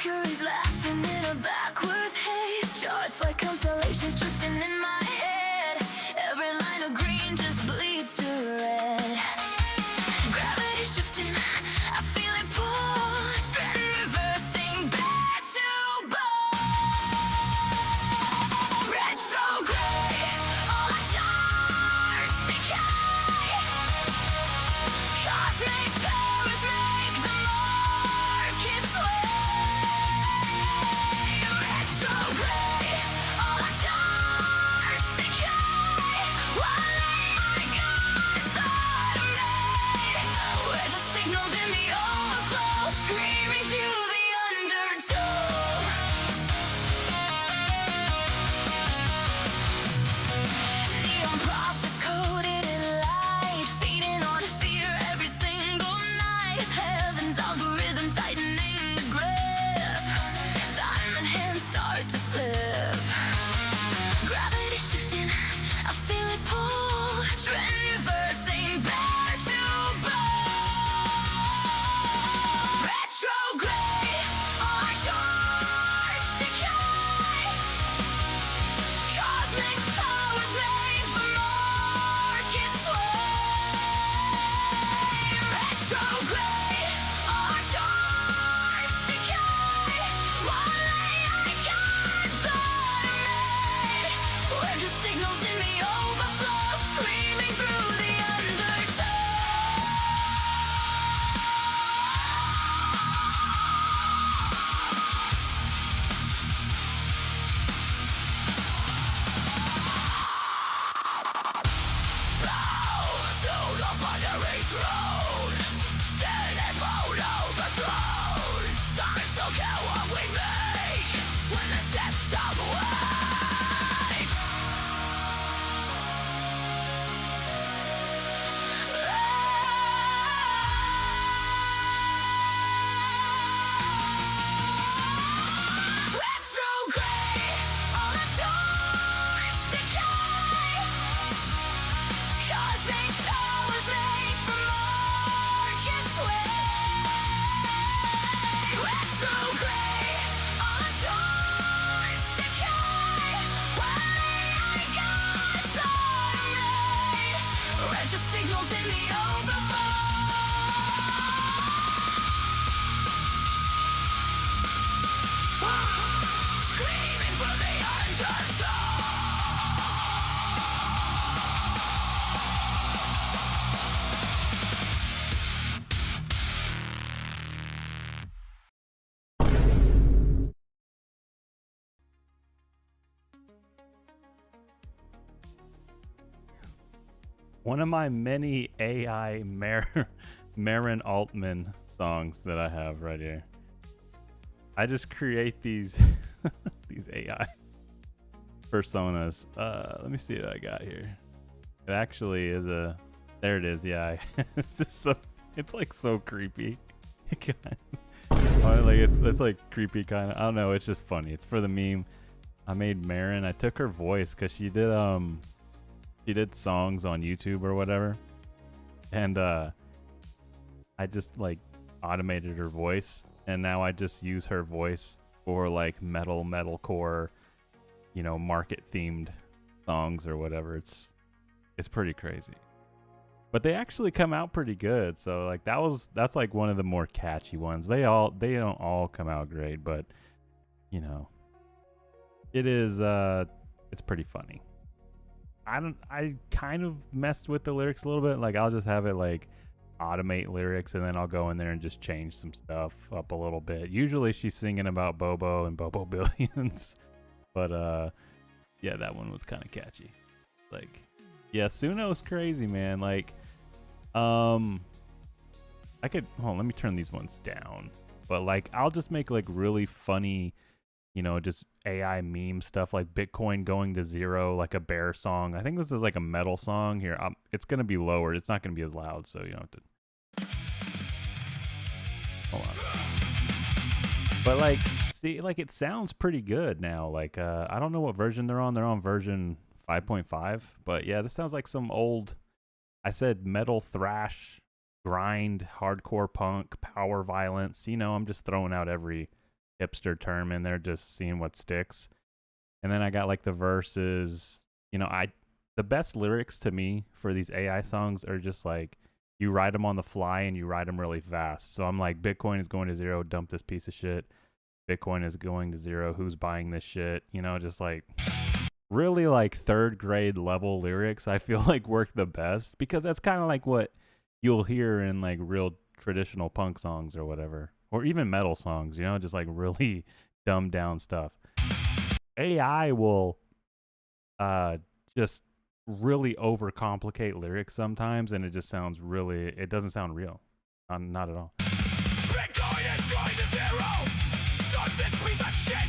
Mercury's laughing in a backwards haze. Charts like constellations twisting in my head. Every line of green just bleeds to red. Gravity shifting, I feel it pull. Trend reversing back to bone. Retrograde, all our charts decay. Cosmic powers make the market sway. Retrograde, all our charts decay. One my gods automate. We're just signals in the overflow, screaming through the undertow. Neon prophets coded in light, feeding on fear every single night. Heaven's algorithm tightening the grip. Diamond hands start to slip. Gravity shifting, I feel it pull. Trend reversing back to bone. Retrograde, our charts decay. Cosmic powers make the market sway. Retrograde, our charts decay. One AI gods automate. We're just signals in the overflow, screaming through the undertow. Bow to the binary throne. Stand and Bobo the throne. Stars to kill what we make when the system wakes. Retrograde, all the charts decay. Cosmic powers make the market sway. Retrograde, all the charts decay. One AI gods automate. We're just signals in the overflow. Screaming from the undertow. One of my many AI Marin Altman songs that I have right here. I just create these these AI personas. Let me see what I got here. It actually is a. There it is. Yeah, it's just so. It's like so creepy. Like it's like creepy kind of. I don't know. It's just funny. It's for the meme. I made Marin. I took her voice because she did songs on YouTube or whatever, and I just like automated her voice, and now I just use her voice for like metalcore, you know, market themed songs or whatever. It's pretty crazy, but they actually come out pretty good. So like that's like one of the more catchy ones. They don't all come out great, but you know, it is it's pretty funny. I kind of messed with the lyrics a little bit. Like I'll just have it like automate lyrics, and then I'll go in there and just change some stuff up a little bit. Usually she's singing about Bobo and Bobo Billions, but yeah, that one was kind of catchy. Like, yeah, Suno's crazy, man. Like, I could hold on, let me turn these ones down. But like, I'll just make like really funny, you know, just AI meme stuff, like Bitcoin going to zero, like a bear song. I think this is like a metal song here. It's gonna be lowered. It's not gonna be as loud, so you don't have to. Hold on. But like, see, like it sounds pretty good now. Like, I don't know what version they're on. They're on version 5.5. But yeah, this sounds like some old. I said metal thrash, grind, hardcore punk, power violence. You know, I'm just throwing out every hipster term in there, just seeing what sticks. And then I got like the verses. You know, the best lyrics to me for these AI songs are just like you write them on the fly and you write them really fast. So I'm like, Bitcoin is going to zero, dump this piece of shit. Bitcoin is going to zero, who's buying this shit? You know, just like really like third grade level lyrics, I feel like work the best because that's kind of like what you'll hear in like real traditional punk songs or whatever, or even metal songs, you know, just like really dumbed down stuff. AI will just really overcomplicate lyrics sometimes, and it just sounds really, it doesn't sound real. Not at all. Bitcoin is going to zero. Dump this piece of shit.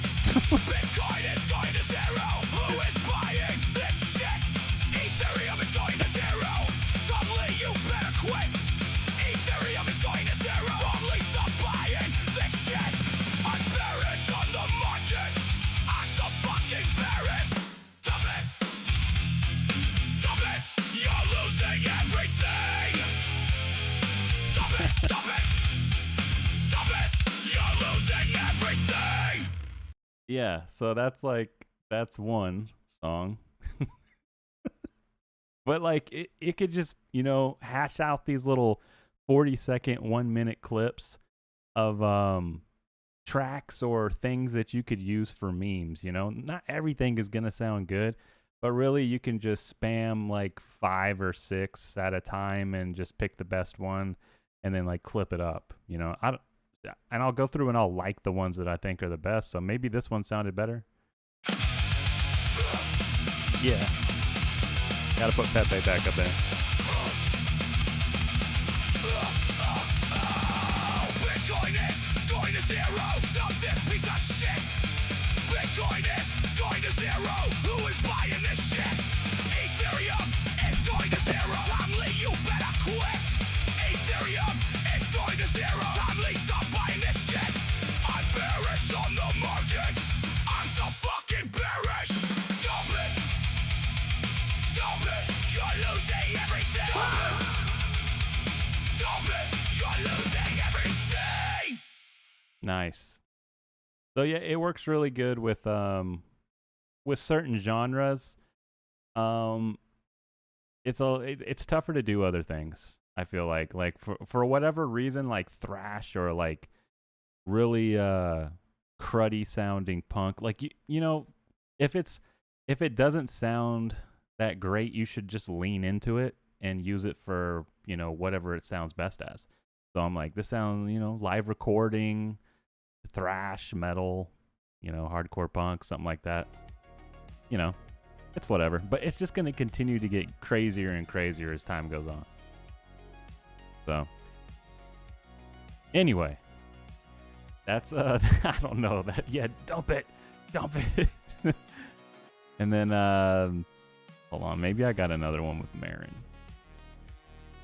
Bitcoin is going to zero. Who is buying this shit? Ethereum is going to zero. Suddenly you better quit. Ethereum is going to zero. Suddenly stop buying this shit. I'm bearish on the market. I'm so fucking bearish. Dump it. Dump it. You're losing everything. Dump it. Dump it. Dump it. You're losing everything. Yeah, so that's one song. But like it could just, you know, hash out these little 40-second, 1-minute clips of tracks or things that you could use for memes, you know. Not everything is going to sound good, but really you can just spam like 5 or 6 at a time and just pick the best one and then like clip it up, you know. And I'll go through and I'll like the ones that I think are the best. So maybe this one sounded better. Yeah. Gotta put Pepe back up there. Bitcoin is going to zero. Dump this piece of shit. Bitcoin is going to zero. Who is buying this shit? Ethereum is going to zero. Tomly, you better quit. Ethereum is going to zero. Tomly, stop buying this shit. I'm bearish on the market. I'm so fucking bearish. Dump it. Dump it. You're losing everything. Dump it. You're losing everything. Nice. So yeah, it works really good with certain genres. It's tougher to do other things. I feel like for whatever reason, like thrash or like really cruddy sounding punk, like you know, if it doesn't sound that great, you should just lean into it and use it for, you know, whatever it sounds best as. So I'm like, this sounds, you know, live recording, thrash, metal, you know, hardcore punk, something like that. You know, it's whatever. But it's just going to continue to get crazier and crazier as time goes on. So, anyway, that's, I don't know that. Yeah, dump it. And then, hold on, maybe I got another one with Marin.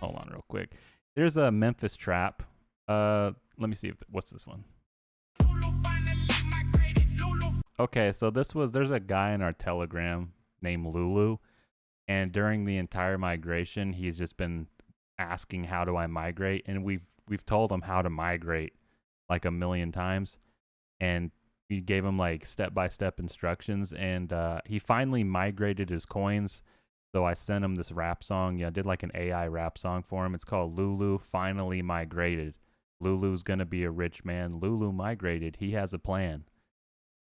Hold on real quick. There's a Memphis Trap. Let me see what's this one. Okay, so there's a guy in our Telegram named Lulu, and during the entire migration, he's just been asking, how do I migrate? And we've told him how to migrate like a million times, and we gave him like step-by-step instructions, and he finally migrated his coins. So I sent him this rap song. Yeah, I did like an AI rap song for him. It's called Lulu Finally Migrated. Lulu's gonna be a rich man. Lulu migrated. He has a plan.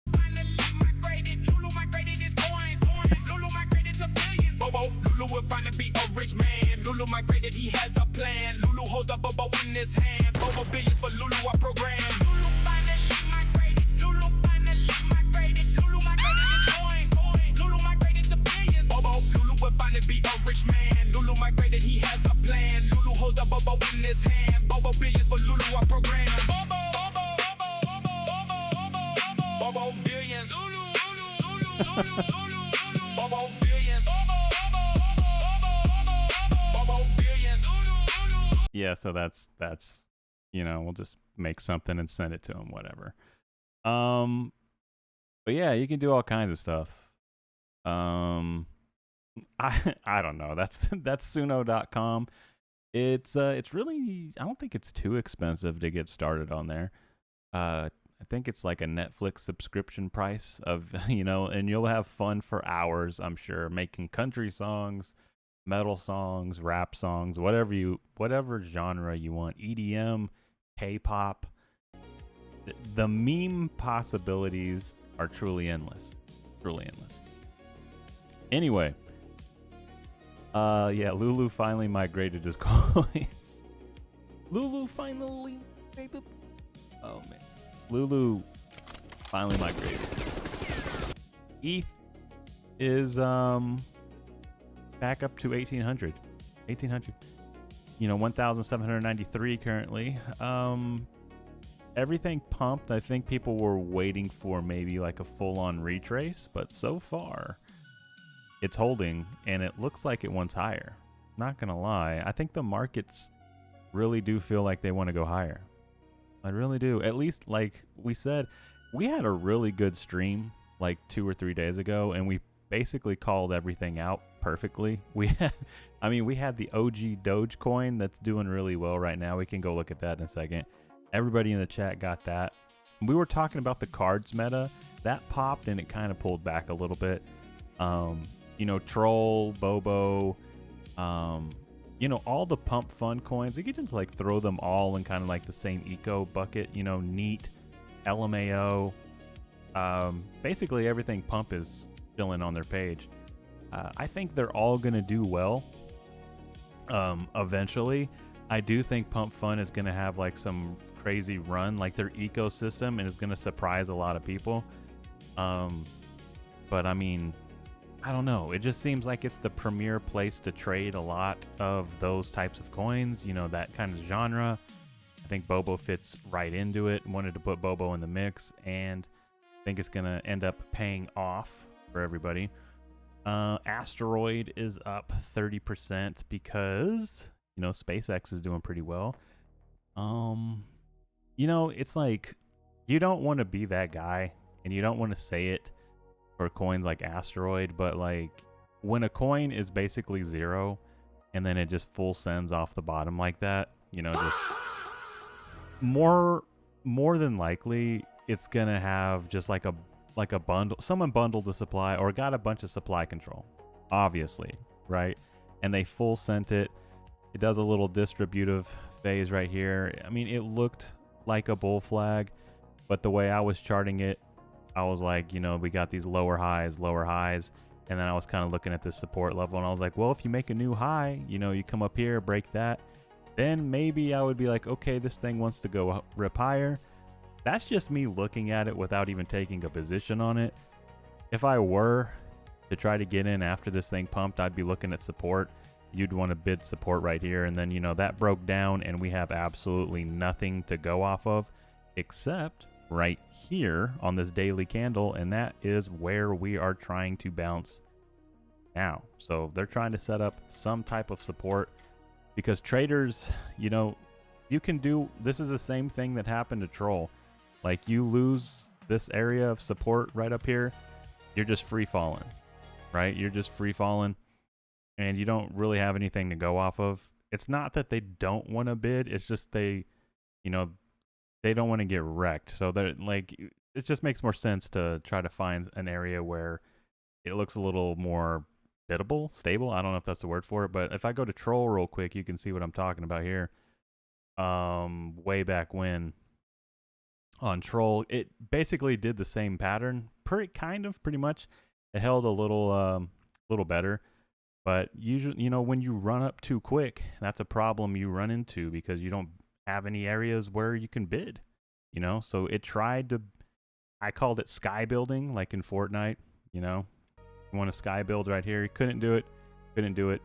Lulu migrated his coins. Lulu migrated to billions. Bobo, Lulu will finally be a rich man. Lulu migrated, he has a plan. Lulu holds the Bobo in his hand. Bobo billions for Lulu, a program. Lulu finally migrated. Lulu finally migrated. Lulu migrated his coins. Lulu migrated to billions. Bobo, Lulu will finally be a rich man. Lulu migrated, he has a plan. Lulu holds the Bobo in his hand. Bobo billions for Lulu, a program. Bobo, Bobo, Bobo, Bobo, Bobo, Bobo, Bobo billions. Lulu, Lulu, Lulu, Lulu, Lulu, Bobo billions. Bobo, Bobo, Bobo, Bobo, Bobo billions. Lulu, Lulu. Yeah, so that's you know, we'll just make something and send it to him, whatever. But yeah, you can do all kinds of stuff. I don't know. That's suno.com. It's really, I don't think it's too expensive to get started on there. I I think it's like a Netflix subscription price of, and you'll have fun for hours, I'm sure, making country songs, metal songs, rap songs, whatever genre you want, EDM, K-pop. The meme possibilities are truly endless. Truly endless. Anyway, yeah, Lulu finally migrated his coins. Lulu finally migrated. Oh man, Lulu finally migrated. ETH is back up to 1800. 1800. 1,793 currently. Everything pumped. I think people were waiting for maybe like a full-on retrace, but so far it's holding, and it looks like it wants higher. Not gonna lie, I think the markets really do feel like they want to go higher. I really do. At least, like we said, we had a really good stream like 2 or 3 days ago, and we basically called everything out perfectly. We had the OG Dogecoin that's doing really well right now. We can go look at that in a second. Everybody in the chat got that. We were talking about the cards meta. That popped and it kind of pulled back a little bit. Troll, Bobo, all the PumpFun coins. You can just like throw them all in kind of like the same eco bucket. Neat, LMAO. Basically everything Pump is filling on their page. I think they're all going to do well eventually. I do think PumpFun is going to have like some crazy run, like their ecosystem, and is going to surprise a lot of people. But I mean, I don't know. It just seems like it's the premier place to trade a lot of those types of coins, that kind of genre. I think Bobo fits right into it. Wanted to put Bobo in the mix, and I think it's going to end up paying off for everybody. Asteroid is up 30% because, SpaceX is doing pretty well. It's like, you don't want to be that guy, and you don't want to say it for coins like Asteroid, but like when a coin is basically zero and then it just full sends off the bottom like that, just more than likely it's gonna have just like a bundle. Someone bundled the supply or got a bunch of supply control, obviously, right? And they full sent it. It does a little distributive phase right here. I mean, it looked like a bull flag, but the way I was charting it, I was like, we got these lower highs, and then I was kind of looking at this support level, and I was like, well, if you make a new high, you come up here, break that, then maybe I would be like, okay, this thing wants to go rip higher. That's just me looking at it without even taking a position on it. If I were to try to get in after this thing pumped, I'd be looking at support. You'd want to bid support right here, and then that broke down, and we have absolutely nothing to go off of except right here on this daily candle, and that is where we are trying to bounce now. So they're trying to set up some type of support, because traders, you can do, this is the same thing that happened to Troll. Like, you lose this area of support right up here, you're just free falling, right? You're just free falling, and you don't really have anything to go off of. It's not that they don't want to bid, it's just they don't want to get wrecked. So they're like, it just makes more sense to try to find an area where it looks a little more biddable, stable. I don't know if that's the word for it, but if I go to Troll real quick, you can see what I'm talking about here. Way back when on Troll, it basically did the same pattern, pretty much. It held a little better, but usually, when you run up too quick, that's a problem you run into, because you don't have any areas where you can bid, so it tried to, I called it sky building, like in Fortnite. You want a sky build right here, you couldn't do it,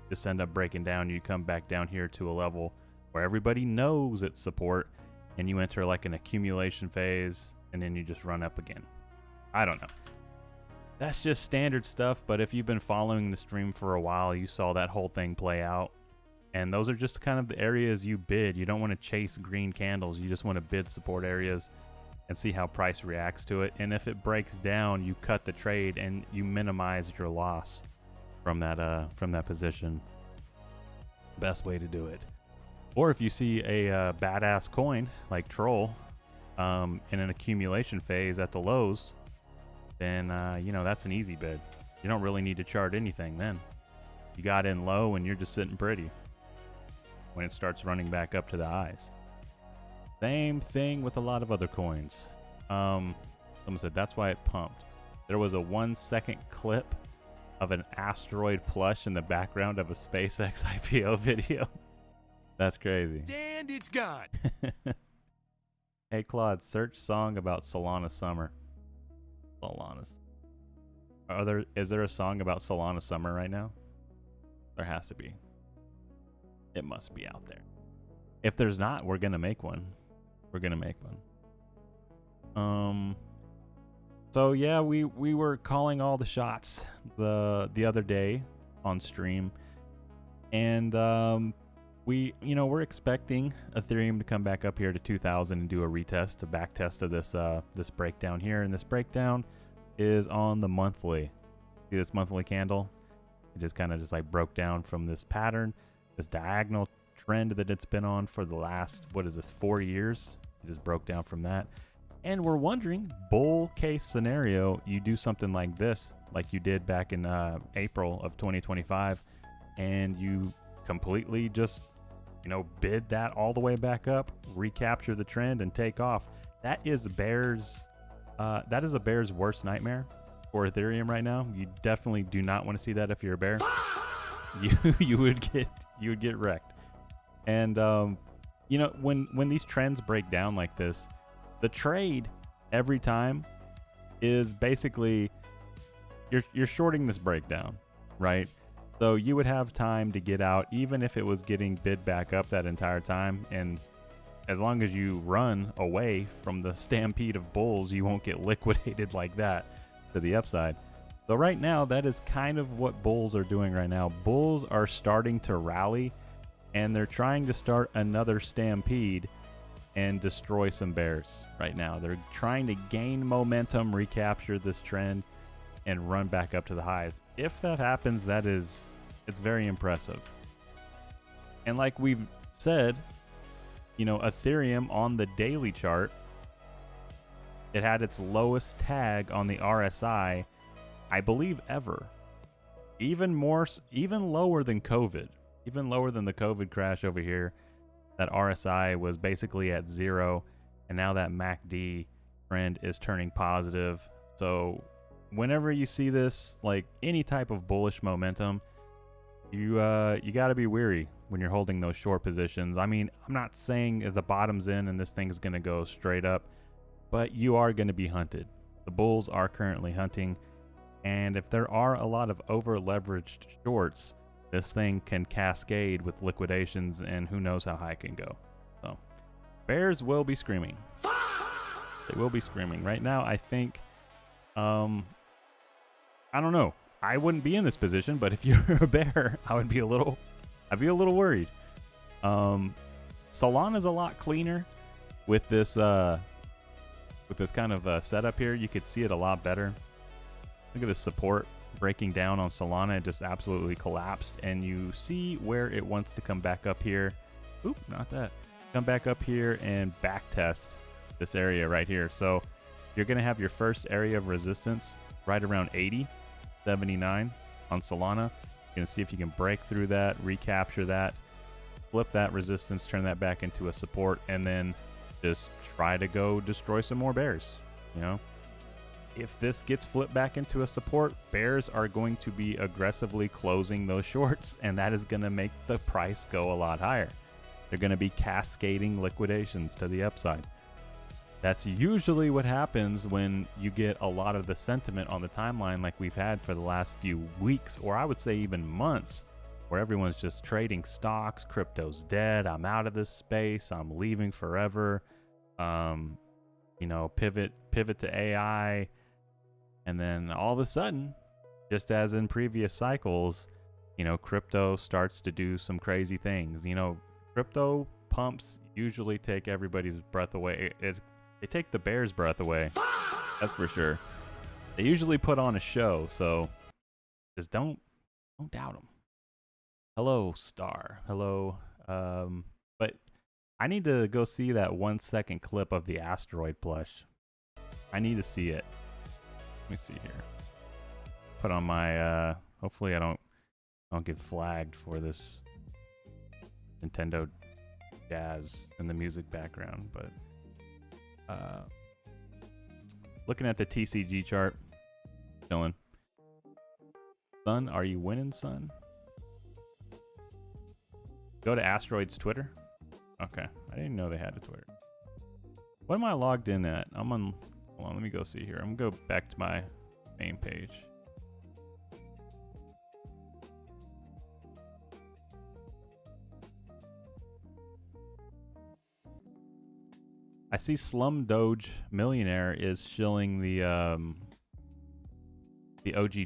just end up breaking down. You come back down here to a level where everybody knows it's support, and you enter like an accumulation phase, and then you just run up again. I don't know, that's just standard stuff, but if you've been following the stream for a while, you saw that whole thing play out. And those are just kind of the areas you bid. You don't want to chase green candles. You just want to bid support areas and see how price reacts to it. And if it breaks down, you cut the trade and you minimize your loss from that position. Best way to do it. Or if you see a badass coin like Troll, in an accumulation phase at the lows, then you know, that's an easy bid. You don't really need to chart anything then. You got in low and you're just sitting pretty when it starts running back up to the highs. Same thing with a lot of other coins. Someone said that's why it pumped. There was a 1-second clip of an asteroid plush in the background of a SpaceX IPO video. That's crazy. And it's gone. Hey Claude, search song about Solana Summer. Solana's. Is there a song about Solana Summer right now? There has to be. It must be out there. If there's not, we're gonna make one. We're gonna make one. So yeah, we were calling all the shots the other day on stream, and we're expecting Ethereum to come back up here to 2,000 and do a retest, a back test of this breakdown here, and this breakdown is on the monthly. See this monthly candle? It just kind of just like broke down from this pattern, this diagonal trend that it's been on for the last, 4 years. It just broke down from that. And we're wondering, bull case scenario, you do something like this, like you did back in April of 2025, and you completely just, bid that all the way back up, recapture the trend, and take off. That is a bear's worst nightmare for Ethereum right now. You definitely do not want to see that if you're a bear. You would get wrecked. And when these trends break down like this, the trade every time is basically you're shorting this breakdown, right? So you would have time to get out even if it was getting bid back up that entire time, and as long as you run away from the stampede of bulls, you won't get liquidated like that to the upside. So right now, that is kind of what bulls are doing right now. Bulls are starting to rally, and they're trying to start another stampede and destroy some bears right now. They're trying to gain momentum, recapture this trend, and run back up to the highs. If that happens, it's very impressive. And like we've said, Ethereum on the daily chart, it had its lowest tag on the RSI, I believe, ever. Even lower than COVID. Even lower than the COVID crash over here. That RSI was basically at 0, and now that MACD trend is turning positive. So whenever you see this, like any type of bullish momentum, you got to be wary when you're holding those short positions. I mean, I'm not saying the bottom's in and this thing's going to go straight up, but you are going to be hunted. The bulls are currently hunting, and if there are a lot of over leveraged shorts, this thing can cascade with liquidations, and who knows how high it can go. So bears will be screaming. They will be screaming right now. I think I don't know, I wouldn't be in this position, but if you're a bear, I'd be a little worried. Solana's a lot cleaner with this kind of setup here. You could see it a lot better. Look at this support breaking down on Solana. It just absolutely collapsed, and you see where it wants to come back up here. Oop, not that. Come back up here and back test this area right here. So you're going to have your first area of resistance right around 80, 79 on Solana. You're going to see if you can break through that, recapture that, flip that resistance, turn that back into a support, and then just try to go destroy some more bears. If this gets flipped back into a support, bears are going to be aggressively closing those shorts, and that is going to make the price go a lot higher. They're going to be cascading liquidations to the upside. That's usually what happens when you get a lot of the sentiment on the timeline like we've had for the last few weeks, or I would say even months, where everyone's just trading stocks. Crypto's dead. I'm out of this space. I'm leaving forever. Pivot to AI. And then all of a sudden, just as in previous cycles, crypto starts to do some crazy things. Crypto pumps usually take everybody's breath away. They take the bear's breath away. That's for sure. They usually put on a show, so just don't doubt them. Hello, Star. Hello. But I need to go see that 1-second clip of the asteroid plush. I need to see it. Let me see here. Put on my hopefully I don't get flagged for this Nintendo jazz in the music background, but looking at the TCG chart, chilling. Son, are you winning, son? Go to Asteroid's Twitter. Okay, I didn't know they had a Twitter. What am I logged in at? I'm on. Hold on, let me go see here. I'm gonna go back to my main page. I see Slum Doge Millionaire is shilling the OG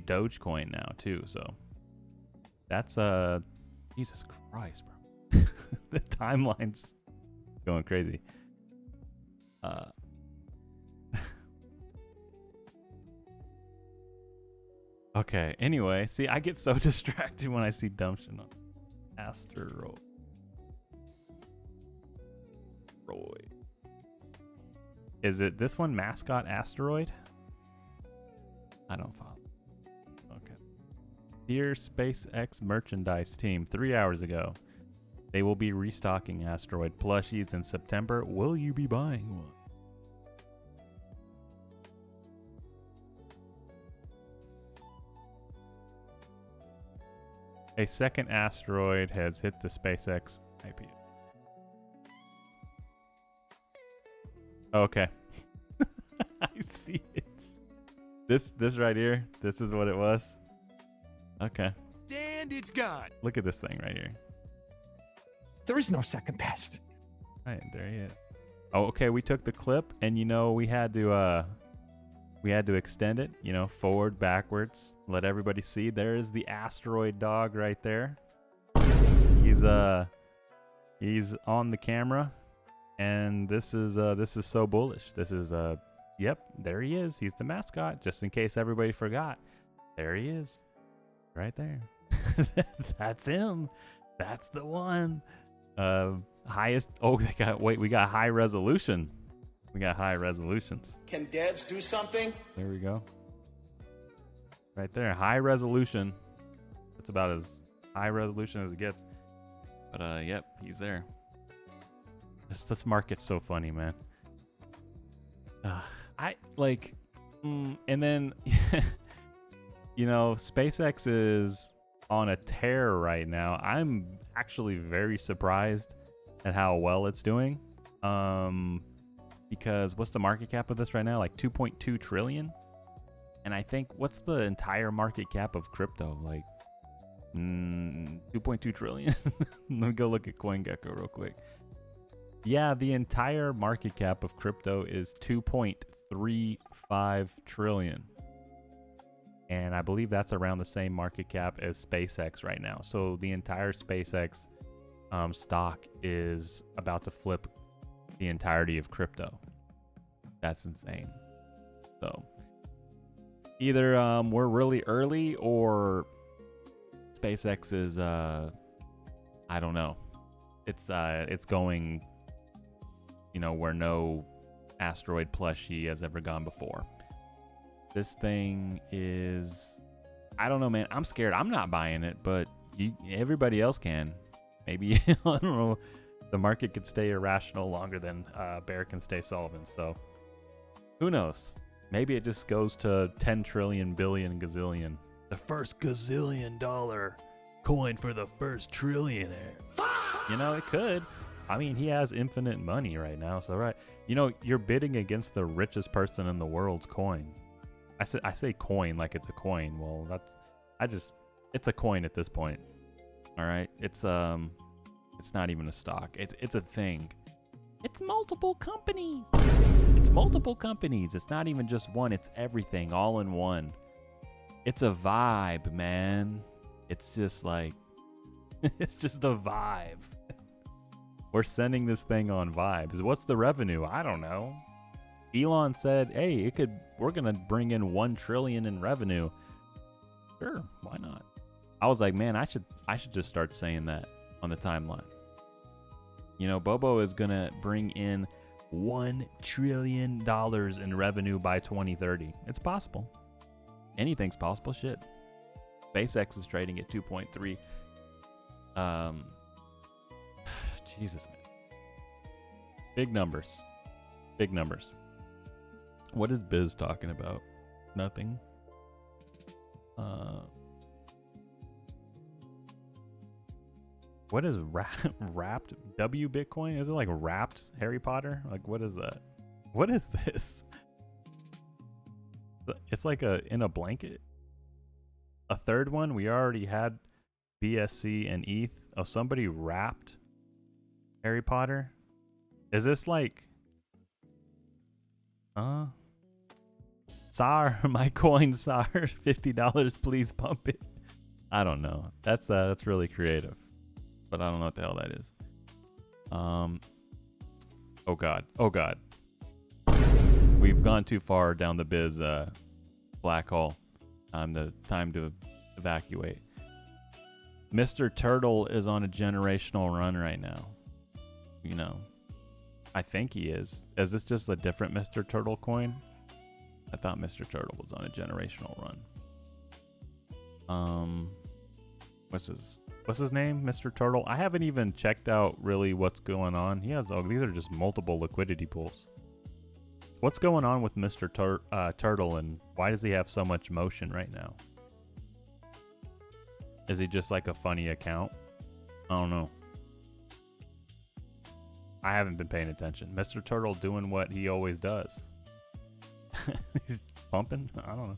Dogecoin now too. So that's Jesus Christ, bro. The timeline's going crazy. Okay, anyway, see, I get so distracted when I see dumb shit on Asteroid. Is it this one, Mascot Asteroid? I don't follow. Okay. Dear SpaceX merchandise team, 3 hours ago, they will be restocking Asteroid plushies in September. Will you be buying one? A second asteroid has hit the SpaceX IP. Okay. I see it. This right here, this is what it was. Okay. And it's gone. Look at this thing right here. There is no second best. Right, there he is. Oh, okay, we took the clip and we had to extend it, forward, backwards, let everybody see. There is the asteroid dog right there. He's on the camera, and this is so bullish. This is yep, there he is. He's the mascot, just in case everybody forgot. There he is. Right there. That's him. That's the one. Highest we got high resolution. We got high resolutions. Can devs do something? There we go. Right there, high resolution. That's about as high resolution as it gets. But yep, he's there. This market's so funny, man. I like, and then SpaceX is on a tear right now. I'm actually very surprised at how well it's doing. Because what's the market cap of this right now? Like 2.2 trillion. And I think what's the entire market cap of crypto? Like 2.2 trillion. Let me go look at CoinGecko real quick. Yeah, the entire market cap of crypto is 2.35 trillion. And I believe that's around the same market cap as SpaceX right now. So the entire SpaceX stock is about to flip the entirety of crypto. That's insane. So either we're really early, or SpaceX is I don't know. It's going where no asteroid plushie has ever gone before. This thing is, I don't know, man. I'm scared. I'm not buying it, but everybody else can. Maybe I don't know. The market could stay irrational longer than Bear can stay solvent. So who knows? Maybe it just goes to 10 trillion, billion, gazillion. The first gazillion dollar coin for the first trillionaire. It could. I mean, he has infinite money right now. So, right. You're bidding against the richest person in the world's coin. I say coin like it's a coin. Well, it's a coin at this point. All right. It's not even a stock. It's a thing. It's multiple companies. It's multiple companies. It's not even just one. It's everything all in one. It's a vibe, man. It's just like, it's just a vibe. We're sending this thing on vibes. What's the revenue? I don't know. Elon said, hey, we're going to bring in 1 trillion in revenue. Sure, why not? I was like, man, I should just start saying that on the timeline. You know, Bobo is going to bring in $1 trillion in revenue by 2030. It's possible. Anything's possible. Shit. SpaceX is trading at 2.3. Jesus, man. Big numbers. Big numbers. What is Biz talking about? Nothing. What is wrapped W Bitcoin? Is it like wrapped Harry Potter? Like, what is that? What is this? It's like in a blanket. A third one, we already had BSC and ETH. Oh, somebody wrapped Harry Potter. Is this like SAR, my coin SAR, $50, please pump it. I don't know. That's really creative. But I don't know what the hell that is. Oh god. Oh god. We've gone too far down the Biz black hole. Time to evacuate. Mr. Turtle is on a generational run right now. You know, I think he is. Is this just a different Mr. Turtle coin? I thought Mr. Turtle was on a generational run. What's his name? Mr. Turtle. I haven't even checked out really what's going on. He has these are just multiple liquidity pools. What's going on with Mr. Turtle, and why does he have so much motion right now? Is he just like a funny account? I don't know. I haven't been paying attention. Mr. Turtle doing what he always does. He's pumping? I don't know.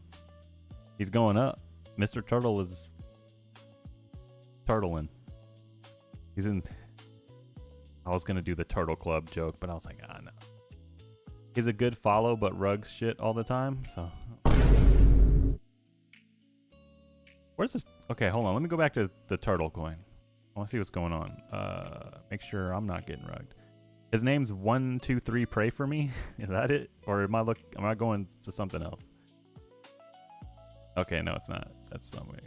He's going up. Mr. Turtle is turtling. He's in. I was going to do the Turtle Club joke, but I was like, no. He's a good follow, but rugs shit all the time, so. Where's this? Okay, hold on. Let me go back to the turtle coin. I want to see what's going on. Make sure I'm not getting rugged. His name's 123 Pray For Me. Is that it? Or am I going to something else? Okay, no, it's not. That's some way.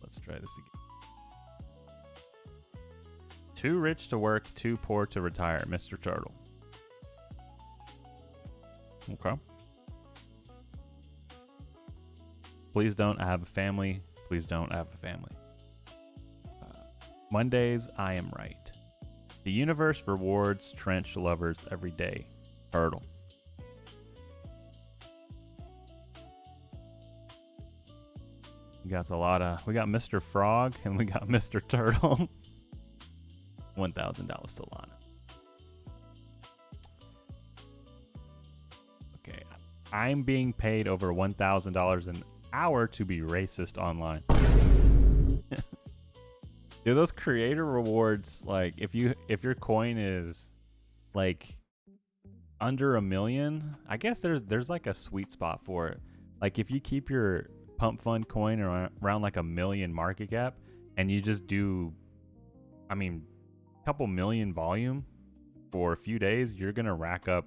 Let's try this again. Too rich to work, too poor to retire. Mr. Turtle. Okay. Please don't have a family. Please don't have a family. Mondays, I am right. The universe rewards trench lovers every day. Turtle. We got we got Mr. Frog and we got Mr. Turtle. $1,000 Solana. Okay. I'm being paid over $1,000 an hour to be racist online. Dude, those creator rewards, like if your coin is like under 1 million, I guess there's like a sweet spot for it. Like if you keep your PumpFun coin around like 1 million market cap and you just do, I mean, a couple million volume for a few days, you're gonna rack up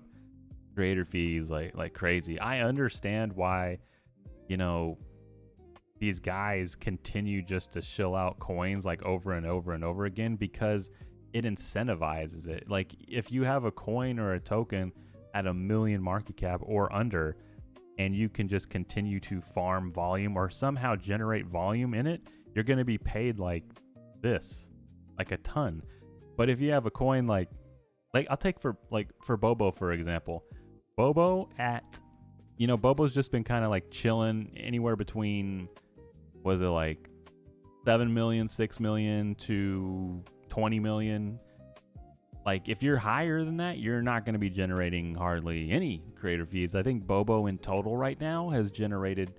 creator fees like crazy. I understand why, you know, these guys continue just to shill out coins like over and over and over again because it incentivizes it. Like if you have a coin or a token at 1 million market cap or under, and you can just continue to farm volume or somehow generate volume in it, you're going to be paid like this, like a ton. But if you have a coin like I'll take for Bobo, for example. Bobo Bobo's just been kind of like chilling anywhere between, was it like 7 million, 6 million to 20 million? Like if you're higher than that, you're not going to be generating hardly any creator fees. I think Bobo in total right now has generated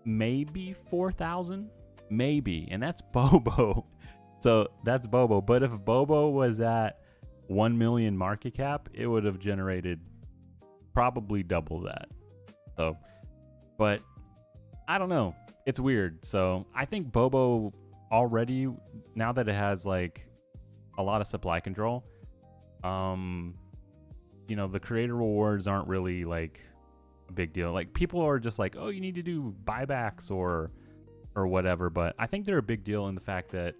maybe 4,000, maybe, and that's Bobo. So that's Bobo. But if Bobo was at 1 million market cap, it would have generated probably double that. So, but I don't know. It's weird. So I think Bobo already, now that it has like a lot of supply control, the creator rewards aren't really like a big deal. Like people are just like, oh, you need to do buybacks or whatever. But I think they're a big deal in the fact that,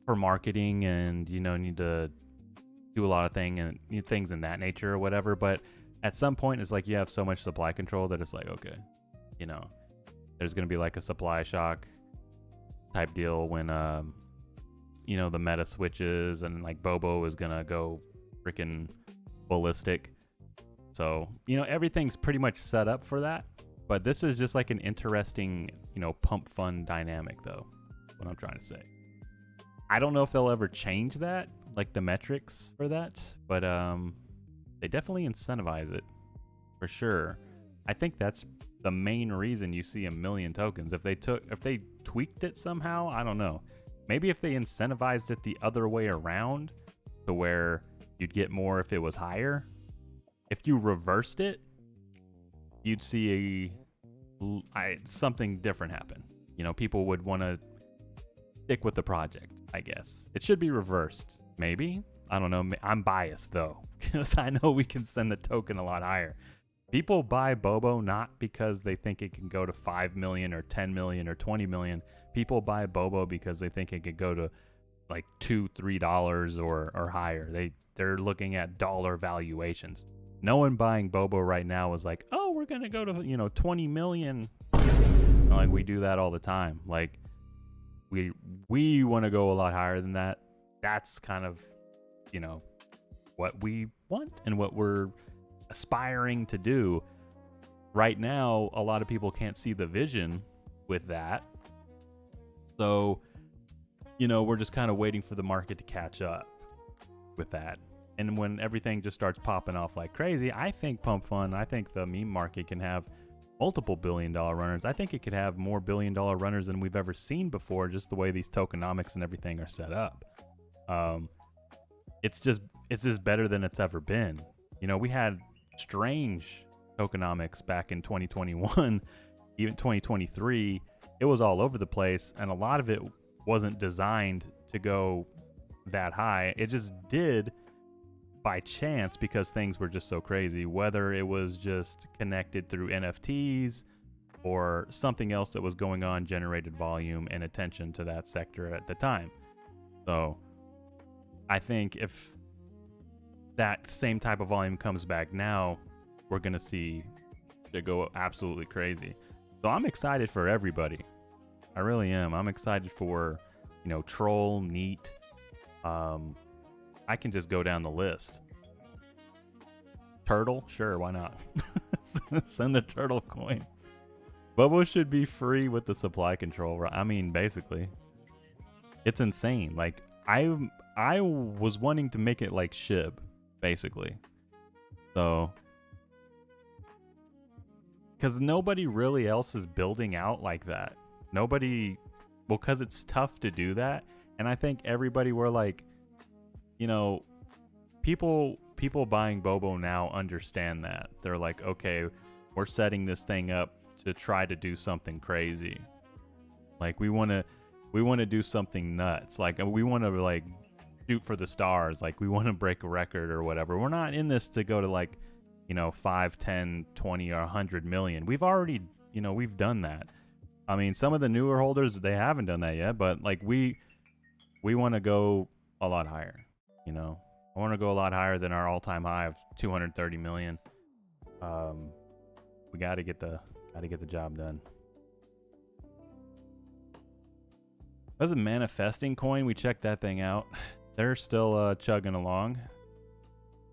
for marketing and, need to do a lot of things in that nature or whatever. But at some point, it's like you have so much supply control that it's like, okay, there's going to be like a supply shock type deal when, the meta switches and like Bobo is going to go freaking ballistic. So, everything's pretty much set up for that. But this is just like an interesting, PumpFun dynamic, though, what I'm trying to say. I don't know if they'll ever change that, like the metrics for that, but they definitely incentivize it for sure. I think that's the main reason you see 1 million tokens. If they tweaked it somehow, I don't know. Maybe if they incentivized it the other way around to where you'd get more if it was higher. If you reversed it, you'd see something different happen. People would want to stick with the project, I guess. It should be reversed, maybe. I don't know. I'm biased, though, because I know we can send the token a lot higher. People buy Bobo not because they think it can go to 5 million or 10 million or 20 million. People buy Bobo because they think it could go to like $2-3 or higher. They're looking at dollar valuations. No one buying Bobo right now is like, oh, we're gonna go to 20 million. Like, we do that all the time. Like, we want to go a lot higher than that. That's kind of what we want and what we're aspiring to do. Right now, a lot of people can't see the vision with that. So, we're just kind of waiting for the market to catch up with that. And when everything just starts popping off like crazy, I think PumpFun, I think the meme market can have multiple billion-dollar runners. I think it could have more billion-dollar runners than we've ever seen before, just the way these tokenomics and everything are set up. It's just better than it's ever been. We had strange tokenomics back in 2021, even 2023. It was all over the place, and a lot of it wasn't designed to go that high. It just did by chance because things were just so crazy, whether it was just connected through NFTs or something else that was going on, generated volume and attention to that sector at the time. So I think if that same type of volume comes back now, we're going to see it go absolutely crazy. So I'm excited for everybody. I really am. I'm excited for, Troll, Neat. I can just go down the list. Turtle? Sure, why not? Send the turtle coin. Bobo should be free with the supply control. I mean, basically. It's insane. Like, I was wanting to make it like SHIB, basically. So, because nobody really else is building out like that. Nobody, well, because it's tough to do that. And I think everybody were like, people buying Bobo now understand that. They're like, okay, we're setting this thing up to try to do something crazy. Like, we want to do something nuts. Like, we want to like shoot for the stars. Like, we want to break a record or whatever. We're not in this to go to like, 5, 10, 20 or 100 million. We've already, we've done that. I mean, some of the newer holders, they haven't done that yet, but like we want to go a lot higher. I want to go a lot higher than our all-time high of 230 million. We got to get the job done. As a manifesting coin, we checked that thing out. They're still chugging along.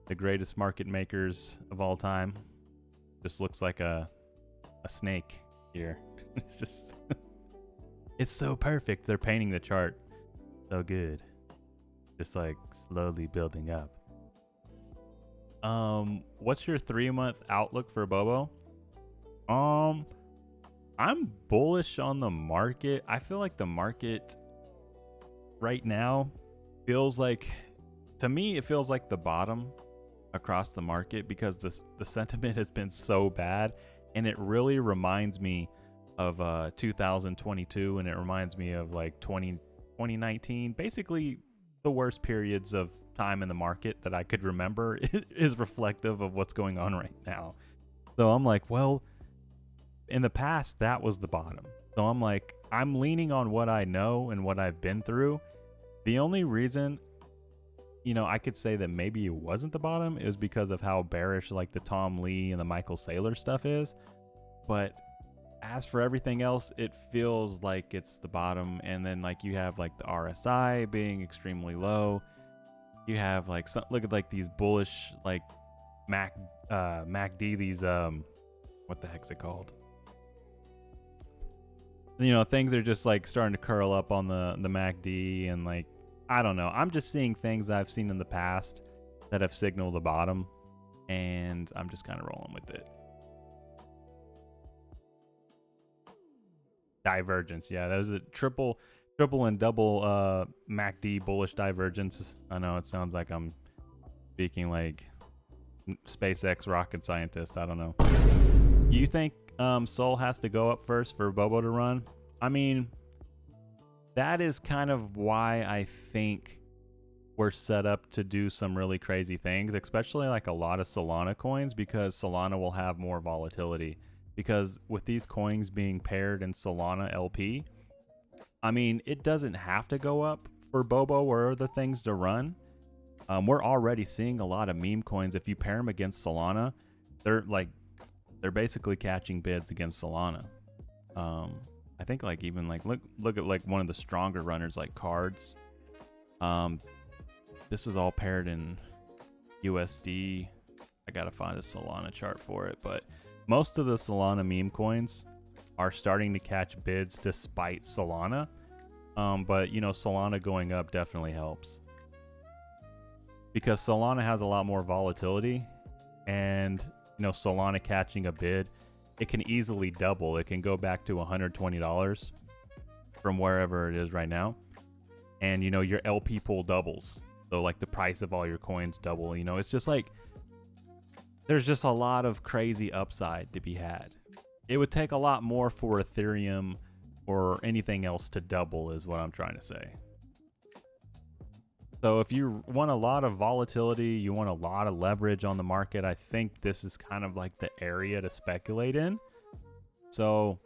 The greatest market makers of all time. Just looks like a snake here. It's just it's so perfect. They're painting the chart so good. Just like slowly building up. What's your 3-month outlook for Bobo? I'm bullish on the market. I feel like the market right now feels like, to me, it feels like the bottom across the market because the sentiment has been so bad, and it really reminds me of 2022, and it reminds me of like 2019. Basically, the worst periods of time in the market that I could remember is reflective of what's going on right now. So I'm like, well, in the past, that was the bottom. So I'm like, I'm leaning on what I know and what I've been through. The only reason, you know, I could say that maybe it wasn't the bottom is because of how bearish like the Tom Lee and the Michael Saylor stuff is. But as for everything else, it feels like it's the bottom. And then like you have like the RSI being extremely low. You have like some, look at like these bullish like MACD, these what the heck's it called? You know, things are just like starting to curl up on the MACD, and like I don't know. I'm just seeing things that I've seen in the past that have signaled the bottom, and I'm just kind of rolling with it. Divergence, yeah, that was a triple and double MACD bullish divergence. I know it sounds like I'm speaking like SpaceX rocket scientist. I don't know. You think Sol has to go up first for Bobo to run? I mean, that is kind of why I think we're set up to do some really crazy things, especially like a lot of Solana coins, because Solana will have more volatility. Because with these coins being paired in Solana LP, I mean, it doesn't have to go up for Bobo or other things to run. We're already seeing a lot of meme coins. If you pair them against Solana, they're basically catching bids against Solana. I think like even like look at like one of the stronger runners like Cards. This is all paired in USD. I gotta find a Solana chart for it, but most of the Solana meme coins are starting to catch bids despite Solana. But you know, Solana going up definitely helps, because Solana has a lot more volatility, and you know, Solana catching a bid, it can easily double. It can go back to $120 from wherever it is right now. And you know, your LP pool doubles. So like the price of all your coins double. You know, it's just like there's just a lot of crazy upside to be had. It would take a lot more for Ethereum or anything else to double, is what I'm trying to say. So if you want a lot of volatility, you want a lot of leverage on the market, I think this is kind of like the area to speculate in. So,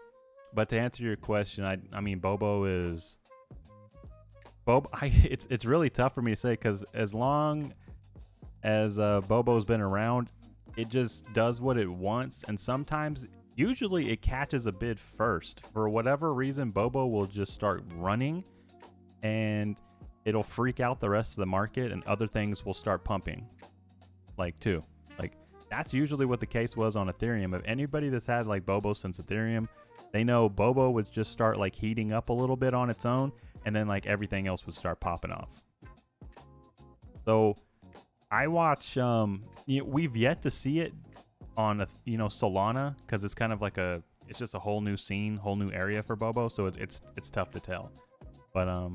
but to answer your question, I mean, Bobo is... it's really tough for me to say, because as long as Bobo's been around, it just does what it wants, and sometimes, usually it catches a bid first. For whatever reason, Bobo will just start running, and it'll freak out the rest of the market, and other things will start pumping, like too. Like that's usually what the case was on Ethereum. If anybody that's had like Bobo since Ethereum, they know Bobo would just start like heating up a little bit on its own, and then like everything else would start popping off. So I watch we've yet to see it on Solana, because it's kind of like it's just a whole new scene, whole new area for Bobo, so it's tough to tell. But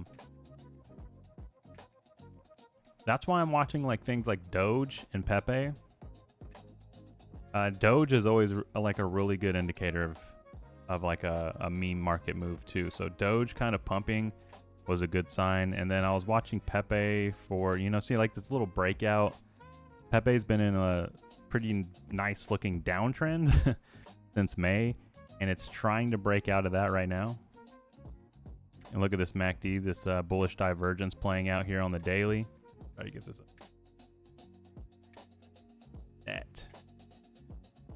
that's why I'm watching like things like Doge and Pepe. Doge is always like a really good indicator of like a meme market move too. So Doge kind of pumping was a good sign. And then I was watching Pepe for, see like this little breakout. Pepe's been in a pretty nice looking downtrend since May, and it's trying to break out of that right now. And look at this MACD, this bullish divergence playing out here on the daily. Try to get this up. That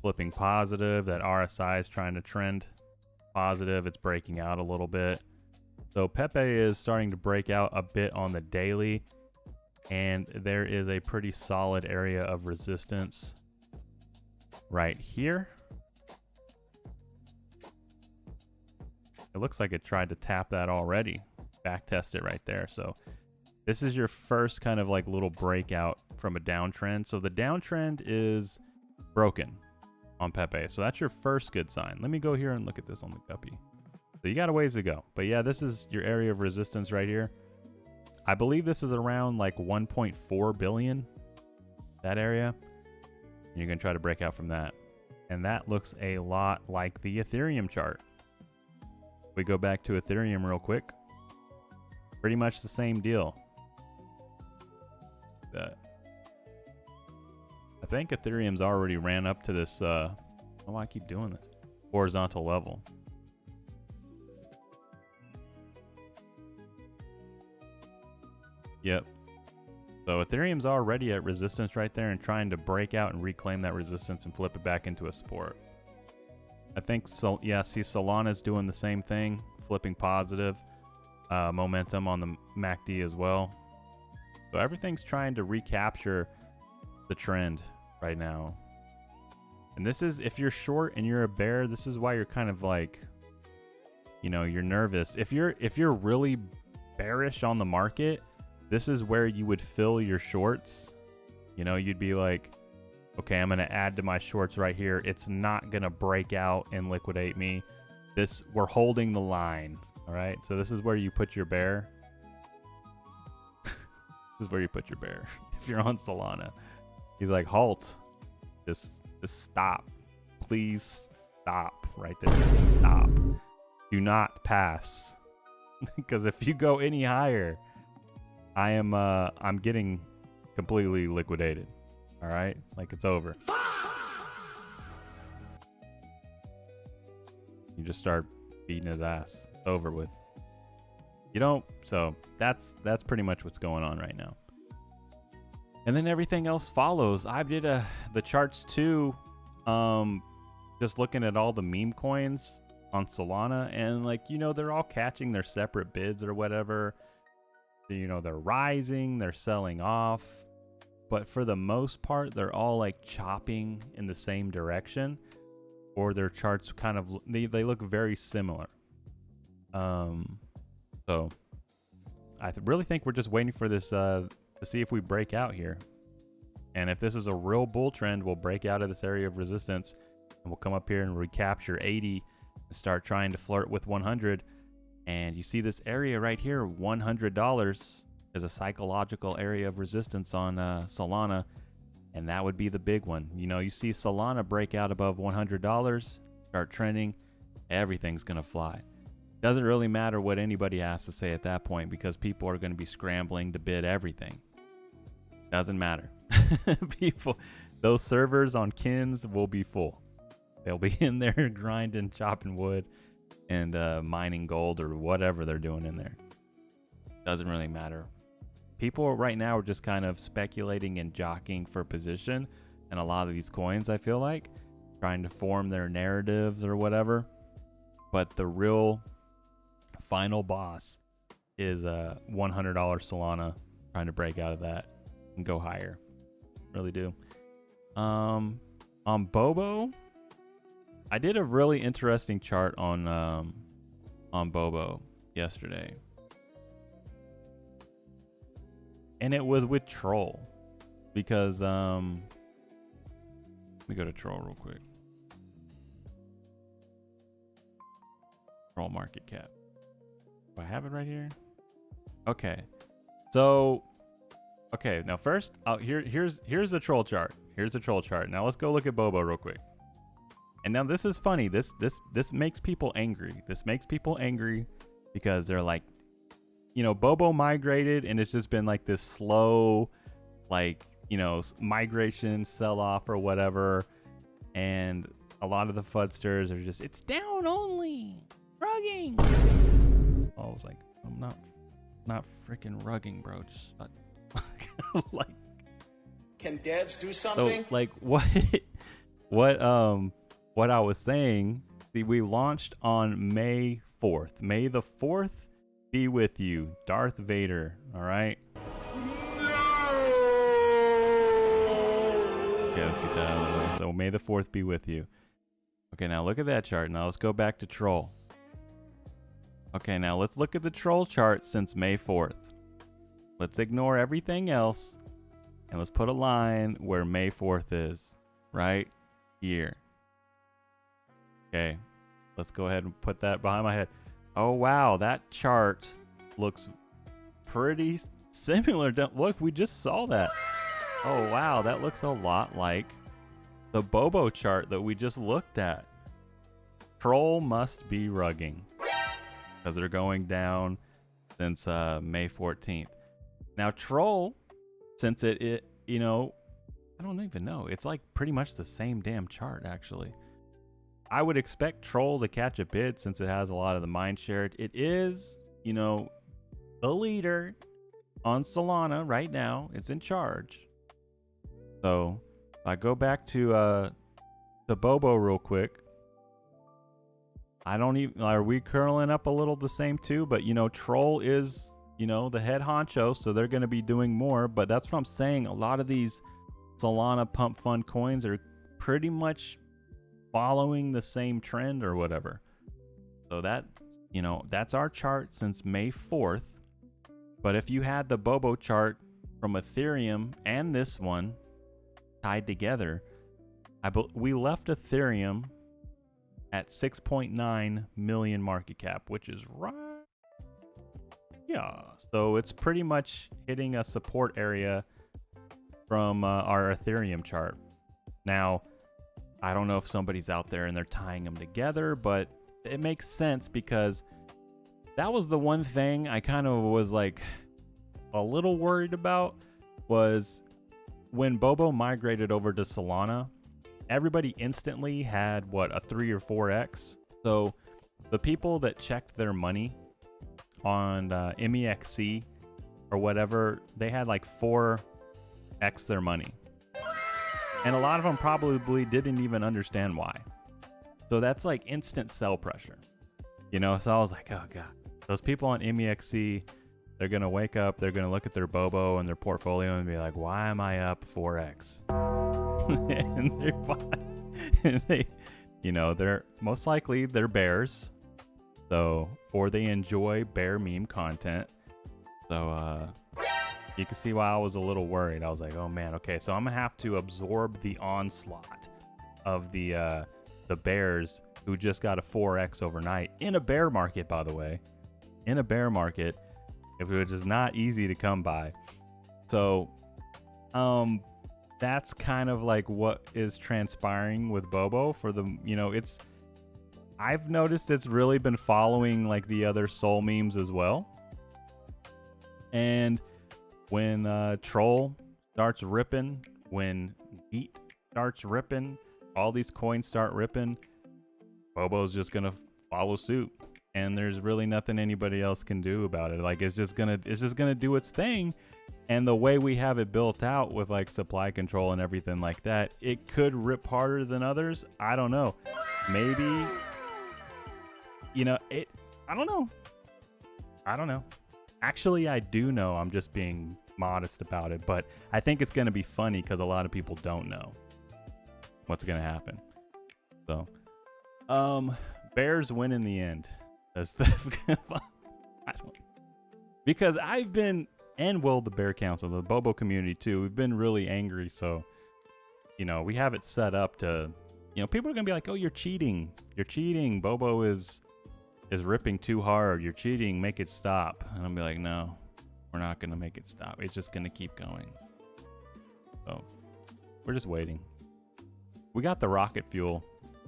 flipping positive. That RSI is trying to trend positive. It's breaking out a little bit. So Pepe is starting to break out a bit on the daily, and there is a pretty solid area of resistance right here. It looks like it tried to tap that already. Back test it right there. So this is your first kind of like little breakout from a downtrend. So the downtrend is broken on Pepe. So that's your first good sign. Let me go here and look at this on the Guppy. So you got a ways to go. But yeah, this is your area of resistance right here. I believe this is around like 1.4 billion, that area. And you're going to try to break out from that. And that looks a lot like the Ethereum chart. We go back to Ethereum real quick. Pretty much the same deal. I think Ethereum's already ran up to this, oh, I keep doing this, horizontal level. Yep. So Ethereum's already at resistance right there and trying to break out and reclaim that resistance and flip it back into a support. I think, so. Yeah, see, Solana's doing the same thing, flipping positive momentum on the MACD as well. So everything's trying to recapture the trend right now. And this is, if you're short and you're a bear, this is why you're kind of like, you know, you're nervous. If you're really bearish on the market, this is where you would fill your shorts. You know, you'd be like, okay, I'm going to add to my shorts right here. It's not going to break out and liquidate me. We're holding the line. All right. So this is where you put your bear. This is where you put your bear. If you're on Solana, he's like, halt, just stop. Please stop right there. Stop. Do not pass. Because if you go any higher, I'm getting completely liquidated. All right, like it's over. You just start beating his ass. It's over with. You don't. So that's pretty much what's going on right now. And then everything else follows. I did the charts too. Just looking at all the meme coins on Solana, and like, you know, they're all catching their separate bids or whatever. You know, they're rising, they're selling off, but for the most part, they're all like chopping in the same direction, or their charts kind of, they look very similar. So I really think we're just waiting for this to see if we break out here. And if this is a real bull trend, we'll break out of this area of resistance and we'll come up here and recapture 80 and start trying to flirt with 100. And you see this area right here, $100 is a psychological area of resistance on Solana. And that would be the big one. You know, you see Solana break out above $100, start trending, everything's going to fly. Doesn't really matter what anybody has to say at that point, because people are going to be scrambling to bid everything. Doesn't matter. People, those servers on Kins will be full. They'll be in there grinding, chopping wood, and mining gold or whatever they're doing in there. Doesn't really matter. People right now are just kind of speculating and jockeying for position, and a lot of these coins, I feel like, trying to form their narratives or whatever. But the real final boss is $100 Solana, trying to break out of that and go higher. Really do. On Bobo, I did a really interesting chart on Bobo yesterday, and it was with Troll, because let me go to Troll real quick. Troll market cap. Do I have it right here? Okay. So, okay. Now first, here's the Troll chart. Here's the Troll chart. Now let's go look at Bobo real quick. And now this is funny. This makes people angry. This makes people angry because they're like, you know, Bobo migrated and it's just been like this slow, like, you know, migration sell off or whatever. And a lot of the FUDsters are just, it's down only, rugging. I was like, I'm not freaking rugging, bro. Just like, can devs do something? so like what I was saying, see, we launched on May 4th. May the 4th be with you, Darth Vader. All right. Okay, let's get that out of the way. So May the 4th be with you. Okay, now look at that chart. Now let's go back to Troll. Okay, now let's look at the Troll chart since May 4th. Let's ignore everything else and let's put a line where May 4th is, right here. Okay, let's go ahead and put that behind my head. Oh, wow, that chart looks pretty similar. Look, we just saw that. Oh, wow, that looks a lot like the Bobo chart that we just looked at. Troll must be rugging because they're going down since May 14th. Now, Troll, since it, you know, I don't even know. It's like pretty much the same damn chart, actually. I would expect Troll to catch a bid since it has a lot of the mind share. It is, you know, the leader. on Solana right now. It's in charge. So if I go back to Bobo real quick. I don't even, are we curling up a little the same too? But you know, Troll is, you know, the head honcho, so they're going to be doing more. But that's what I'm saying. A lot of these Solana PumpFun coins are pretty much following the same trend or whatever. So that, you know, that's our chart since May 4th. But if you had the Bobo chart from Ethereum and this one tied together, we left Ethereum at 6.9 million market cap, which is right. Yeah, so it's pretty much hitting a support area from our Ethereum chart. Now, I don't know if somebody's out there and they're tying them together, but it makes sense because that was the one thing I kind of was like a little worried about was when Bobo migrated over to Solana, everybody instantly had what, a 3 or 4x. So the people that checked their money on MEXC or whatever, they had like 4x their money. And a lot of them probably didn't even understand why. So that's like instant sell pressure, you know? So I was like, oh God, those people on MEXC, they're going to wake up, they're going to look at their Bobo and their portfolio and be like, why am I up 4x? And they're fine. And they, you know, they're most likely they're bears. So, or they enjoy bear meme content. So, you can see why I was a little worried. I was like, oh man, okay, so I'm gonna have to absorb the onslaught of the bears who just got a 4x overnight in a bear market, by the way, in a bear market, which is not easy to come by. So, that's kind of like what is transpiring with Bobo for the, you know, it's, I've noticed it's really been following like the other soul memes as well. And when Troll starts ripping, when Heat starts ripping, all these coins start ripping, Bobo's just gonna follow suit. And there's really nothing anybody else can do about it. Like it's just gonna do its thing. And the way we have it built out with like supply control and everything like that, it could rip harder than others. I don't know. Maybe, you know, I don't know. I don't know. Actually, I do know. I'm just being modest about it. But I think it's going to be funny because a lot of people don't know what's going to happen. So, Bears win in the end. That's the I don't, because I've been, and well, the Bear Council, the Bobo community too, we've been really angry. So, you know, we have it set up to, you know, people are gonna be like, "Oh, you're cheating! You're cheating! Bobo is ripping too hard. You're cheating. Make it stop." And I'll be like, "No, we're not gonna make it stop. It's just gonna keep going." So, we're just waiting. We got the rocket fuel.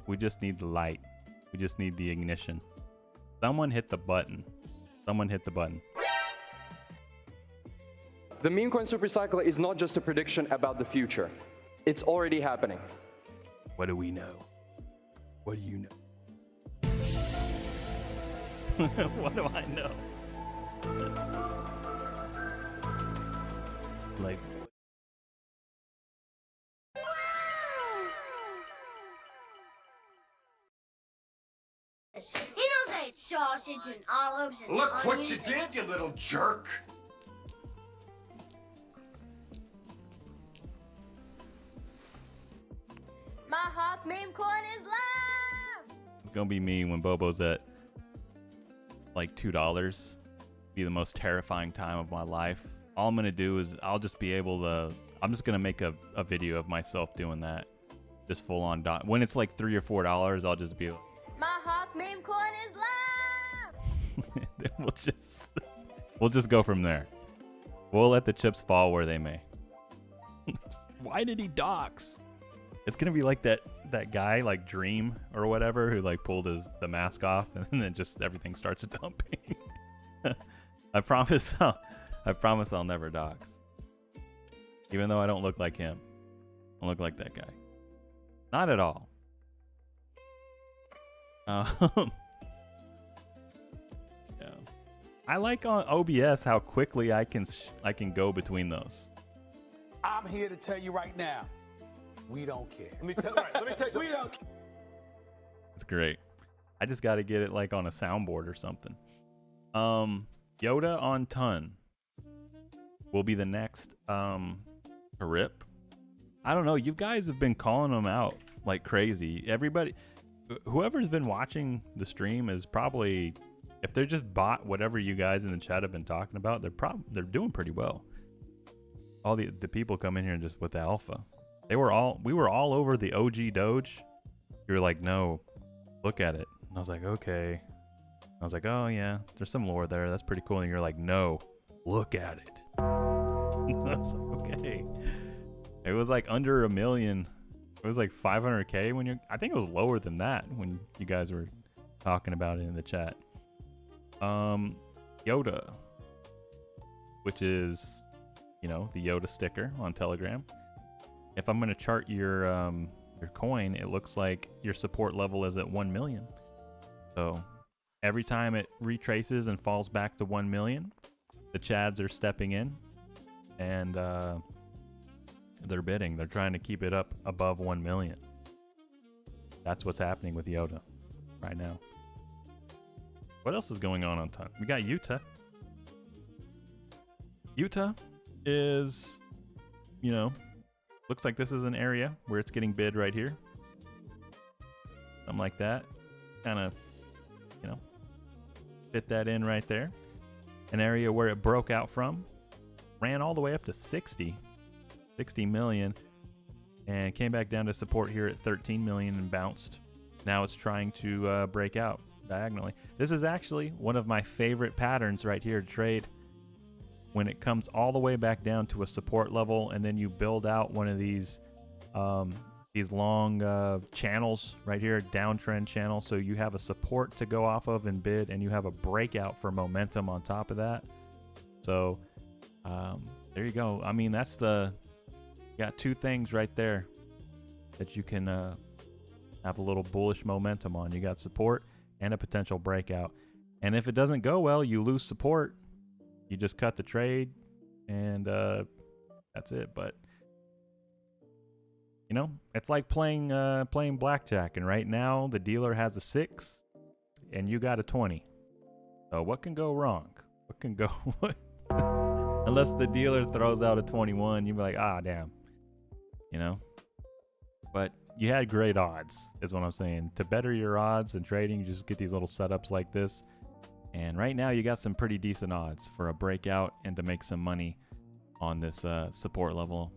We just need the light. We just need the ignition. Someone hit the button. Someone hit the button. The meme coin super cycle is not just a prediction about the future. It's already happening. What do we know? What do you know? What do I know? Like, He knows I ate sausage and olives and Look what onions you did, you little jerk. My hawk meme coin is live! it's gonna be me when Bobo's at like $2. Be the most terrifying time of my life. All I'm gonna do is I'll just be able to. I'm just gonna make a video of myself doing that, just full on. When it's like $3 or $4, I'll just be like, My hawk meme coin is live! then we'll just go from there. We'll let the chips fall where they may. Why did he dox? It's gonna be like that guy like Dream or whatever who like pulled the mask off and then just everything starts dumping. I promise I'll never dox. Even though I don't look like him. I don't look like that guy. Not at all. Yeah. I like on OBS how quickly I can go between those. I'm here to tell you right now, we don't care. Let me tell you. We don't care. It's great. I just got to get it like on a soundboard or something. Yoda on Ton will be the next rip. I don't know. You guys have been calling them out like crazy. Everybody, whoever's been watching the stream is probably, if they're just bought whatever you guys in the chat have been talking about, they're doing pretty well. All the people come in here just with the alpha. We were all over the OG Doge. You were like, no, look at it. And I was like, okay. I was like, oh yeah, there's some lore there. That's pretty cool. And you're like, no, look at it. I was like, okay. It was like under 1 million. It was like 500K when I think it was lower than that when you guys were talking about it in the chat. Yoda, which is, you know, the Yoda sticker on Telegram. If I'm going to chart your coin, it looks like your support level is at 1 million. So every time it retraces and falls back to 1 million, the Chads are stepping in and they're bidding. They're trying to keep it up above 1 million. That's what's happening with Yoda right now. What else is going on Ton? We got Utah. Utah is, you know, looks like this is an area where it's getting bid right here. Something like that. Kind of, you know, fit that in right there. An area where it broke out from. Ran all the way up to 60 million. And came back down to support here at 13 million and bounced. Now it's trying to break out diagonally. This is actually one of my favorite patterns right here to trade. When it comes all the way back down to a support level and then you build out one of these long channels right here, downtrend channel, so you have a support to go off of and bid, and you have a breakout for momentum on top of that. So there you go. I mean, that's you got two things right there that you can have a little bullish momentum on. You got support and a potential breakout. And if it doesn't go well, you lose support. You just cut the trade, and that's it. But you know, it's like playing blackjack, and right now the dealer has a 6, and you got a 20. So what can go wrong? What can go? Unless the dealer throws out a 21, you'd be like, ah, damn. You know. But you had great odds, is what I'm saying. To better your odds in trading, you just get these little setups like this. And right now you got some pretty decent odds for a breakout and to make some money on this support level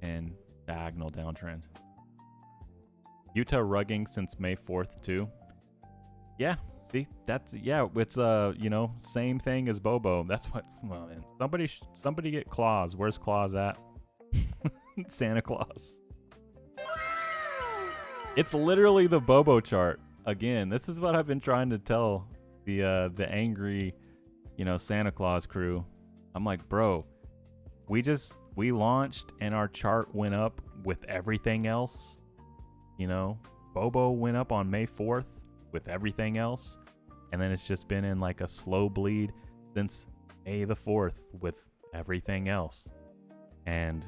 and diagonal downtrend. Utah rugging since May 4th too. Yeah, see, it's you know, same thing as Bobo. That's what, well, man, somebody get Claus. Where's Claus at? Santa Claus. It's literally the Bobo chart. Again, this is what I've been trying to tell the angry, you know, Santa Claus crew. I'm like, bro, we launched and our chart went up with everything else. You know, Bobo went up on May 4th with everything else, and then it's just been in like a slow bleed since May the 4th with everything else. And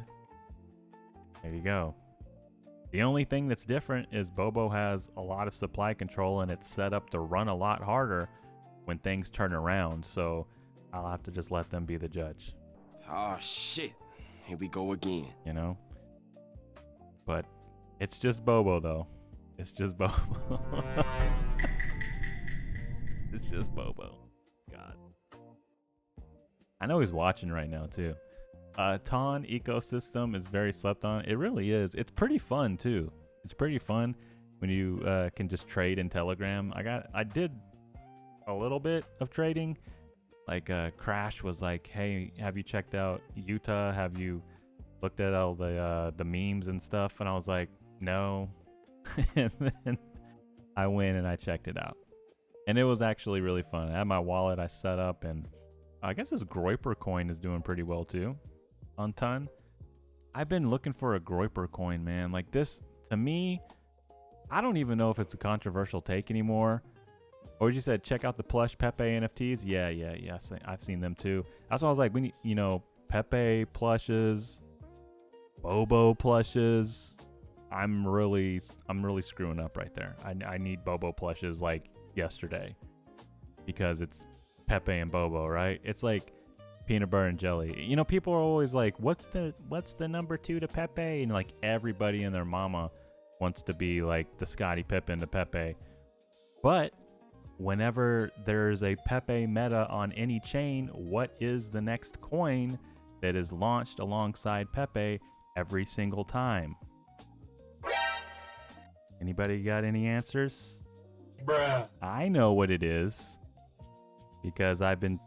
there you go. The only thing that's different is Bobo has a lot of supply control and it's set up to run a lot harder when things turn around. So I'll have to just let them be the judge. Oh shit. Here we go again. You know? But it's just Bobo though. It's just Bobo. It's just Bobo. God. I know he's watching right now too. Ton ecosystem is very slept on. It really is. It's pretty fun too. It's pretty fun when you can just trade in Telegram. I did a little bit of trading. Like Crash was like, hey, have you checked out Utah? Have you looked at all the memes and stuff? And I was like, no. And then I went and I checked it out. And it was actually really fun. I had my wallet I set up, and I guess this Groiper coin is doing pretty well too on Ton. I've been looking for a Groiper coin, man. Like this, to me, I don't even know if it's a controversial take anymore, Or you said check out the plush Pepe NFTs. Yeah. I've seen them too. That's why I was like, Pepe plushes, Bobo plushes. I'm really screwing up right there. I need Bobo plushes like yesterday because it's Pepe and Bobo, right? It's like peanut butter and jelly. People are always like, what's the number 2 to Pepe? And like everybody and their mama wants to be like the Scottie Pippen to Pepe. But whenever there's a Pepe meta on any chain, what is the next coin that is launched alongside Pepe every single time? Anybody got any answers? Bruh. I know what it is because I've been,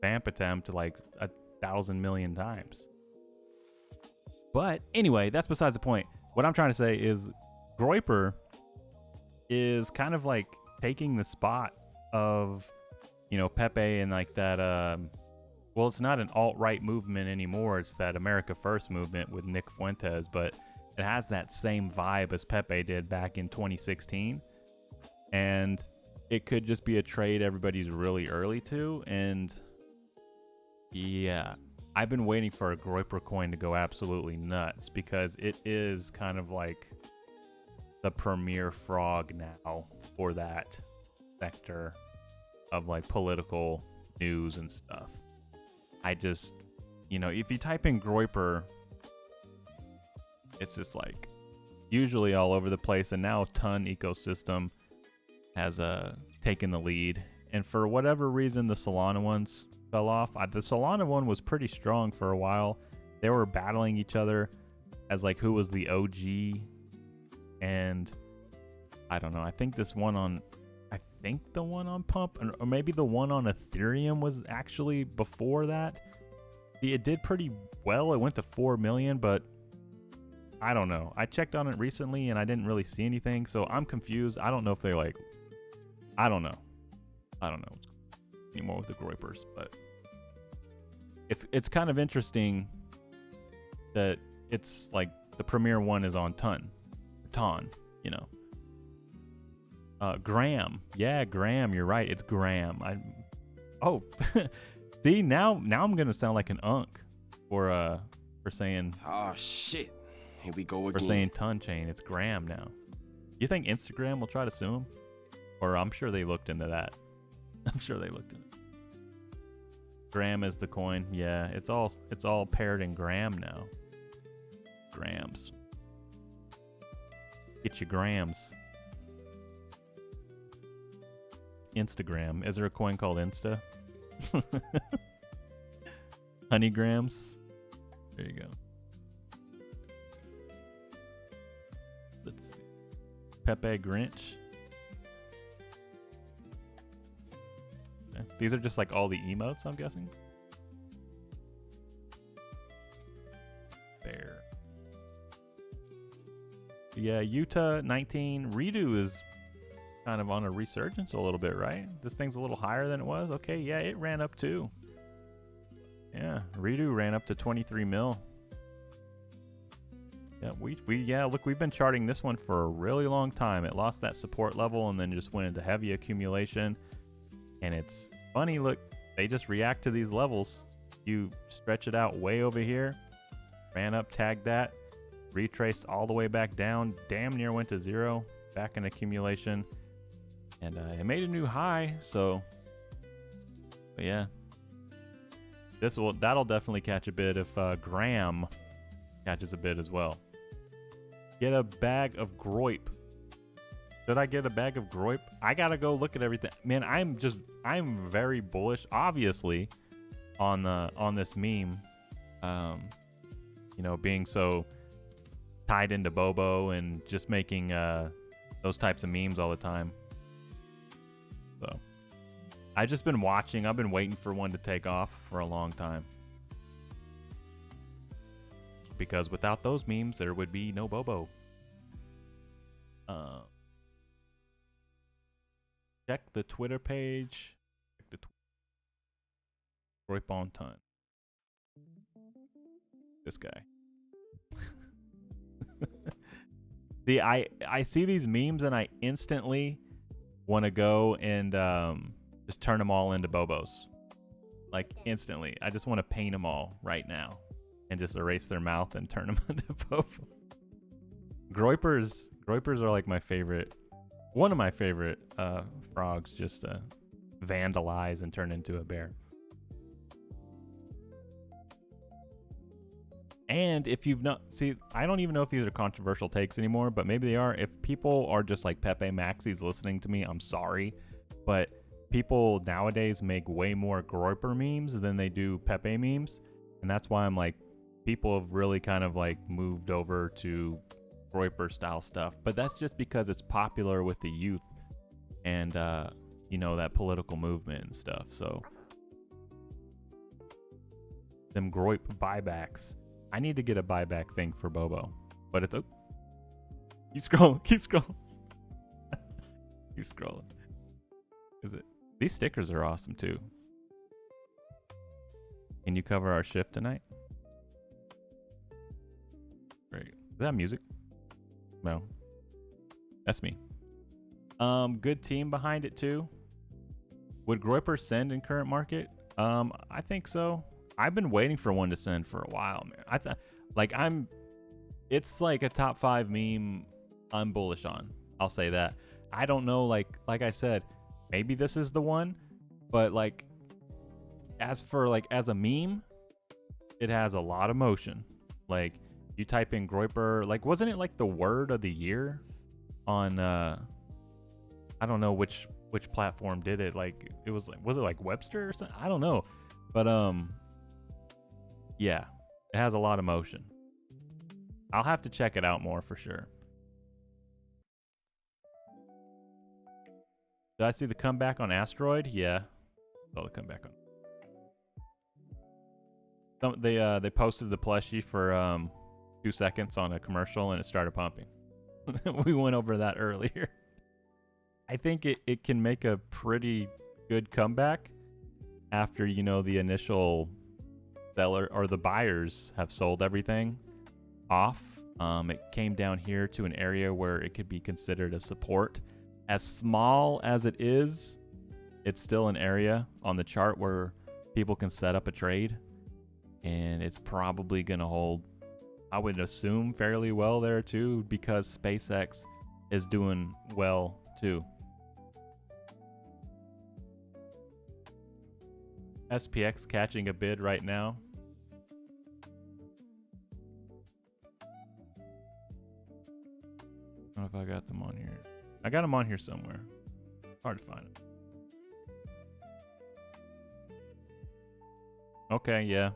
vamp attempt like 1,000 million times. But anyway, that's besides the point. What I'm trying to say is Groyper is kind of like taking the spot of, Pepe and like that, well, it's not an alt-right movement anymore. It's that America First movement with Nick Fuentes, but it has that same vibe as Pepe did back in 2016. And it could just be a trade everybody's really early to. And yeah, I've been waiting for a Groyper coin to go absolutely nuts because it is kind of like the premier frog now for that sector of like political news and stuff. I just, if you type in Groyper, it's just like usually all over the place. And now Ton ecosystem has taken the lead. And for whatever reason, the Solana ones fell off. The Solana one was pretty strong for a while. They were battling each other as like who was the OG. And I don't know. I think the one on Pump, or maybe the one on Ethereum was actually before that. It did pretty well. It went to 4 million, but I don't know. I checked on it recently and I didn't really see anything, so I'm confused. I don't know if they I don't know anymore with the Groypers, but it's kind of interesting that it's like the premier one is on Ton, Graham. Yeah, Graham, you're right. It's Graham. See, now I'm gonna sound like an unk for saying Oh shit. Here we go again. for saying Ton Chain. It's Graham now. You think Instagram will try to sue him? Or I'm sure they looked into that. I'm sure they looked into it. Graham is the coin. Yeah, it's all paired in Graham now. Grams. Get your grams. Instagram. Is there a coin called Insta? Honeygrams. There you go. Let's see. Pepe Grinch. Okay. These are just like all the emotes, I'm guessing. Bear. Yeah, Utah 19. Redo is kind of on a resurgence a little bit, right? This thing's a little higher than it was. Okay, yeah, it ran up too. Yeah, Redo ran up to 23 mil. Yeah, look, we've been charting this one for a really long time. It lost that support level and then just went into heavy accumulation. And it's funny, look, they just react to these levels. You stretch it out way over here, ran up, tagged that, retraced all the way back down, damn near went to zero, back in accumulation. And it made a new high, so but yeah. That'll definitely catch a bid if Graham catches a bid as well. Get a bag of Groyp. Should I get a bag of Groyp? I gotta go look at everything. Man, I'm very bullish, obviously, on this meme. Being so tied into Bobo and just making those types of memes all the time. So I've just been watching. I've been waiting for one to take off for a long time. Because without those memes, there would be no Bobo. Check the Twitter page. Check the Roy Bonton. This guy. See, I see these memes and I instantly want to go and just turn them all into Bobos. Like instantly. I just want to paint them all right now and just erase their mouth and turn them into Bobo. Groipers are like my favorite, one of my favorite frogs just to vandalize and turn into a bear. And if you've not, see, I don't even know if these are controversial takes anymore, but maybe they are. If people are just like Pepe Maxis listening to me, I'm sorry. But people nowadays make way more Groiper memes than they do Pepe memes. And that's why I'm like, people have really kind of like moved over to Groiper style stuff. But that's just because it's popular with the youth and, you know, that political movement and stuff. So, them Groip buybacks. I need to get a buyback thing for Bobo, but it's keep scrolling, keep scrolling, keep scrolling. Is it? These stickers are awesome too. Can you cover our shift tonight? Great. Is that music? No, that's me. Good team behind it too. Would Groiper send in current market? I think so. I've been waiting for one to send for a while, man. I thought, like, it's like a top 5 meme I'm bullish on. I'll say that. I don't know, like I said, maybe this is the one, but like, as a meme, it has a lot of motion. Like, you type in Groiper, like, wasn't it like the word of the year on, I don't know which platform did it. Like, it was it like Webster or something? I don't know, but yeah, it has a lot of motion. I'll have to check it out more for sure. Did I see the comeback on Asteroid? Yeah, saw the comeback on. They posted the plushie for 2 seconds on a commercial and it started pumping. We went over that earlier. I think it can make a pretty good comeback after, you know, the initial seller or the buyers have sold everything off. It came down here to an area where it could be considered a support. As small as it is, it's still an area on the chart where people can set up a trade, and it's probably going to hold, I would assume, fairly well there too, because SpaceX is doing well too. SPX catching a bid right now. I don't know if I got them on here. I got them on here somewhere. Hard to find it. Okay, yeah.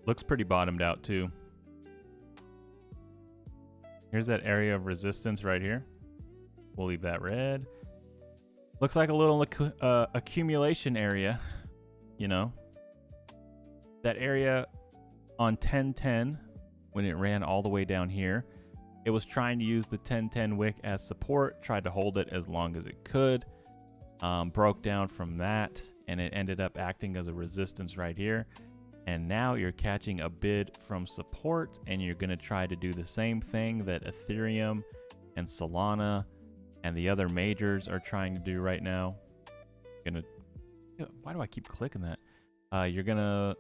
Looks pretty bottomed out too. Here's that area of resistance right here. We'll leave that red. Looks like a little accumulation area, you know. That area on 1010, when it ran all the way down here, it was trying to use the 1010 wick as support, tried to hold it as long as it could, broke down from that, and it ended up acting as a resistance right here. And now you're catching a bid from support, and you're going to try to do the same thing that Ethereum and Solana and the other majors are trying to do right now. Why do I keep clicking that? You're going to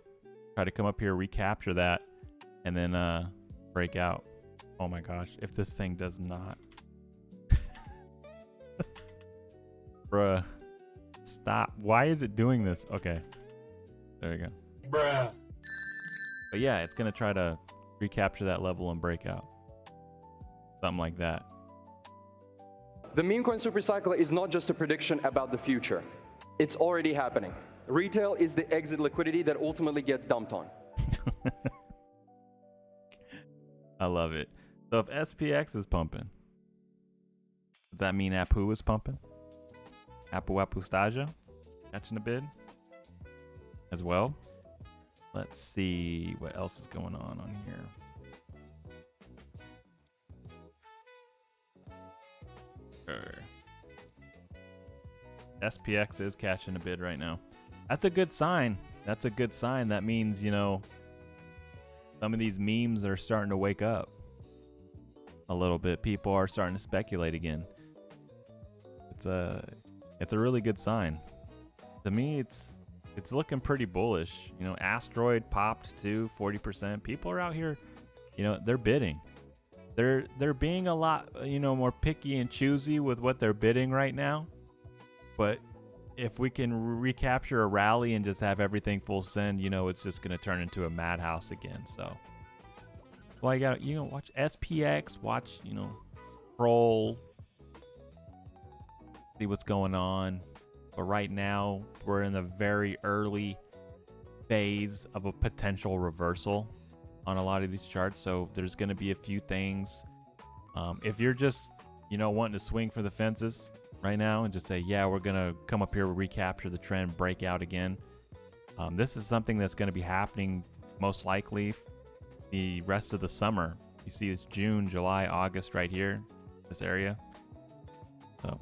try to come up here, recapture that, and then break out. Oh my gosh, if this thing does not. Bruh. Stop. Why is it doing this? Okay. There you go. Bruh. But yeah, it's going to try to recapture that level and break out. Something like that. The meme coin supercycle is not just a prediction about the future. It's already happening. Retail is the exit liquidity that ultimately gets dumped on. I love it. So if SPX is pumping, does that mean Apu is pumping? Apu Staja catching a bid as well? Let's see what else is going on here. Sure. SPX is catching a bid right now. that's a good sign. That's a good sign. That means, you know, some of these memes are starting to wake up a little bit. People are starting to speculate again. It's a really good sign. To me, it's looking pretty bullish. You know, Asteroid popped to 40%. People are out here, you know, they're bidding. They're being a lot, you know, more picky and choosy with what they're bidding right now. But if we can recapture a rally and just have everything full send, you know, it's just going to turn into a madhouse again. So, well, you got, you know, watch SPX, watch, you know, Troll, see what's going on. But right now, we're in the very early phase of a potential reversal on a lot of these charts. So there's going to be a few things. If you're just, you know, wanting to swing for the fences right now and just say, yeah, we're going to come up here, recapture the trend, break out again. This is something that's going to be happening most likely the rest of the summer. You see it's June, July, August right here, this area. So,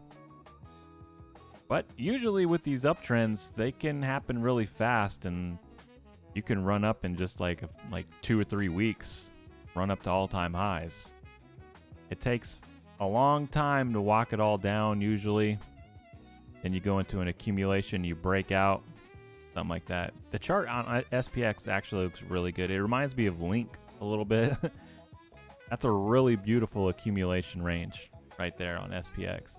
but usually with these uptrends, they can happen really fast, and you can run up in just like 2 or 3 weeks, run up to all-time highs. It takes a long time to walk it all down usually. Then you go into an accumulation, you break out, something like that. The chart on SPX actually looks really good. It reminds me of Link a little bit. That's a really beautiful accumulation range right there on SPX.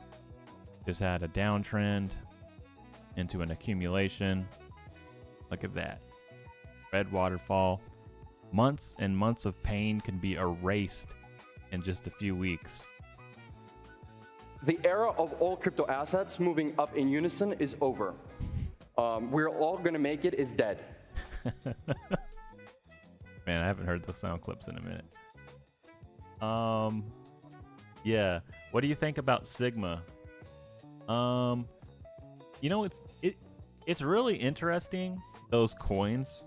Just had a downtrend into an accumulation. Look at that. Red waterfall. Months and months of pain can be erased in just a few weeks. The era of all crypto assets moving up in unison is over. We're all gonna make it is dead. Man, I haven't heard those sound clips in a minute. Yeah. What do you think about Sigma? You know, it's really interesting, those coins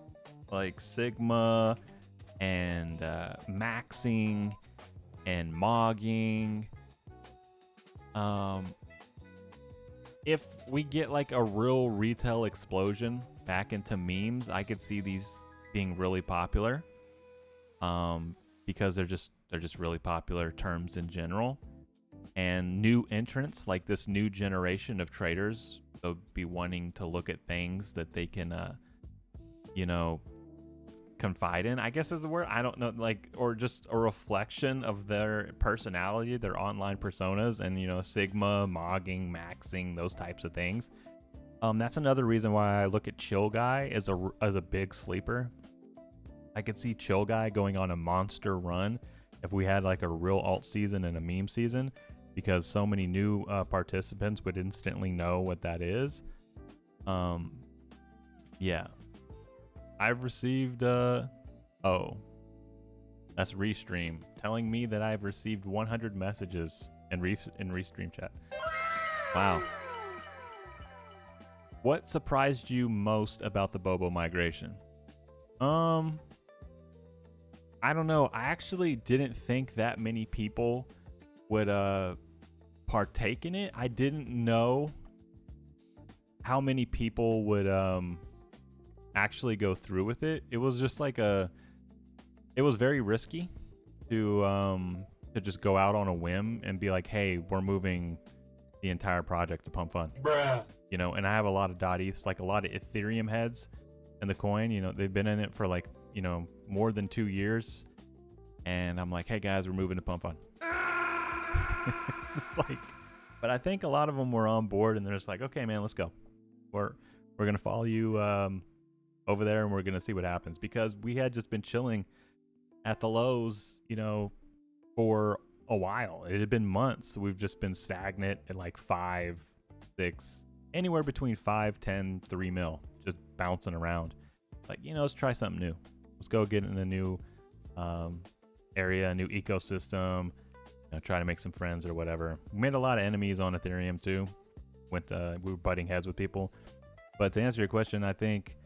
like Sigma and maxing and mogging. If we get like a real retail explosion back into memes, I could see these being really popular. Because they're just really popular terms in general. And new entrants, like this new generation of traders, they'll be wanting to look at things that they can, you know, confide in, I guess is the word. I don't know, like, or just a reflection of their personality, their online personas, and, you know, Sigma, mogging, maxing, those types of things. That's another reason why I look at Chill Guy as a big sleeper. I could see Chill Guy going on a monster run if we had like a real alt season and a meme season, because so many new participants would instantly know what that is. Yeah. I've received, oh, that's Restream telling me that I've received 100 messages in Restream chat. Wow. What surprised you most about the Bobo migration? I don't know. I actually didn't think that many people would partake in it. I didn't know how many people would actually go through with it. It was just like it was very risky to just go out on a whim and be like, hey, we're moving the entire project to PumpFun. Bruh. You know, and I have a lot of .eth, like a lot of Ethereum heads in the coin. You know, they've been in it for like, you know, more than 2 years. And I'm like, hey guys, we're moving to PumpFun. It's just like, but I think a lot of them were on board and they're just like, okay, man, let's go. We're gonna follow you over there and we're gonna see what happens, because we had just been chilling at the lows, you know, for a while. It had been months. We've just been stagnant at like 5, 6, anywhere between 5, 10, 3 mil, just bouncing around. Like, you know, let's try something new. Let's go get in a new area, a new ecosystem, you know, try to make some friends or whatever. We made a lot of enemies on Ethereum too. We were butting heads with people. But to answer your question, I think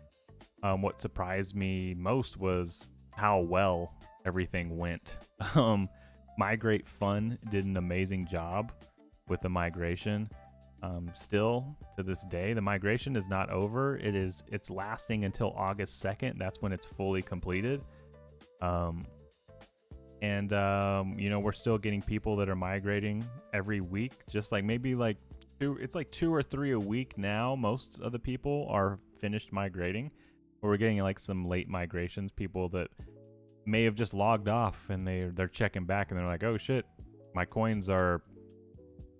what surprised me most was how well everything went. Migrate Fun did an amazing job with the migration. Still to this day, the migration is not over. It's lasting until August 2nd. That's when it's fully completed. We're still getting people that are migrating every week, just like maybe like it's like 2 or 3 a week now. Most of the people are finished migrating, but we're getting like some late migrations, people that may have just logged off and they're checking back and they're like, oh shit, my coins are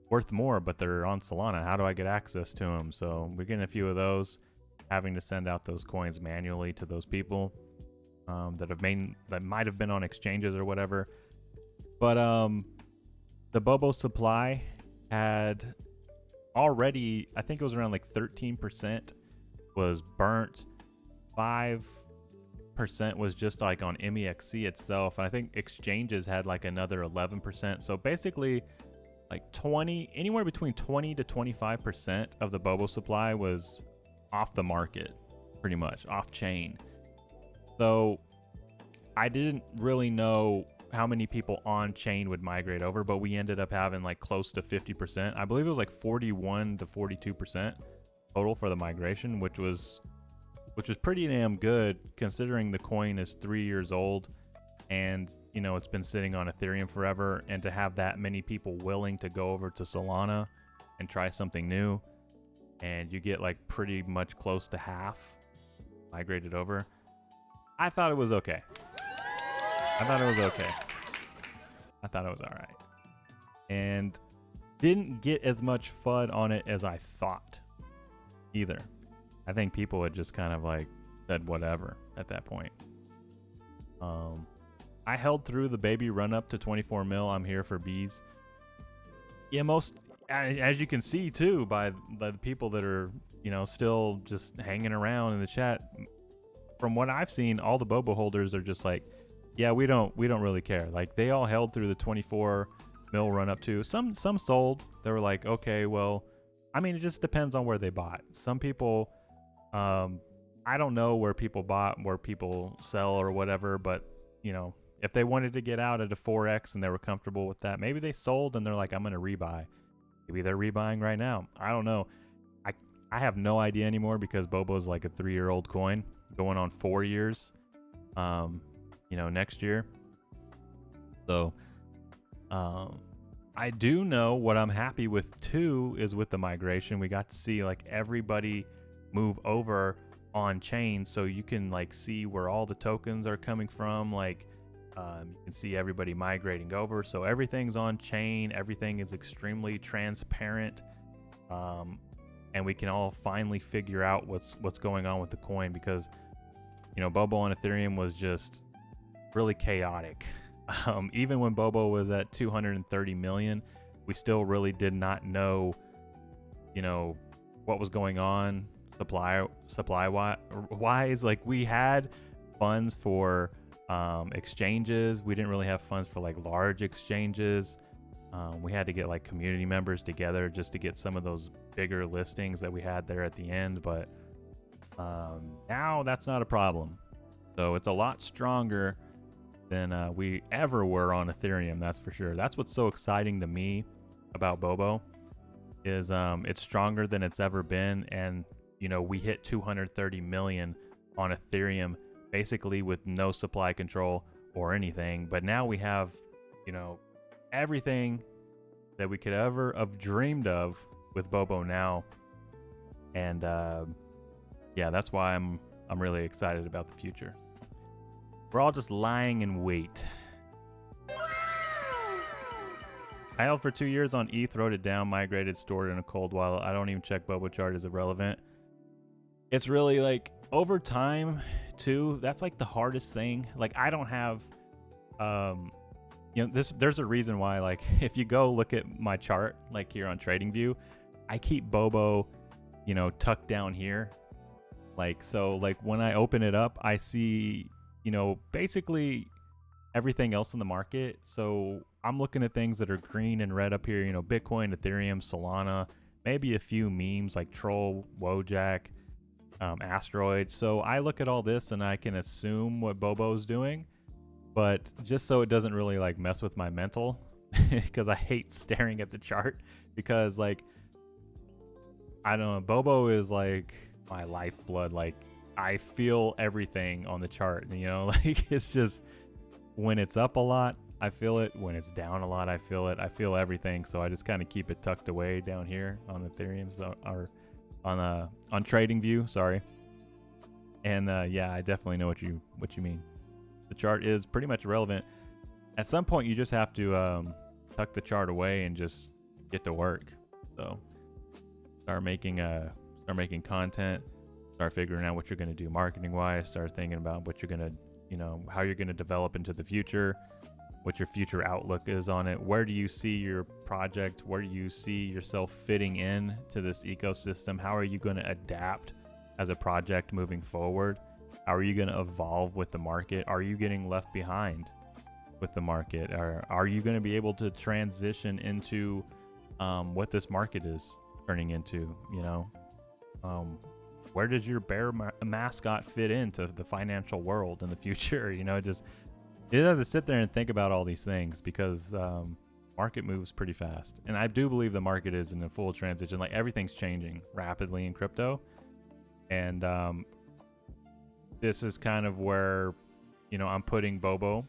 worth more, but they're on Solana. How do I get access to them? So we're getting a few of those, having to send out those coins manually to those people that might have been on exchanges or whatever. But the Bobo supply had already, I think it was around like 13% was burnt. 5% was just like on MEXC itself. And I think exchanges had like another 11%. So basically like anywhere between 20 to 25% of the Bobo supply was off the market, pretty much off chain. So I didn't really know how many people on chain would migrate over, but we ended up having like close to 50%. I believe it was like 41 to 42% total for the migration, which was pretty damn good considering the coin is 3 years old and it's been sitting on Ethereum forever. And to have that many people willing to go over to Solana and try something new, and you get like pretty much close to half migrated over, I thought it was okay. I thought it was all right. And didn't get as much FUD on it as I thought either. I think people had just kind of like said whatever at that point. I held through the baby run up to 24 mil. I'm here for bees. Yeah, as you can see too by the people that are, still just hanging around in the chat. From what I've seen, all the Bobo holders are just like, yeah, we don't really care. Like they all held through the 24 mil run up to. Some sold. They were like, okay, well, I mean, it just depends on where they bought. Some people, I don't know where people bought, where people sell or whatever, but if they wanted to get out at a 4x and they were comfortable with that, maybe they sold and they're like, I'm going to rebuy. Maybe they're rebuying right now. I don't know. I have no idea anymore because Bobo's like a 3-year-old coin going on 4 years, next year. So, I do know what I'm happy with too is with the migration. We got to see like everybody move over on chain, so you can like see where all the tokens are coming from. Like, you can see everybody migrating over, so everything's on chain, everything is extremely transparent, and we can all finally figure out what's going on with the coin, because Bobo on Ethereum was just really chaotic. Even when Bobo was at 230 million, we still really did not know what was going on supply wise. Like we had funds for exchanges. We didn't really have funds for like large exchanges. We had to get like community members together just to get some of those bigger listings that we had there at the end. But now that's not a problem. So it's a lot stronger than we ever were on Ethereum. That's for sure. That's what's so exciting to me about Bobo is it's stronger than it's ever been. And we hit 230 million on Ethereum basically with no supply control or anything, but now we have everything that we could ever have dreamed of with Bobo now. And yeah, that's why I'm really excited about the future. We're all just lying in wait. I held for 2 years on ETH, wrote it down, migrated, stored in a cold wallet. I don't even check Bobo chart as irrelevant. It's really like over time too, that's like the hardest thing. Like I don't have there's a reason why, like if you go look at my chart like here on TradingView, I keep Bobo tucked down here. Like so, like when I open it up, I see basically everything else in the market. So I'm looking at things that are green and red up here, Bitcoin, Ethereum, Solana, maybe a few memes like Troll, Wojak, Asteroid. So I look at all this and I can assume what Bobo's doing, but just so it doesn't really like mess with my mental because I hate staring at the chart, because like I don't know. Bobo is like my lifeblood. Like I feel everything on the chart. You know, like it's just when it's up a lot, I feel it. When it's down a lot, I feel it. I feel everything. So I just kind of keep it tucked away down here on Ethereum, or on TradingView. Sorry. And yeah, I definitely know what you mean. The chart is pretty much irrelevant. At some point, you just have to tuck the chart away and just get to work. So start making content. Start figuring out what you're going to do marketing wise. Start thinking about what you're going to, you know, how you're going to develop into the future. What your future outlook is on it. Where do you see your project? Where do you see yourself fitting in to this ecosystem? How are you going to adapt as a project moving forward? How are you going to evolve with the market? Are you getting left behind with the market? Or are you going to be able to transition into what this market is turning into? You know, where does your bear mascot fit into the financial world in the future? You know, just you have to sit there and think about all these things because market moves pretty fast. And I do believe the market is in a full transition. Like everything's changing rapidly in crypto. And this is kind of where, you know, I'm putting Bobo,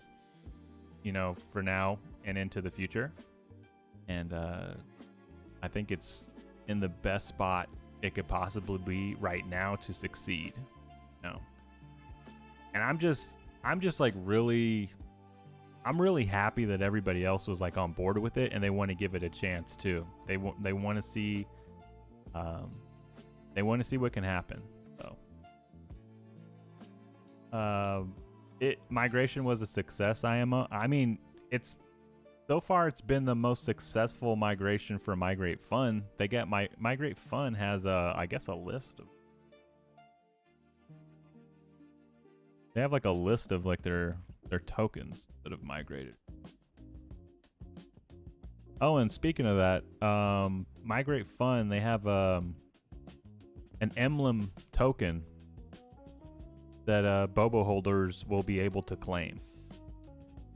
you know, for now and into the future. And I think it's in the best spot it could possibly be right now to succeed. You know? And I'm just like really happy that everybody else was like on board with it and they want to give it a chance too. They want to see what can happen. So migration was a success, IMO. I mean, so far it's been the most successful migration for Migrate Fun. They get Migrate Fun has I guess a list of, they have like a list of like their tokens that have migrated. Oh, and speaking of that, Migrate Fun, they have an emblem token that Bobo holders will be able to claim.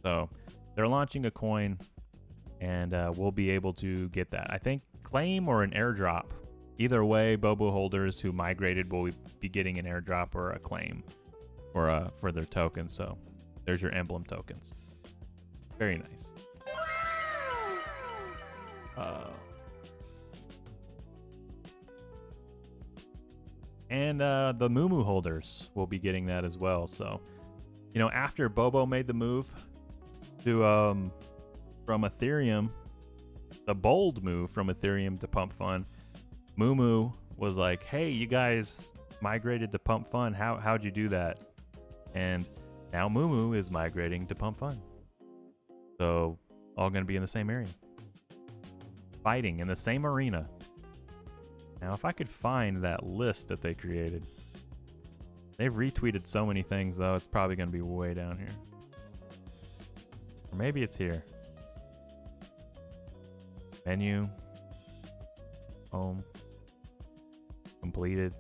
So they're launching a coin, and we'll be able to get that. I think claim or an airdrop. Either way, Bobo holders who migrated will be getting an airdrop or a claim for their tokens. So there's your emblem tokens. Very nice. And the Mumu holders will be getting that as well. So, you know, after Bobo made the move to from Ethereum, the bold move from Ethereum to PumpFun, Mumu was like, "Hey, you guys migrated to PumpFun. How'd you do that?" And now Mumu is migrating to PumpFun. So all going to be in the same area, fighting in the same arena. Now, if I could find that list that they created. They've retweeted so many things, though. It's probably going to be way down here. Or maybe it's here. Menu. Home. Completed.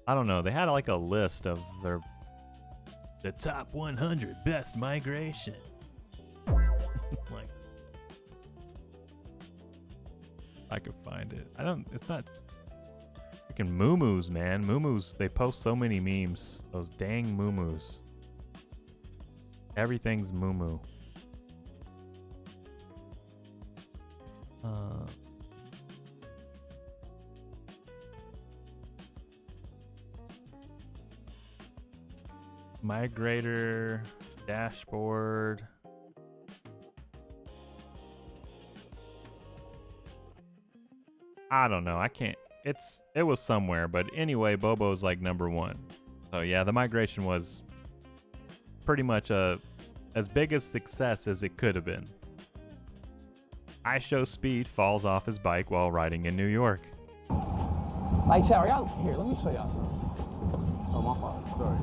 I don't know. They had like a list of the top 100 best migration. Like, I could find it. It's not freaking Mumus, man. Mumus, they post so many memes. Those dang Mumus. Everything's Mumu. Migrator dashboard. I don't know. I can't. It was somewhere, but anyway, Bobo's like number one. So yeah, the migration was pretty much as big a success as it could have been. I Show Speed falls off his bike while riding in New York. Like, Chow, y'all here. Let me show y'all something. Oh, my fault. Sorry.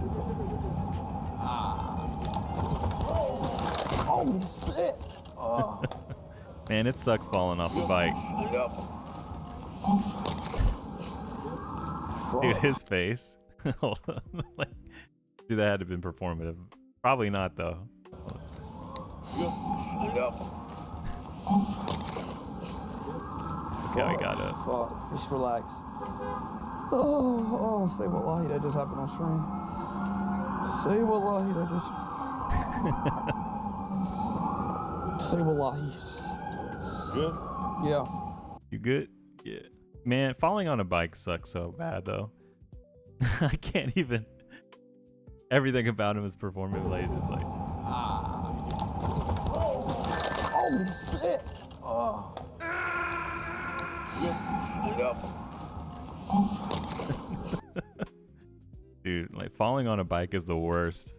Holy shit! Oh. Man, it sucks falling off a bike. Dude, his face. Like, dude, that had to have been performative. Probably not, though. how he got up. Fuck. Just relax. Oh, say wallahi, that just happened on stream. Say wallahi, that just... Say wallahi. Good? Yeah. You good? Yeah. Man, falling on a bike sucks so bad though. I can't even. Everything about him is performing like he's just like. Oh, shit. Oh. Dude, like falling on a bike is the worst.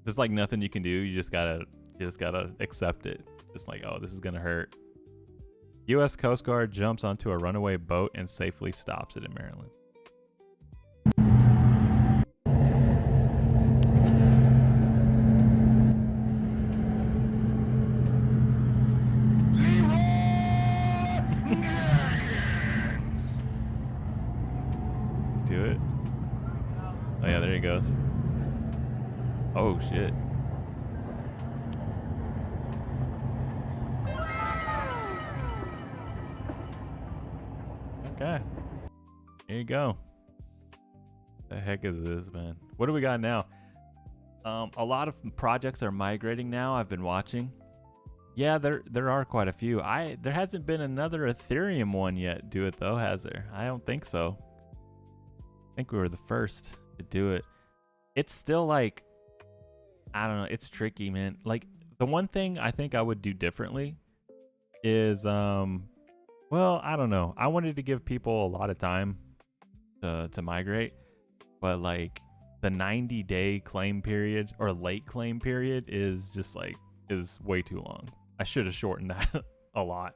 There's like nothing you can do. You just gotta accept it. Just like, oh, this is gonna hurt. U.S. Coast Guard jumps onto a runaway boat and safely stops it in Maryland. Do it. Oh yeah, there he goes. Oh shit. Okay. Here you go. The heck is this, man? What do we got now? A lot of projects are migrating now. I've been watching. Yeah, there are quite a few. There hasn't been another Ethereum one yet. Do it though, has there? I don't think so. I think we were the first to do it. It's still like, I don't know. It's tricky, man. Like the one thing I think I would do differently is well, I don't know. I wanted to give people a lot of time to migrate, but like the 90-day claim period or late claim period is just like is way too long. I should have shortened that a lot.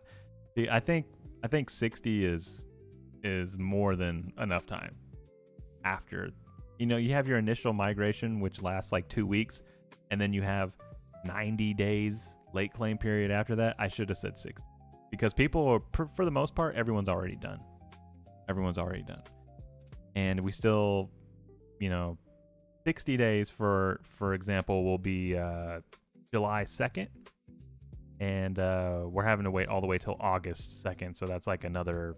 I think 60 is more than enough time. After, you know, you have your initial migration, which lasts like 2 weeks, and then you have 90 days late claim period after that. I should have said 60. Because people are, for the most part, everyone's already done. Everyone's already done. And we still, you know, 60 days for example, will be July 2nd. And we're having to wait all the way till August 2nd. So that's like another,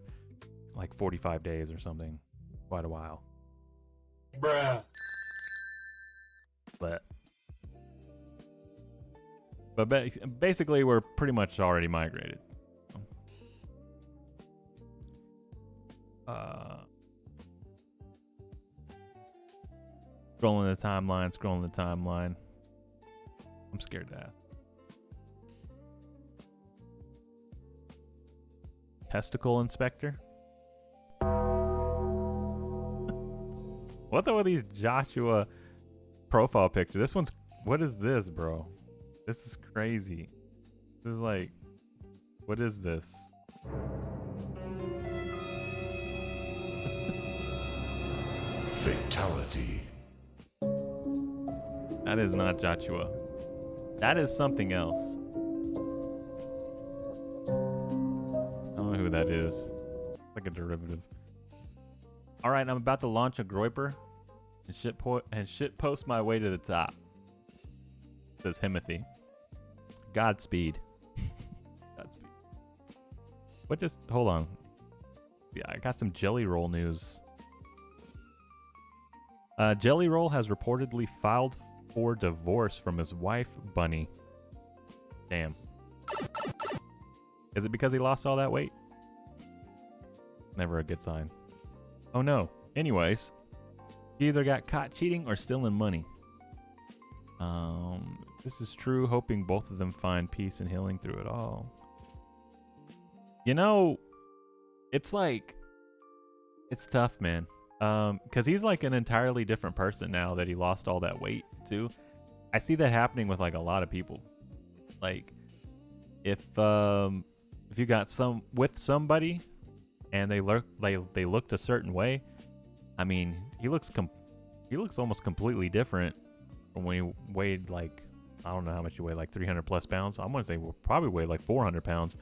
like 45 days or something. Quite a while. Bruh. But basically, we're pretty much already migrated. Scrolling the timeline. I'm scared to ask. Testicle inspector? What's up with these Joshua profile pictures? This one's, what is this, bro? This is crazy. This is like, what is this? Fatality. That is not Joshua. That is something else. I don't know who that is. It's like a derivative. All right, I'm about to launch a Groiper and shit post my way to the top. Says Himothy. Godspeed. Godspeed. What just, hold on. Yeah, I got some Jelly Roll news. Jelly Roll has reportedly filed for divorce from his wife, Bunny. Damn. Is it because he lost all that weight? Never a good sign. Oh no. Anyways, he either got caught cheating or stealing money. This is true, hoping both of them find peace and healing through it all. You know, it's like, it's tough, man. Because he's like an entirely different person now that he lost all that weight too. I see that happening with like a lot of people. Like, if you got with somebody and they looked a certain way, I mean, he looks almost completely different from when he weighed like, I don't know how much he weighed, like 300 plus pounds. I'm gonna say we'll probably weigh like 400 pounds.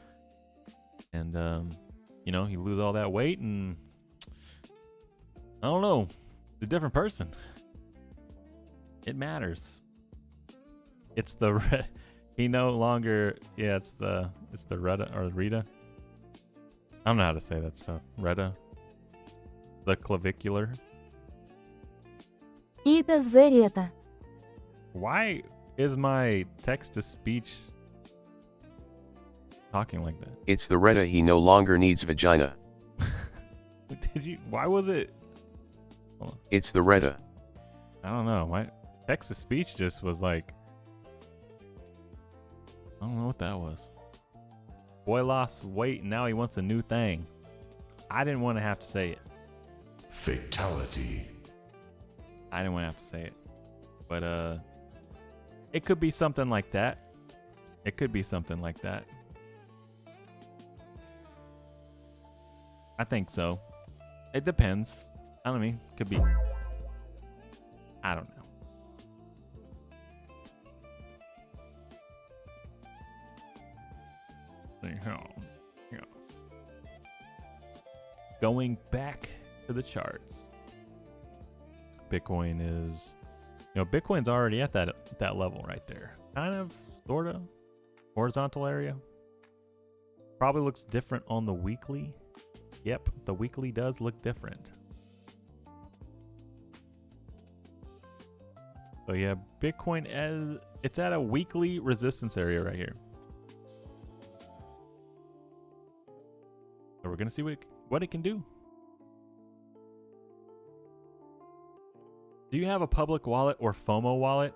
And you know, he lose all that weight and I don't know, it's a different person. It matters. It's the he no longer, yeah, it's the It's the Retta or Rita. I don't know how to say that stuff. Retta. The clavicular. Это Зарета. Why is my text to speech talking like that? It's the Retta, he no longer needs vagina. Did you? Why was it? It's the Retta. I don't know. My text to speech just was like, I don't know what that was. Boy lost weight and now he wants a new thing. I didn't want to have to say it. Fatality. I didn't want to have to say it. But it could be something like that. It could be something like that. I think so. It depends. I don't mean, could be. I don't know. Yeah. Going back to the charts. Bitcoin is, Bitcoin's already at that level right there. Kind of, sort of, horizontal area. Probably looks different on the weekly. Yep, the weekly does look different. So yeah, Bitcoin it's at a weekly resistance area right here. So we're gonna see what it can do. Do you have a public wallet or FOMO wallet?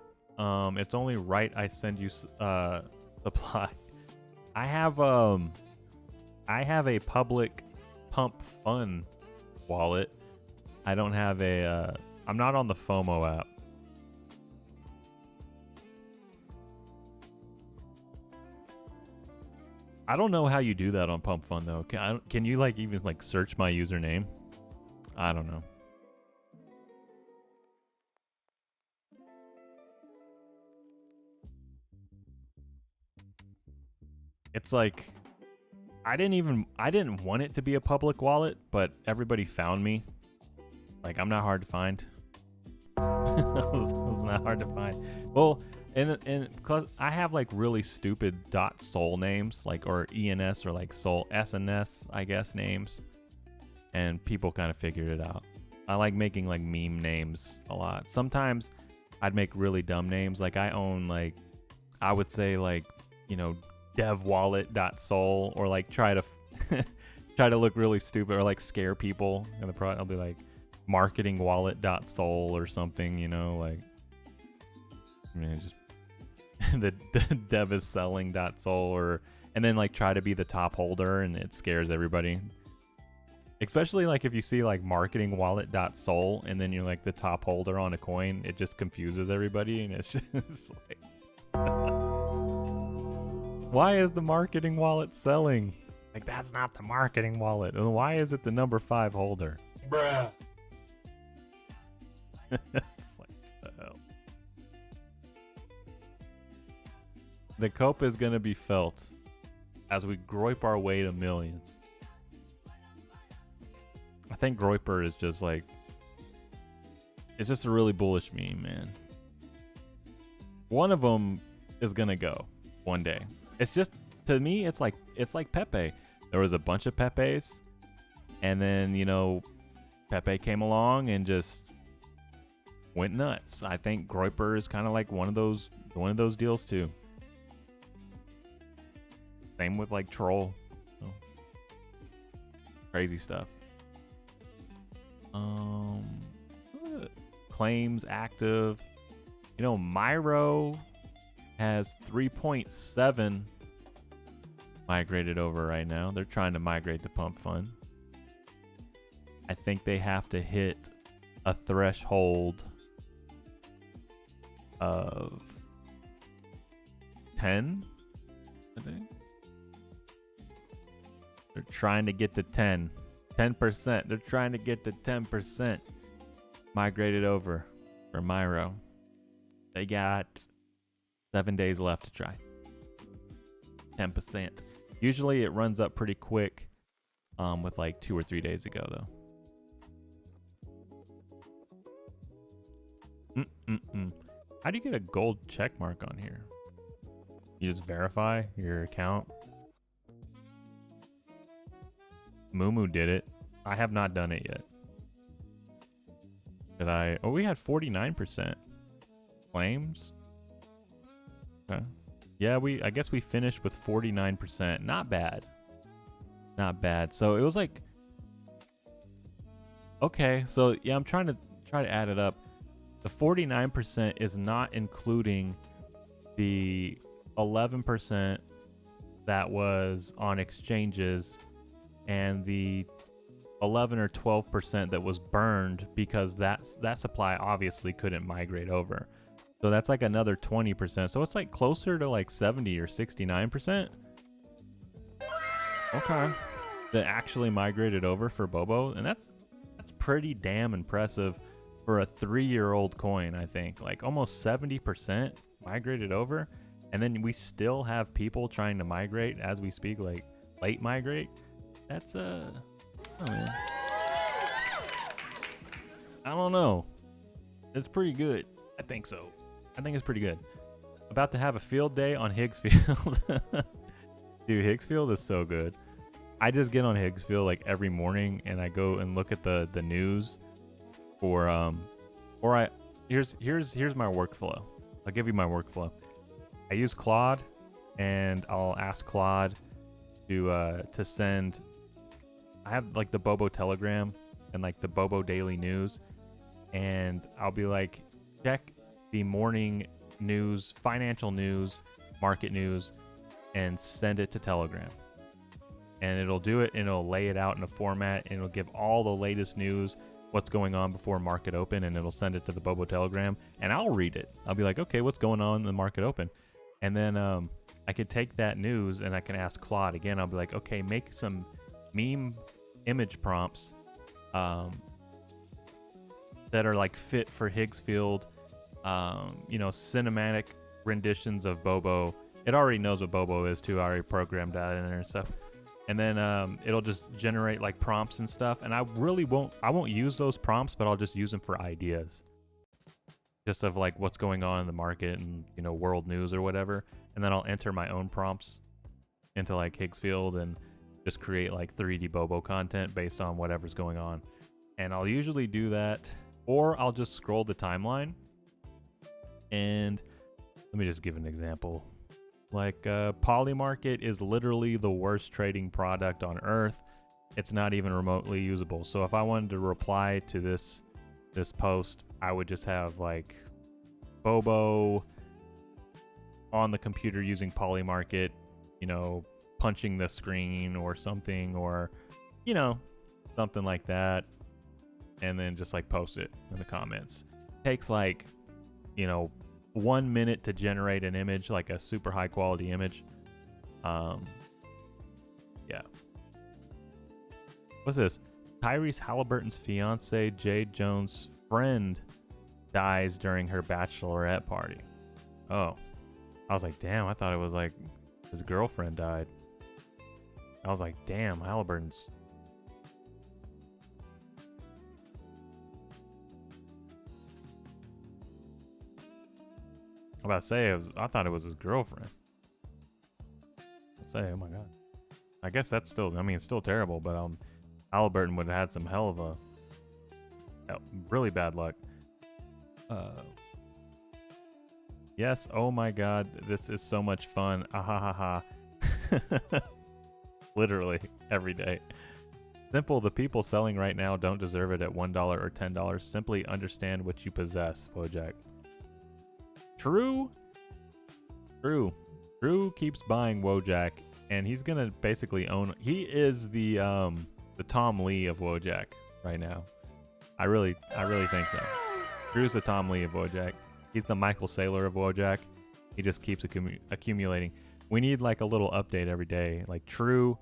It's only right I send you supply. I have a public PumpFun wallet. I don't have I'm not on the FOMO app. I don't know how you do that on PumpFun though. Can you like even like search my username? I don't know. It's like I didn't want it to be a public wallet, but everybody found me. Like I'm not hard to find. I was not hard to find. Well, and because I have like really stupid .sol names, like or ENS or like sol SNS, I guess names, and people kind of figured it out. I like making like meme names a lot. Sometimes I'd make really dumb names. Like I own like I would say like devwallet.sol or like try to look really stupid or like scare people in the product. I'll be like marketingwallet.sol or something, like just the dev is selling.sol and then like try to be the top holder and it scares everybody. Especially like if you see like marketingwallet.sol and then you're like the top holder on a coin, it just confuses everybody and it's just like why is the marketing wallet selling? Like, that's not the marketing wallet. And why is it the number 5 holder? Bruh. It's like, what the hell? The cope is going to be felt as we groip our way to millions. I think groiper is just like, it's just a really bullish meme, man. One of them is going to go one day. It's just, to me, it's like Pepe. There was a bunch of Pepes, and then, Pepe came along and just went nuts. I think Groiper is kind of like one of those deals too. Same with like Troll. Crazy stuff. Claims active. Myro has 3.7 migrated over right now. They're trying to migrate to PumpFun. I think they have to hit a threshold of 10, I think. They're trying to get to 10%. They're trying to get to 10% migrated over for Myro. They got 7 days left to try. 10%. Usually it runs up pretty quick with like 2 or 3 days ago though. How do you get a gold check mark on here? You just verify your account? Mumu did it. I have not done it yet. Did I? Oh, we had 49% claims. Okay. Yeah, I guess we finished with 49%. Not bad. Not bad. So it was like, okay, so yeah, I'm trying to add it up. The 49% is not including the 11% that was on exchanges and the 11 or 12% that was burned because that supply obviously couldn't migrate over. So that's like another 20%. So it's like closer to like 70 or 69%. Okay. That actually migrated over for Bobo. And that's pretty damn impressive for a 3-year-old coin, I think. Like almost 70% migrated over. And then we still have people trying to migrate as we speak, like late migrate. That's oh man. I don't know. It's pretty good. I think so. I think it's pretty good. About to have a field day on Higgsfield. Dude, Higgsfield is so good. I just get on Higgsfield like every morning and I go and look at the news for here's my workflow. I'll give you my workflow. I use Claude and I'll ask Claude to send. I have like the Bobo Telegram and like the Bobo Daily News, and I'll be like, check the morning news, financial news, market news, and send it to Telegram. And it'll do it and it'll lay it out in a format and it'll give all the latest news, what's going on before market open, and it'll send it to the Bobo Telegram and I'll read it. I'll be like, okay, what's going on in the market open? And then I could take that news and I can ask Claude again. I'll be like, okay, make some meme image prompts that are like fit for Higgsfield, cinematic renditions of Bobo. It already knows what Bobo is too. I already programmed that in there and stuff. And then it'll just generate like prompts and stuff. And I won't use those prompts, but I'll just use them for ideas. Just of like what's going on in the market and, world news or whatever. And then I'll enter my own prompts into like Higgsfield and just create like 3D Bobo content based on whatever's going on. And I'll usually do that, or I'll just scroll the timeline. And let me just give an example. Like Polymarket is literally the worst trading product on earth. It's not even remotely usable. So if I wanted to reply to this post, I would just have like Bobo on the computer using Polymarket, punching the screen or something, or something like that, and then just like post it in the comments. Takes like 1 minute to generate an image, like a super high quality image. Yeah. What's this? Tyrese Halliburton's fiance Jade Jones' friend dies during her bachelorette party. Oh, I was like, damn, I thought it was like his girlfriend died. I was like, damn, Halliburton's. I'm about to say, I thought it was his girlfriend. Oh my god. I guess that's still, it's still terrible, but Halliburton would have had some hell of a really bad luck. Yes, oh my god, this is so much fun. Ha. Literally every day. Simple, the people selling right now don't deserve it at $1 or $10. Simply understand what you possess, Wojak. True. Drew keeps buying Wojak, and he's gonna basically own. He is the Tom Lee of Wojak right now. I really think so. Drew's the Tom Lee of Wojak. He's the Michael Saylor of Wojak. He just keeps accumulating. We need like a little update every day. Like True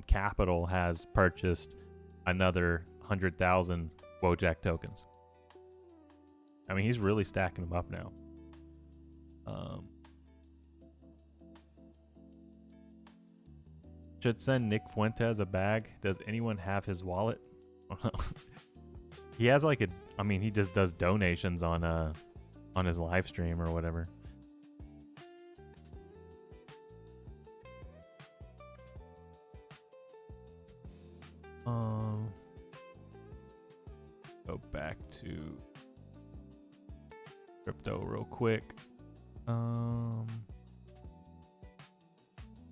Capital has purchased another 100,000 Wojak tokens. He's really stacking them up now. Should send Nick Fuentes a bag. Does anyone have his wallet? He has like he just does donations on his live stream or whatever. Go back to crypto real quick.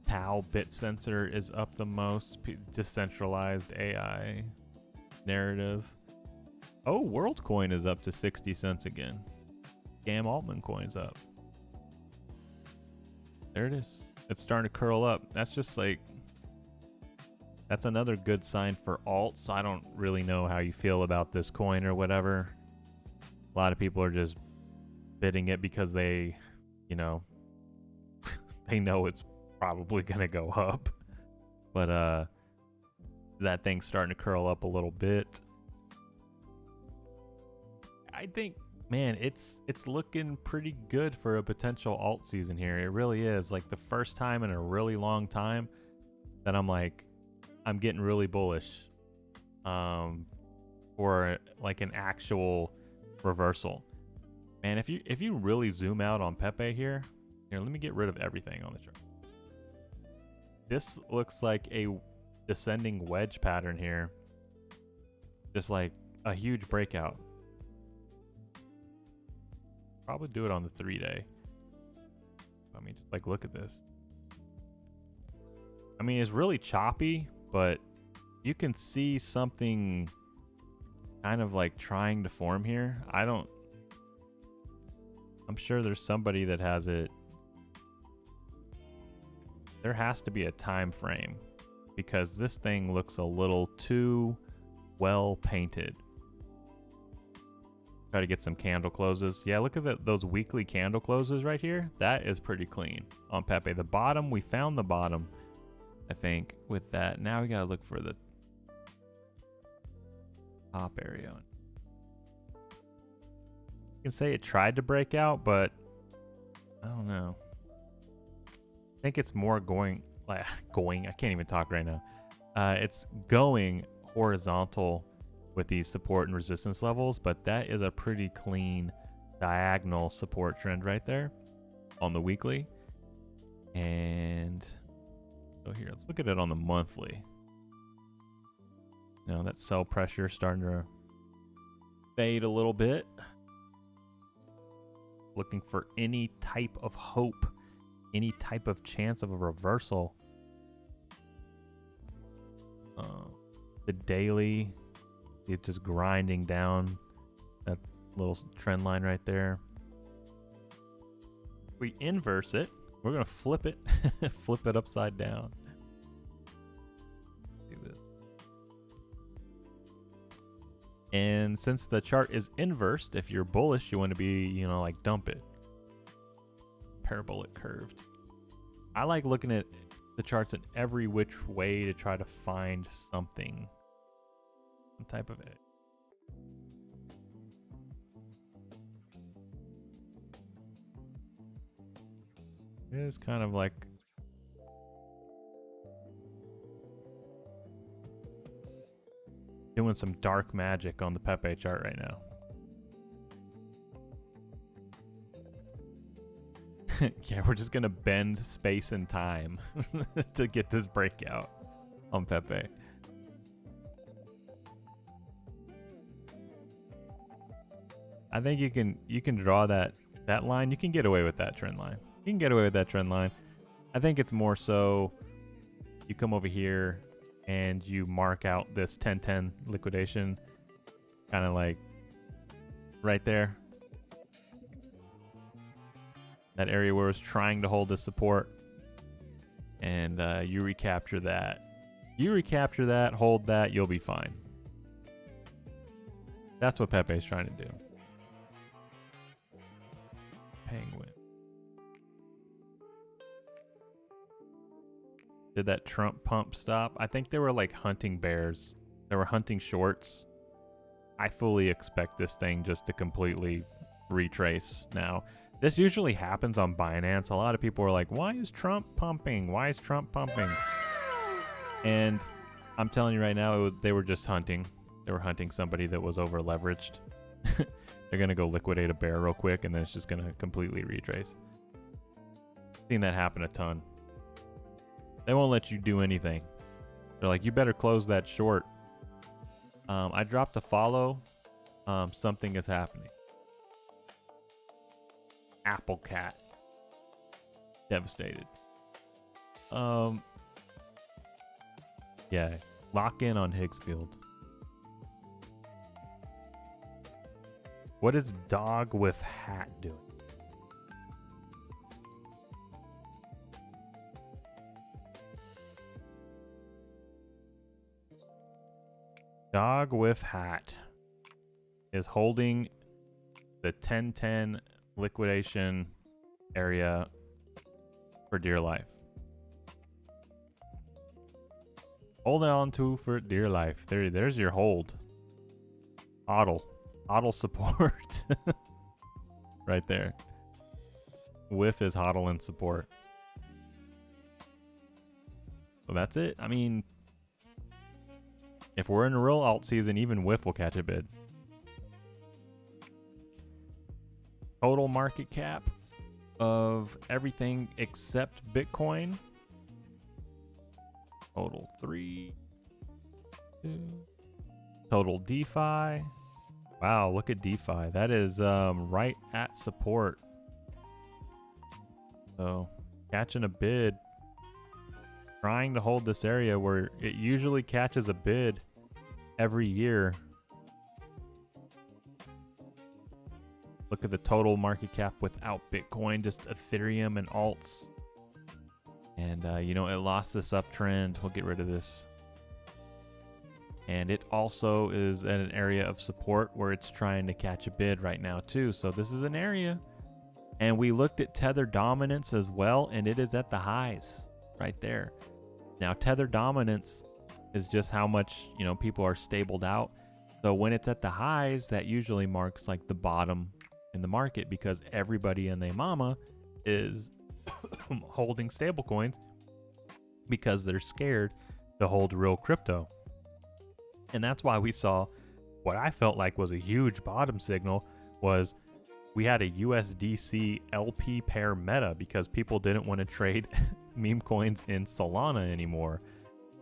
Tau bit sensor is up the most. Decentralized AI narrative. Oh, WorldCoin is up to 60 cents again. Scam Altman coin's up. There it is. It's starting to curl up. That's just like, that's another good sign for alts. I don't really know how you feel about this coin or whatever. A lot of people are just bidding it because they, you know, they know it's probably gonna go up. But that thing's starting to curl up a little bit. I think, man, it's looking pretty good for a potential alt season here. It really is. Like the first time in a really long time that I'm like, I'm getting really bullish for like an actual reversal. Man, if you really zoom out on Pepe here, let me get rid of everything on the chart. This looks like a descending wedge pattern here. Just like a huge breakout. Probably do it on the 3-day. I mean, just like look at this. I mean, it's really choppy, but you can see something kind of like trying to form here. I'm sure there's somebody that has it. There has to be a time frame because this thing looks a little too well painted. Try to get some candle closes. Yeah, look at those weekly candle closes right here. That is pretty clean on Pepe. The bottom, we found the bottom, I think, with that. Now we gotta look for the top area. You can say it tried to break out, but I don't know. I think it's more going, I can't even talk right now. It's going horizontal with these support and resistance levels, but that is a pretty clean diagonal support trend right there on the weekly. And so here, let's look at it on the monthly. Now that sell pressure starting to fade a little bit. Looking for any type of hope, any type of chance of a reversal. The daily, it's just grinding down that little trend line right there. If we inverse it, we're gonna flip it, flip it upside down. See this. And since the chart is inversed, if you're bullish, you want to be, like dump it. Parabolic curved. I like looking at the charts in every which way to try to find something. Some type of it. It is kind of like doing some dark magic on the Pepe chart right now. Yeah, we're just gonna bend space and time to get this breakout on Pepe. I think you can draw that line. You can get away with that trend line. You can get away with that trend line. I think it's more so you come over here and you mark out this 10-10 liquidation, kind of like right there. That area where it's trying to hold the support. And you recapture that. You recapture that, hold that, you'll be fine. That's what Pepe's trying to do. Penguin. Did that Trump pump stop? I think they were like hunting bears. They were hunting shorts. I fully expect this thing just to completely retrace now. This usually happens on Binance. A lot of people are like, why is Trump pumping? Why is Trump pumping? And I'm telling you right now, they were just hunting. They were hunting somebody that was over leveraged. They're going to go liquidate a bear real quick, and then it's just going to completely retrace. Seen that happen a ton. They won't let you do anything. They're like, you better close that short. I dropped a follow something is happening. Apple Cat. Devastated. Yeah, lock in on Higgsfield. What is dog with hat doing? Dog with hat is holding the 1010 liquidation area for dear life. Holding on to for dear life. There's your hold. HODL support. Right there. Whiff is HODL and support. So that's it. I mean, if we're in a real alt season, even Whiff will catch a bid. Total market cap of everything except Bitcoin. Total 3, 2. Total DeFi. Wow, look at DeFi. That is right at support. So catching a bid. Trying to hold this area where it usually catches a bid every year. Look at the total market cap without Bitcoin, just Ethereum and alts. And, you know, it lost this uptrend. We'll get rid of this. And it also is at an area of support where it's trying to catch a bid right now, too. So this is an area. And we looked at tether dominance as well, and it is at the highs right there. Now, tether dominance is just how much, you know, people are stabled out. So when it's at the highs, that usually marks like the bottom in the market because everybody and their mama is holding stable coins because they're scared to hold real crypto. And that's why we saw what I felt like was a huge bottom signal was we had a USDC LP pair meta because people didn't want to trade meme coins in Solana anymore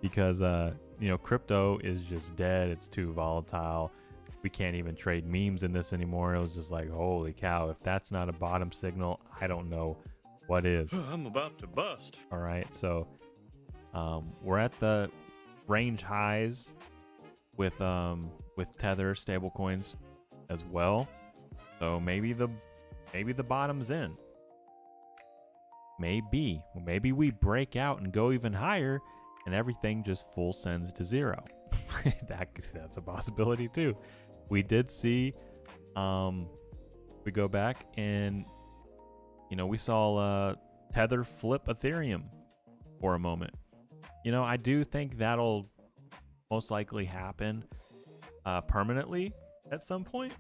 because, you know, crypto is just dead. It's too volatile. We can't even trade memes in this anymore. It was just like, holy cow, if that's not a bottom signal, I don't know what is. I'm about to bust. All right, so we're at the range highs with Tether stablecoins as well. So maybe the bottom's in. Maybe we break out and go even higher, and everything just full sends to zero. That's a possibility too. We did see, we go back and, you know, we saw Tether flip Ethereum for a moment. You know, I do think that'll most likely happen permanently at some point.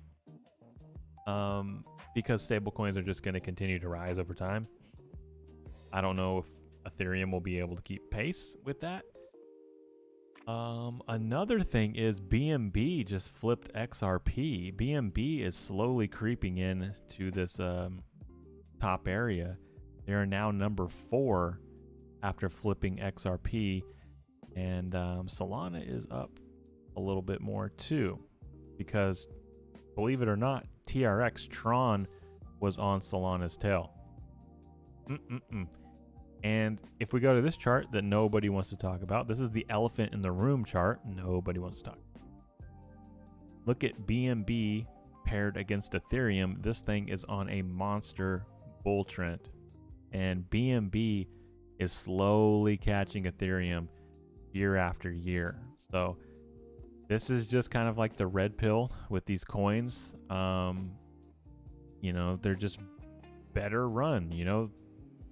Because stablecoins are just going to continue to rise over time. I don't know if Ethereum will be able to keep pace with that. Another thing is BNB just flipped XRP. BNB is slowly creeping in to this top area. They are now number 4 after flipping XRP, and Solana is up a little bit more too, because believe it or not, TRX Tron was on Solana's tail. And if we go to this chart that nobody wants to talk about, this is the elephant in the room chart. Nobody wants to talk. Look at BNB paired against Ethereum. This thing is on a monster bull trend. And BNB is slowly catching Ethereum year after year. So this is just kind of like the red pill with these coins. You know, they're just better run, you know,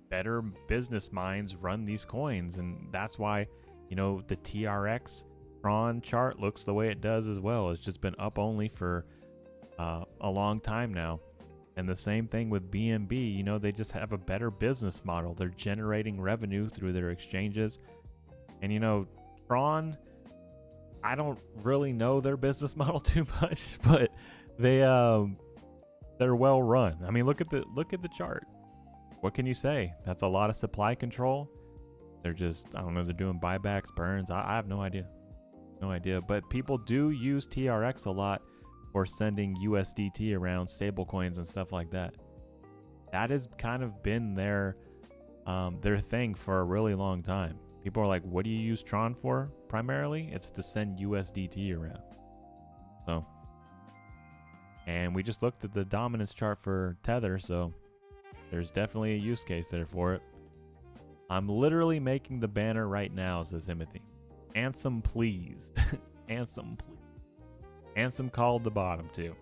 better business minds run these coins. And that's why, you know, the TRX Tron chart looks the way it does as well. It's just been up only for a long time now. And the same thing with BNB, you know, they just have a better business model. They're generating revenue through their exchanges. And, you know, Tron, I don't really know their business model too much, but they're well run. I mean, look at the chart. What can you say? That's a lot of supply control. They're just, I don't know, they're doing buybacks, burns. I have no idea. No idea. But people do use TRX a lot for sending USDT around, stablecoins and stuff like that. That has kind of been their thing for a really long time. People are like, what do you use Tron for? Primarily, it's to send USDT around. So, and we just looked at the dominance chart for Tether, so there's definitely a use case there for it. I'm literally making the banner right now, says Timothy. Ansem, please. Ansem, please. Ansem called the bottom, too.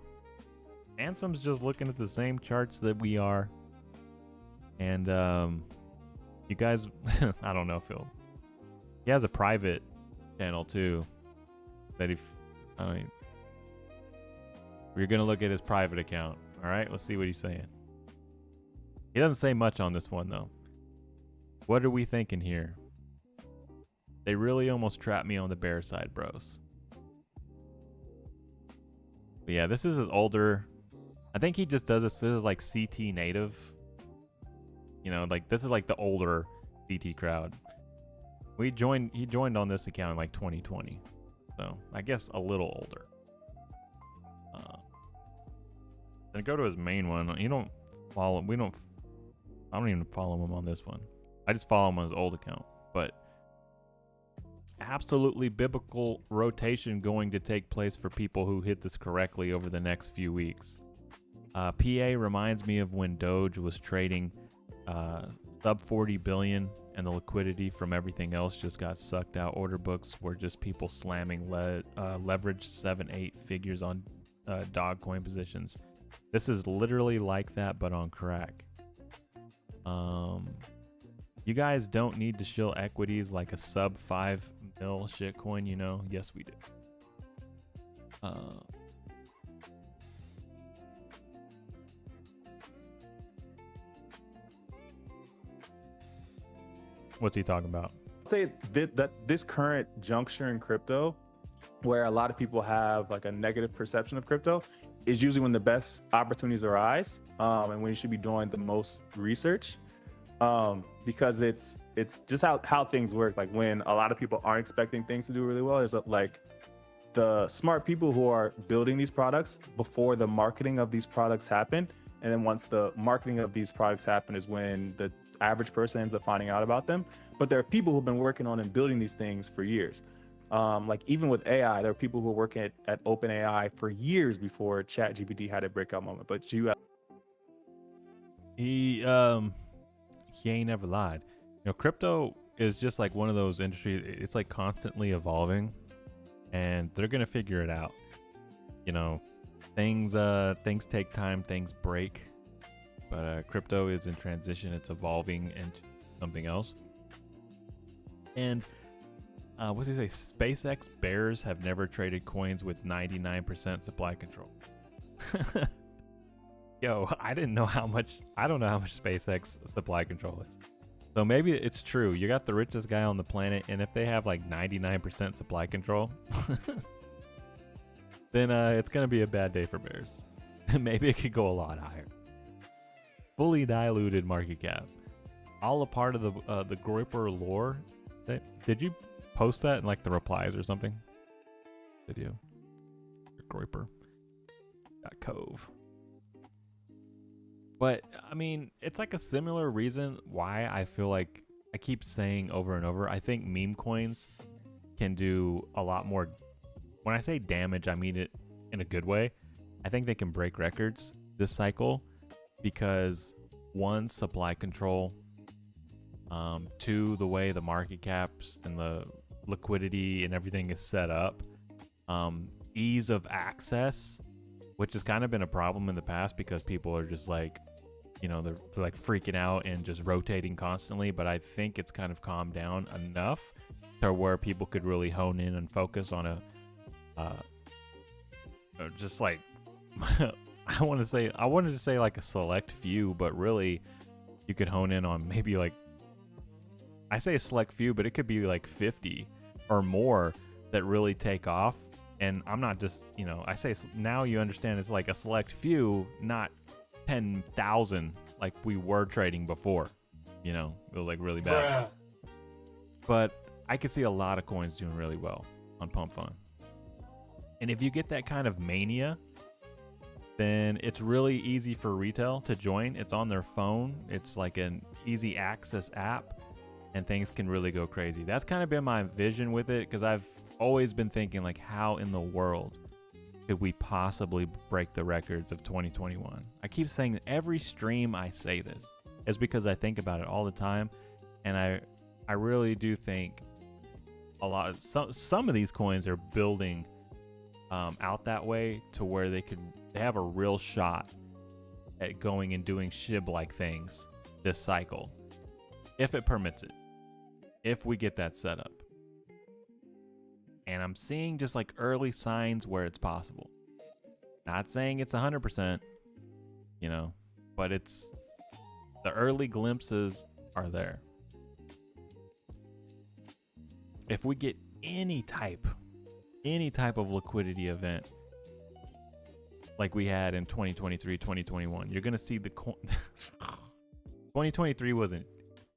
Ansem's just looking at the same charts that we are. And, you guys, I don't know, Phil. He has a private channel, too. That we're going to look at his private account. All right, let's see what he's saying. He doesn't say much on this one, though. What are we thinking here? They really almost trapped me on the bear side, bros. But yeah, this is his older. I think he just does this. This is like CT native. You know, like this is like the older CT crowd. He joined on this account in like 2020. So I guess a little older. Then go to his main one. You don't follow. I don't even follow him on this one. I just follow him on his old account. But absolutely biblical rotation going to take place for people who hit this correctly over the next few weeks. PA reminds me of when Doge was trading sub 40 billion and the liquidity from everything else just got sucked out. Order books were just people slamming leverage 7-8 figures on dog coin positions. This is literally like that, but on crack. You guys don't need to shill equities like a sub 5 mil shitcoin, you know? Yes, we do. What's he talking about? I'd say that this current juncture in crypto, where a lot of people have like a negative perception of crypto, is usually when the best opportunities arise, and when you should be doing the most research, because it's just how things work. Like when a lot of people aren't expecting things to do really well, there's like the smart people who are building these products before the marketing of these products happen, and then once the marketing of these products happen is when the average person ends up finding out about them. But there are people who've been working on and building these things for years. Like even with AI, there are people who are working at OpenAI for years before ChatGPT had a breakout moment. But he ain't never lied. You know, crypto is just like one of those industries. It's like constantly evolving, and they're gonna figure it out. You know, things take time, things break, but crypto is in transition. It's evolving into something else. And what's he say? SpaceX bears have never traded coins with 99% supply control. Yo, I don't know how much SpaceX supply control is. So maybe it's true. You got the richest guy on the planet, and if they have like 99% supply control, then it's gonna be a bad day for bears. Maybe it could go a lot higher. Fully diluted market cap. All a part of the Groyper lore. Did you post that in like the replies or something? Video. Groyper. .cove. But I mean, it's like a similar reason why I feel like I keep saying over and over, I think meme coins can do a lot more. When I say damage, I mean it in a good way. I think they can break records this cycle because one, supply control, two, the way the market caps and the liquidity and everything is set up, ease of access, which has kind of been a problem in the past because people are just like, you know, they're like freaking out and just rotating constantly. But I think it's kind of calmed down enough to where people could really hone in and focus on just like I wanted to say like a select few, but really you could hone in on maybe like, I say a select few, but it could be like 50 or more that really take off. And I'm not just, you know, I say now you understand it's like a select few, not 10,000 like we were trading before. You know, it was like really bad. But I could see a lot of coins doing really well on PumpFun. And if you get that kind of mania then it's really easy for retail to join. It's on their phone. It's like an easy access app, and things can really go crazy. That's kind of been my vision with it, because I've always been thinking, like, how in the world could we possibly break the records of 2021? I keep saying every stream I say this is because I think about it all the time, and I really do think a lot of some of these coins are building out that way to where they have a real shot at going and doing SHIB-like things this cycle, if it permits it, if we get that set up. And I'm seeing just like early signs where it's possible. Not saying it's 100%, you know, but it's the early glimpses are there. If we get any type of liquidity event like we had in 2023, 2021, you're gonna see the coin. 2023 wasn't,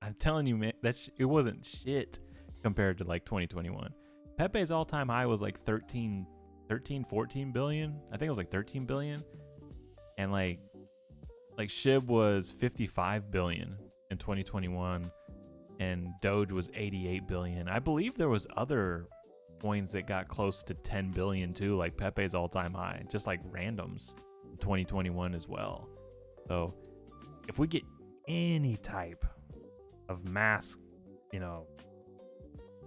I'm telling you, man, it wasn't shit compared to like 2021. Pepe's all-time high was like 14 billion. I think it was like 13 billion. And like SHIB was 55 billion in 2021, and Doge was 88 billion. I believe there was other coins that got close to 10 billion too, like Pepe's all-time high, just like randoms in 2021 as well. So if we get any type of mass, you know,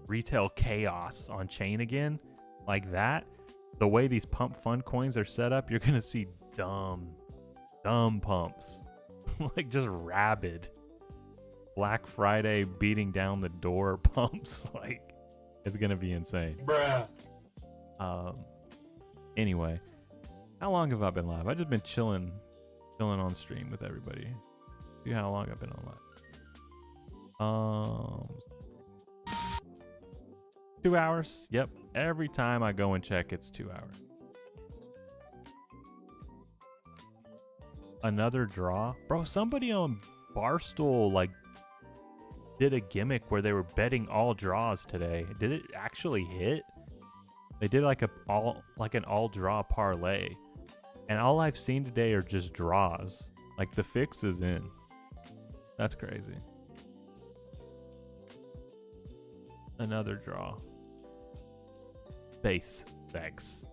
retail chaos on chain again like that, the way these PumpFun coins are set up, you're gonna see dumb pumps. Like just rabid Black Friday beating down the door pumps. Like, it's gonna be insane. Bruh. Anyway, how long have I been live? I've just been chilling on stream with everybody. See how long I've been on live. 2 hours. Yep. Every time I go and check, it's 2 hours. Another draw? Bro, somebody on Barstool like did a gimmick where they were betting all draws today. Did it actually hit? They did like an all draw parlay. And all I've seen today are just draws. Like the fix is in. That's crazy. Another draw. SpaceX.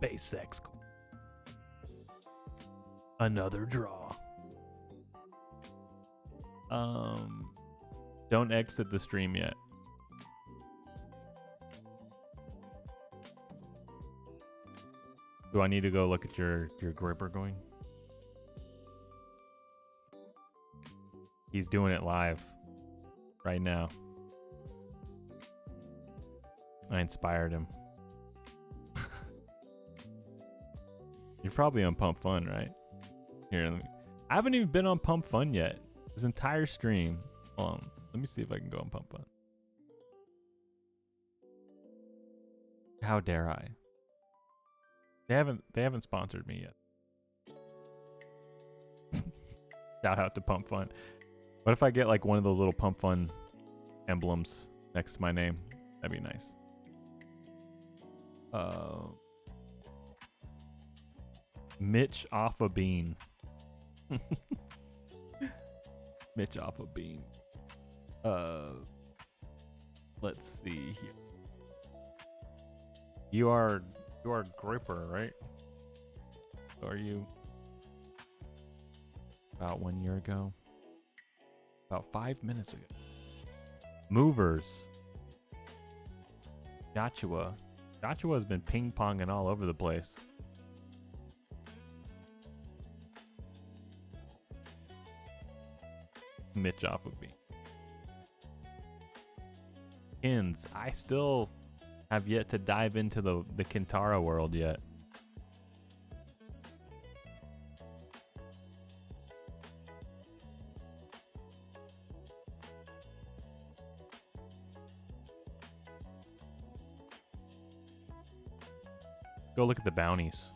SpaceX. Another draw. Don't exit the stream yet. Do I need to go look at your gripper going? He's doing it live right now. I inspired him. You're probably on PumpFun, right? Here, I haven't even been on PumpFun yet. This entire stream. Hold on. Let me see if I can go on PumpFun. How dare I? They haven't sponsored me yet. Shout out to PumpFun. What if I get like one of those little PumpFun emblems next to my name? That'd be nice. Mitch off a bean. Mitch off a bean. Let's see here. You are gripper, right? Are you? About 1 year ago. About 5 minutes ago. Movers. Joshua has been ping-ponging all over the place. Mitch off of me. Ins. I still have yet to dive into the Kintara world yet. Go look at the bounties.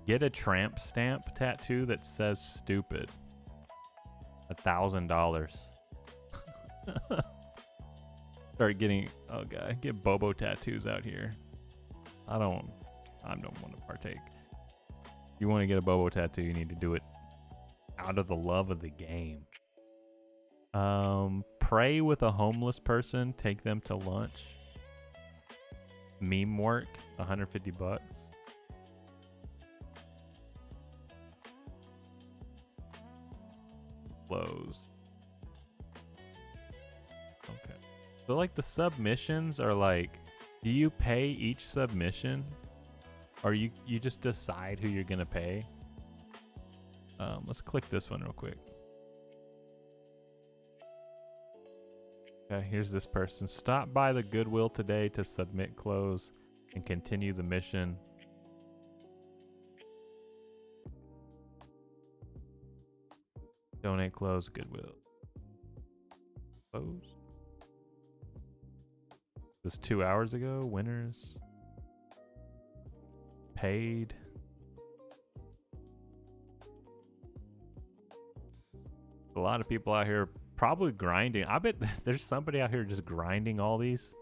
Get a tramp stamp tattoo that says stupid. $1,000. Start getting, oh god, get Bobo tattoos out here. I don't want to partake. If you want to get a Bobo tattoo, you need to do it out of the love of the game. Pray with a homeless person, take them to lunch. Meme work, 150 bucks. Close. Okay. So like the submissions are like, do you pay each submission? Or you just decide who you're gonna pay? Let's click this one real quick. Okay, here's this person. Stop by the Goodwill today to submit clothes and continue the mission. Donate clothes, Goodwill. Clothes. This is 2 hours ago. Winners. Paid. A lot of people out here probably grinding. I bet there's somebody out here just grinding all these.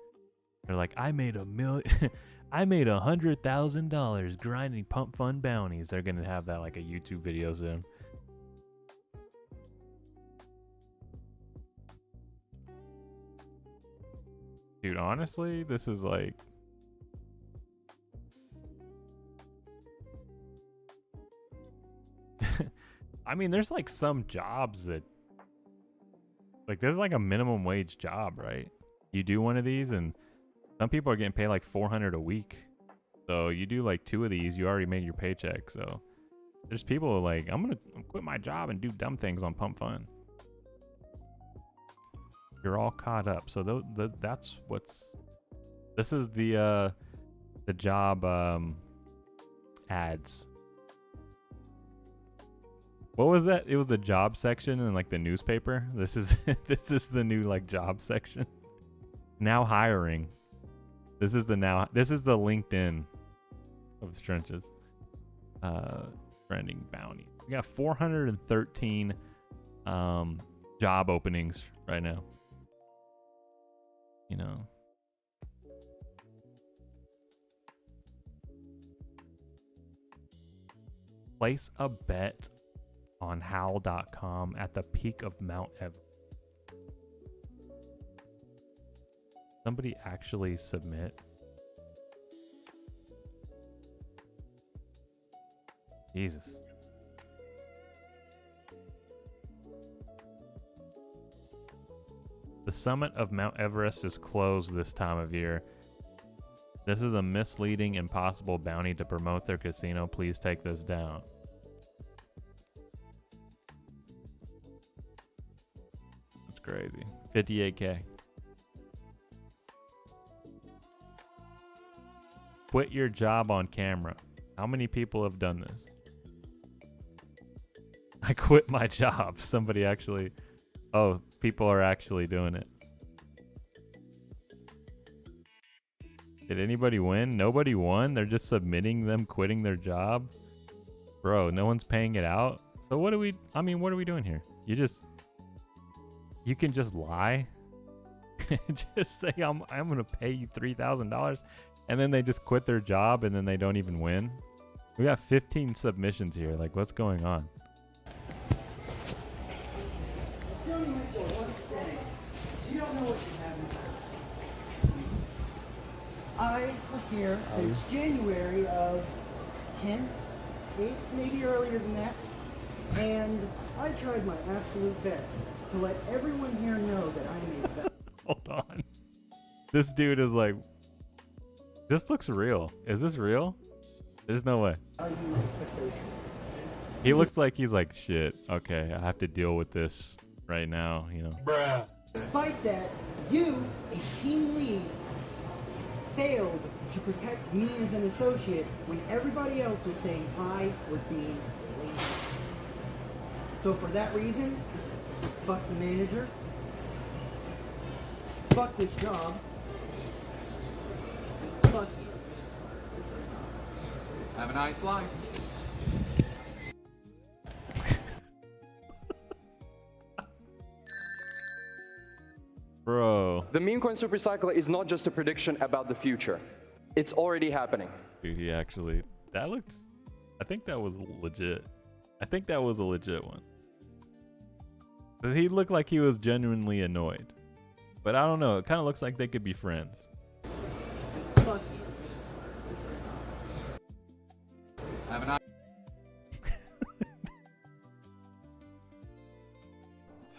They're like, I made $100,000 grinding PumpFun bounties. They're gonna have that like a YouTube video soon. Dude, honestly, this is like, I mean, there's like some jobs that, like, there's like a minimum wage job, right? You do one of these, and some people are getting paid like $400 a week. So you do like 2 of these, you already made your paycheck. So there's people who are like, I'm gonna quit my job and do dumb things on PumpFun. You're all caught up. So that's what's. This is the job ads. What was that? It was the job section in like the newspaper. This is this is the new like job section. Now hiring. This is the LinkedIn of the trenches. Trending bounty. We got 413 job openings right now. You know. Place a bet on howl.com at the peak of Mount Everest. Somebody actually submit. Jesus. The summit of Mount Everest is closed this time of year. This is a misleading, impossible bounty to promote their casino. Please take this down. That's crazy. 58K. Quit your job on camera. How many people have done this? I quit my job. Somebody actually... Oh, people are actually doing it. Did anybody win? Nobody won? They're just submitting them quitting their job? Bro, no one's paying it out? So what are we... I mean, what are we doing here? You can just lie? Just say, I'm going to pay you $3,000. And then they just quit their job and then they don't even win? We got 15 submissions here. Like, what's going on? You don't know what you have in I was here since January of 10th, 8th, maybe earlier than that. And I tried my absolute best to let everyone here know that I made that. Hold on. This dude is like, this looks real. Is this real? There's no way. Are you associated? He looks like he's like, shit, okay, I have to deal with this right now, you know. Bruh. Despite that, you, a team lead, failed to protect me as an associate when everybody else was saying I was being lazy. So for that reason, fuck the managers, fuck this job, and fuck you. Have a nice life. Bro. The meme coin super cycle is not just a prediction about the future. It's already happening. Dude, he actually, that looked, I think that was legit. I think that was a legit one. But he looked like he was genuinely annoyed. But I don't know, it kind of looks like they could be friends. Have a nice.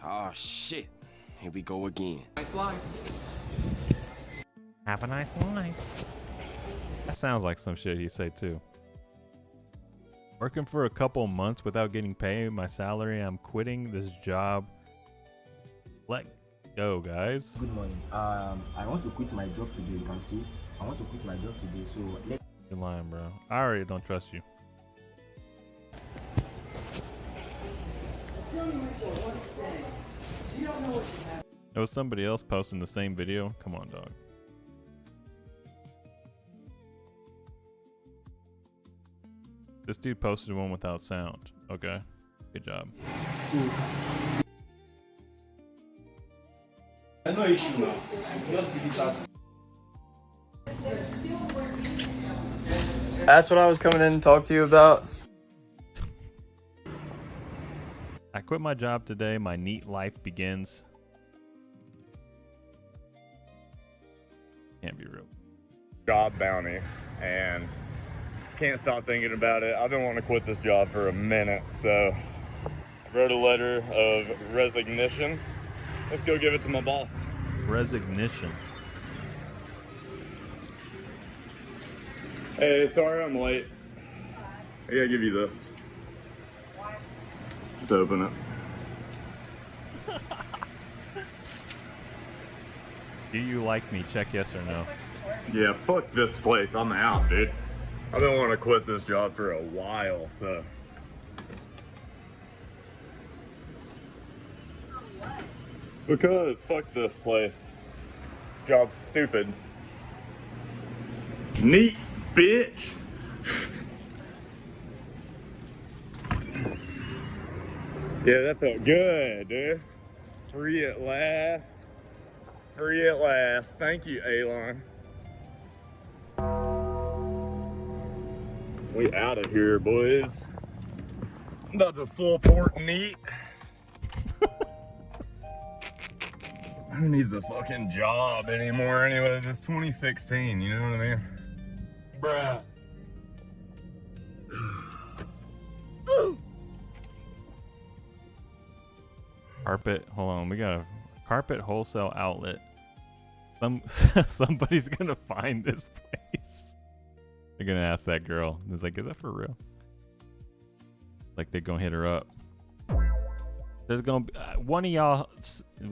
Oh shit. Here we go again. Nice life. Have a nice life. That sounds like some shit he'd say too. Working for a couple months without getting paid my salary, I'm quitting this job. Let go, guys. Good morning. I want to quit my job today. You can see. I want to quit my job today. So let. You're lying, bro. I already don't trust you. There was somebody else posting the same video. Come on, dog. This dude posted one without sound. Okay. Good job. No issue now. Just give it us. That's what I was coming in to talk to you about. I quit my job today. My neat life begins. Can't be real. Job bounty, and can't stop thinking about it. I've been wanting to quit this job for a minute, so I wrote a letter of resignation. Let's go give it to my boss. Resignation. Hey, sorry I'm late. I gotta give you this. Just open it. Do you like me? Check yes or no. Yeah, fuck this place. I'm out, dude. I've been wanting to quit this job for a while, so. Because fuck this place. This job's stupid. Neat, bitch. Yeah, that felt good, dude. Free at last. Free at last. Thank you, Elon. We out of here, boys. I'm about to full port neat. Who needs a fucking job anymore anyway? It's 2016, you know what I mean? Bruh. Carpet, hold on, we got a carpet wholesale outlet. Somebody's gonna find this place. They're gonna ask that girl. It's like, is that for real? Like they're gonna hit her up. There's gonna be one of y'all,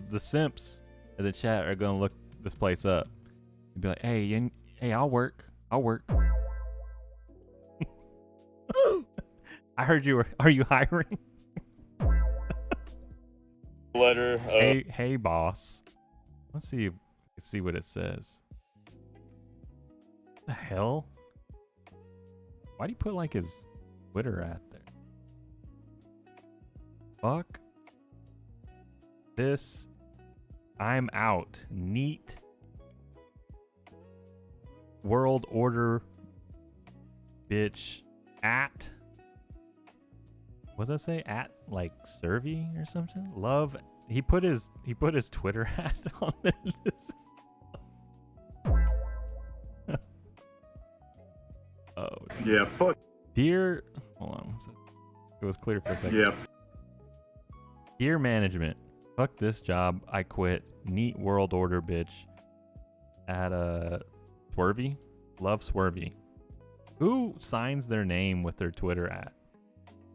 the simps in the chat, are gonna look this place up and be like, hey, I'll work. I heard you were. Are you hiring? Letter. Hey, boss. Let's see. Let's see what it says. What the hell? Why do you put like his Twitter at there? Fuck this. I'm out. Neat. World order. Bitch. At. What does that say? At like Servy or something? Love. He put his Twitter hat on there. Oh yeah, fuck. Dear, hold on. It was clear for a second. Yeah. Dear management, fuck this job. I quit. Neat world order, bitch. At Swervy, love Swervy. Who signs their name with their Twitter at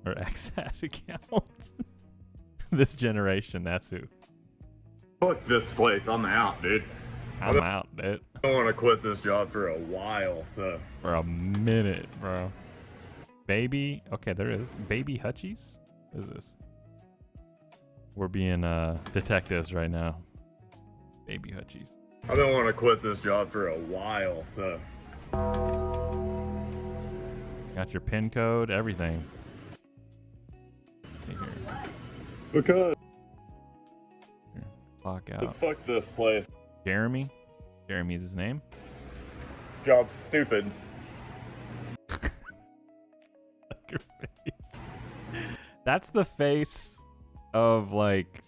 or X at account? This generation, that's who. Fuck this place. I'm out, dude. I'm out, dude. I don't want to quit this job for a while, so. For a minute, bro. Baby, okay, there is. Baby Hutchies? What is this? We're being detectives right now. Baby Hutchies. I don't want to quit this job for a while, so. Got your PIN code, everything. See here. Because. Here. Fuck out. Let's fuck this place. Jeremy? Jeremy is his name? This job's stupid. Your face. That's the face of like,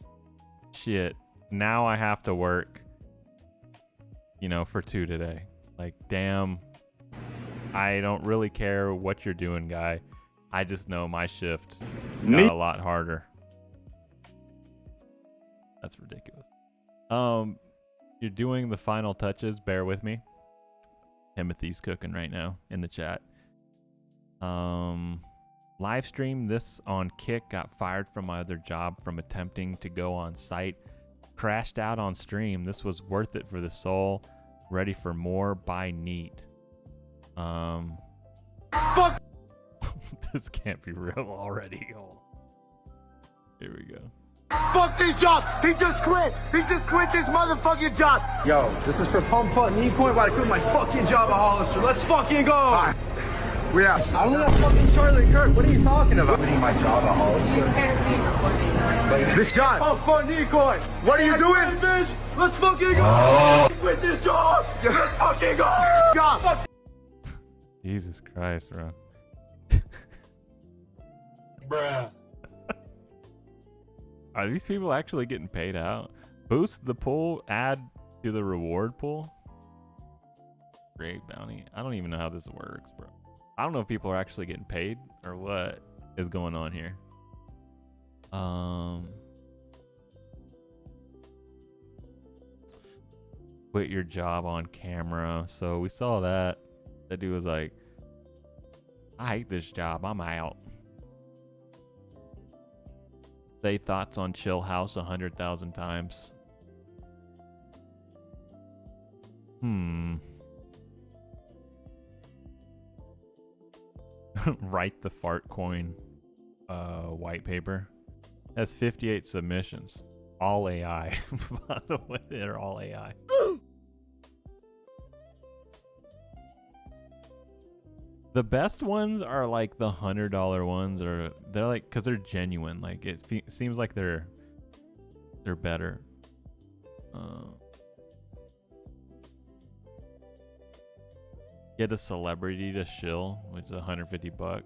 shit, now I have to work, you know, for 2 today. Like, damn, I don't really care what you're doing, guy. I just know my shift got a lot harder. That's ridiculous. You're doing the final touches. Bear with me. Timothy's cooking right now in the chat. Live stream this on Kick. Got fired from my other job from attempting to go on site. Crashed out on stream. This was worth it for the soul. Ready for more. By Neat. Fuck! This can't be real already. Oh. Here we go. Fuck this job! He just quit! He just quit this motherfucking job! Yo, this is for PumpFun. Me and Coin about to quit my fucking job at Hollister. Let's fucking go! Alright. We asked. I don't have fucking Charlie Kirk. What are you talking about? Quitting my job at Hollister. This job! PumpFun decoy! What are you doing? Bitch. Let's fucking go! Quit this job! Let's fucking go! Job! Jesus Christ, bro. Bruh. Are these people actually getting paid out? Boost the pool, add to the reward pool. Great bounty. I don't even know how this works, bro. I don't know if people are actually getting paid or what is going on here. Quit your job on camera. So we saw that. That dude was like, I hate this job. I'm out. Say thoughts on Chill House 100,000 times. Write the fart coin white paper. Has 58 submissions. All AI. By the way, they're all AI. The best ones are like the $100 ones, or they're like, cause they're genuine. Like it seems like they're better. Get a celebrity to shill, which is $150.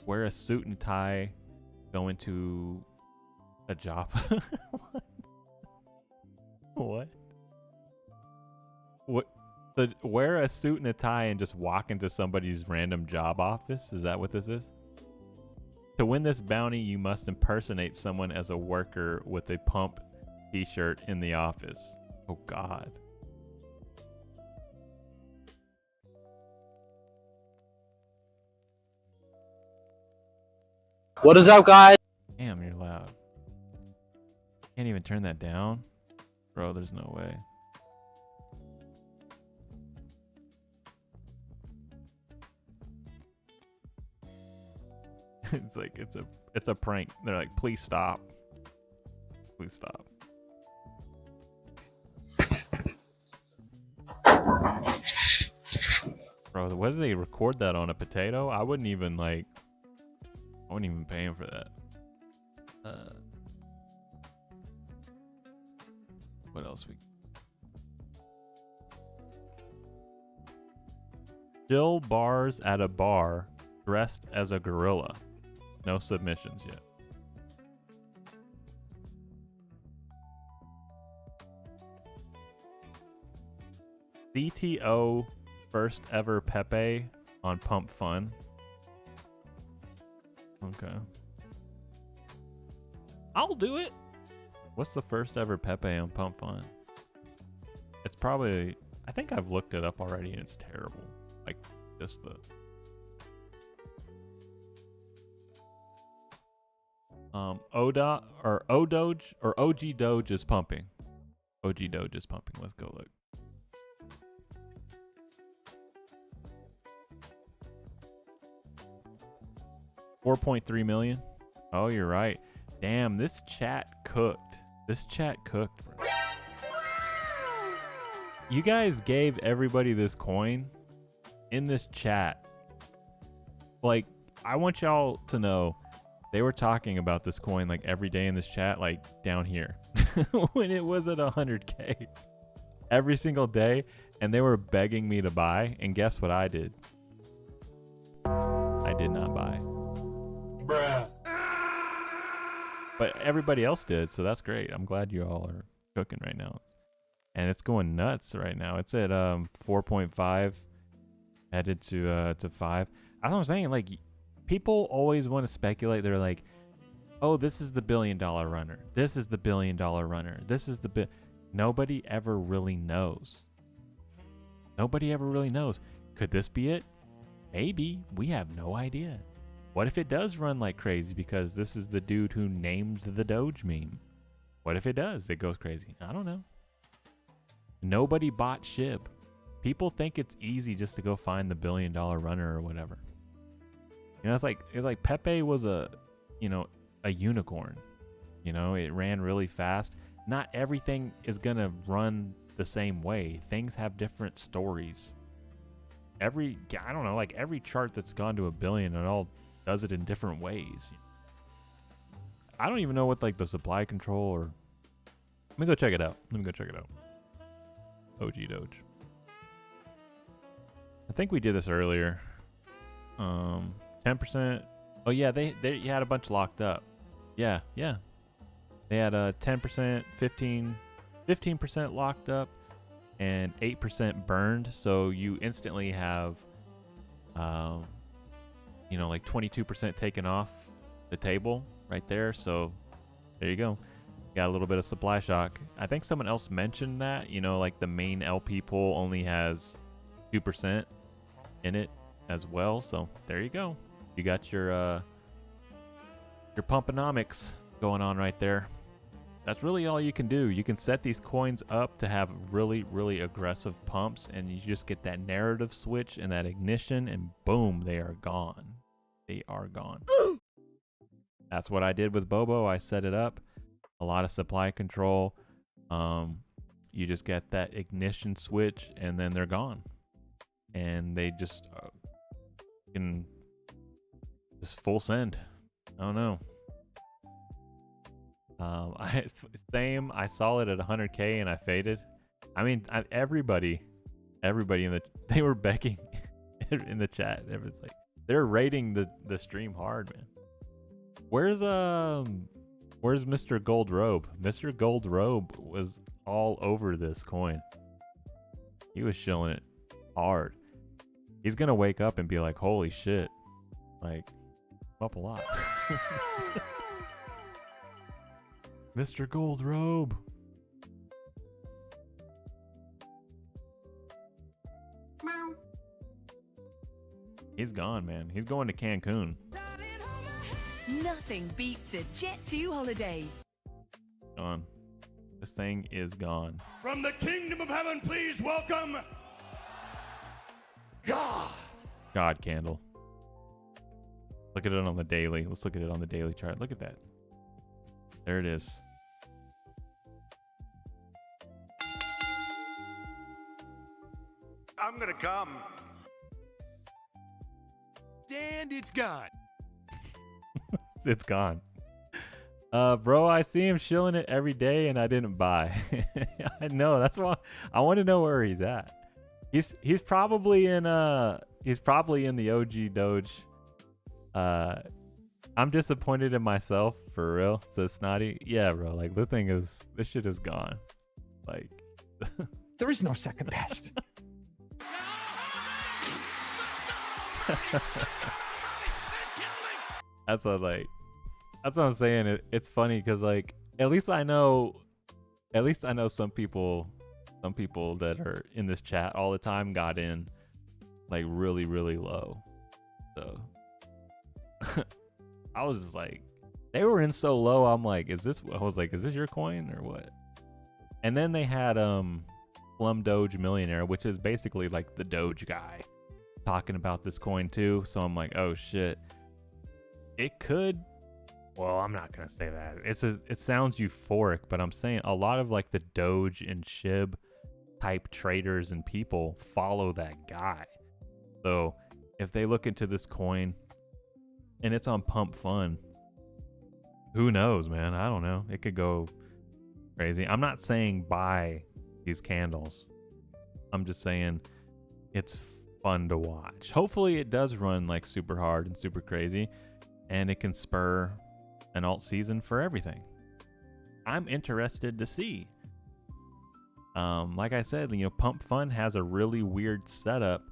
Wear a suit and tie, go into a job. What? What? Wear a suit and a tie and just walk into somebody's random job office? Is that what this is? To win this bounty, you must impersonate someone as a worker with a pump t-shirt in the office. Oh, God. What is up, guys? Damn, you're loud. Can't even turn that down? Bro, there's no way. It's like it's a prank. They're like, please stop. Please stop. Bro, whether they record that on a potato, I wouldn't even pay him for that. What else Jill bars at a bar dressed as a gorilla. No submissions yet. CTO first ever Pepe on PumpFun. Okay. I'll do it. What's the first ever Pepe on PumpFun? It's probably, I think I've looked it up already and it's terrible. Like just the Oda or Odoge or OG Doge is pumping. OG Doge is pumping. Let's go look. $4.3 million. Oh, you're right. Damn, this chat cooked. This chat cooked, bro. You guys gave everybody this coin in this chat. Like, I want y'all to know, They were talking about this coin like every day in this chat, like down here when it was at 100K every single day, and they were begging me to buy. And guess what I did? I did not buy. Bruh. But everybody else did, so that's great. I'm glad you all are cooking right now. And it's going nuts right now. It's at 4.5, headed to 5. That's what I'm saying. Like, people always want to speculate. They're like, oh, this is the $1 billion runner. This is the $1 billion runner. This is the Nobody ever really knows. Nobody ever really knows. Could this be it? Maybe. We have no idea. What if it does run like crazy because this is the dude who named the Doge meme? What if it does? It goes crazy. I don't know. Nobody bought SHIB. People think it's easy just to go find the $1 billion runner or whatever. You know, it's like Pepe was a unicorn. You know, it ran really fast. Not everything is gonna run the same way. Things have different stories. Every chart that's gone to $1 billion, it all does it in different ways. I don't even know what like the supply control or. Let me go check it out. OG Doge. I think we did this earlier. 10%. Oh yeah, they had a bunch locked up. Yeah. They had a 10%, 15% locked up, and 8% burned. So you instantly have, like 22% taken off the table right there. So there you go. Got a little bit of supply shock. I think someone else mentioned that, like the main LP pool only has 2% in it as well. So there you go. You got your pumponomics going on right there. That's really all you can do. You can set these coins up to have really, really aggressive pumps, and you just get that narrative switch and that ignition, and boom, they are gone. They are gone. That's what I did with Bobo. I set it up. A lot of supply control. You just get that ignition switch, and then they're gone. And they just can just full send. I don't know. I saw it at 100K and I faded. I mean, everybody they were begging in the chat. It was like they're rating the stream hard, man. Where's Mr. Gold Robe? Mr. Gold Robe was all over this coin. He was shilling it hard. He's gonna wake up and be like, holy shit. Like, up a lot. Mr. Gold Robe. He's gone, man. He's going to Cancun. Nothing beats a Jet2 holiday. Gone. This thing is gone. From the kingdom of heaven, please welcome God. God candle. Look at it on the daily. Let's look at it on the daily chart. Look at that. There it is. I'm gonna come. And it's gone. It's gone. Bro, I see him shilling it every day and I didn't buy. I know, that's why I want to know where he's at. He's probably in the OG Doge. I'm disappointed in myself, for real, says Snotty. Yeah, bro, like this shit is gone. Like there is no second best. That's what I'm saying. It's funny because like at least I know some people that are in this chat all the time got in like really, really low. So I was just like, they were in so low. I was like, is this your coin or what? And then they had Plum Doge Millionaire, which is basically like the Doge guy, talking about this coin too. So I'm like, oh shit. It could, well, I'm not gonna say that. It sounds euphoric, but I'm saying a lot of like the Doge and SHIB type traders and people follow that guy. So if they look into this coin and it's on PumpFun, Who knows, man? I don't know. It could go crazy. I'm not saying buy these candles. I'm just saying it's fun to watch. Hopefully it does run like super hard and super crazy, and it can spur an alt season for everything. I'm interested to see. Like I said, you know, PumpFun has a really weird setup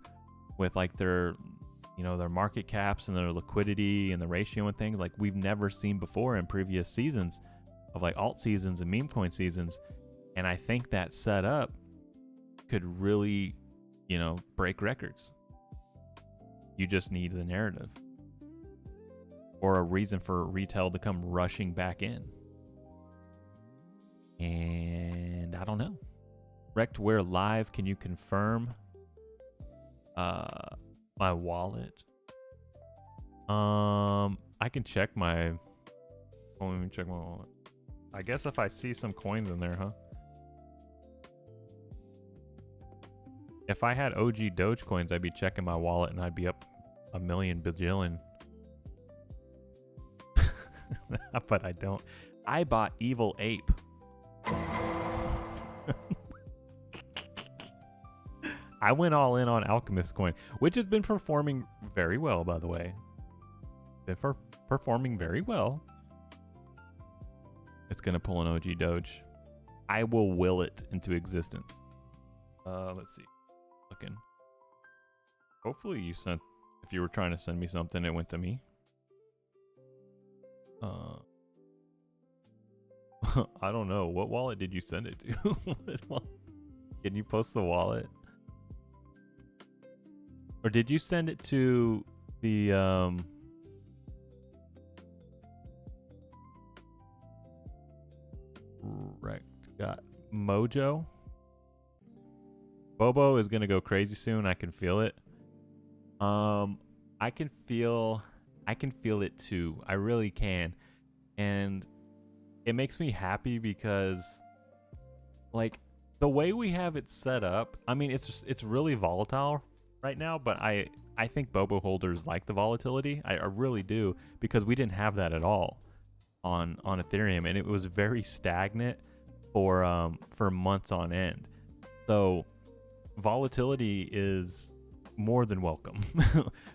with like their, you know, their market caps and their liquidity and the ratio and things like we've never seen before in previous seasons of like alt seasons and meme coin seasons. And I think that setup could really, you know, break records. You just need the narrative or a reason for retail to come rushing back in. And I don't know. Wrecked Where Live, can you confirm my wallet? I can check my, let me check my wallet. I guess if I see some coins in there, huh? If I had OG Dogecoins, I'd be checking my wallet and I'd be up a million bajillion. But I don't. I bought Evil Ape. I went all in on Alchemist coin, which has been performing very well, by the way. Been performing very well. It's gonna pull an OG Doge. I will will it into existence. Let's see. Looking. Hopefully you sent. If you were trying to send me something, it went to me. I don't know. What wallet did you send it to? Can you post the wallet? Or did you send it to the got Mojo? Bobo is gonna go crazy soon. I can feel it. I can feel it too. I really can. And it makes me happy because like the way we have it set up, I mean it's really volatile right now, but I think Bobo holders like the volatility. I really do, because we didn't have that at all on Ethereum, and it was very stagnant for months on end. So volatility is more than welcome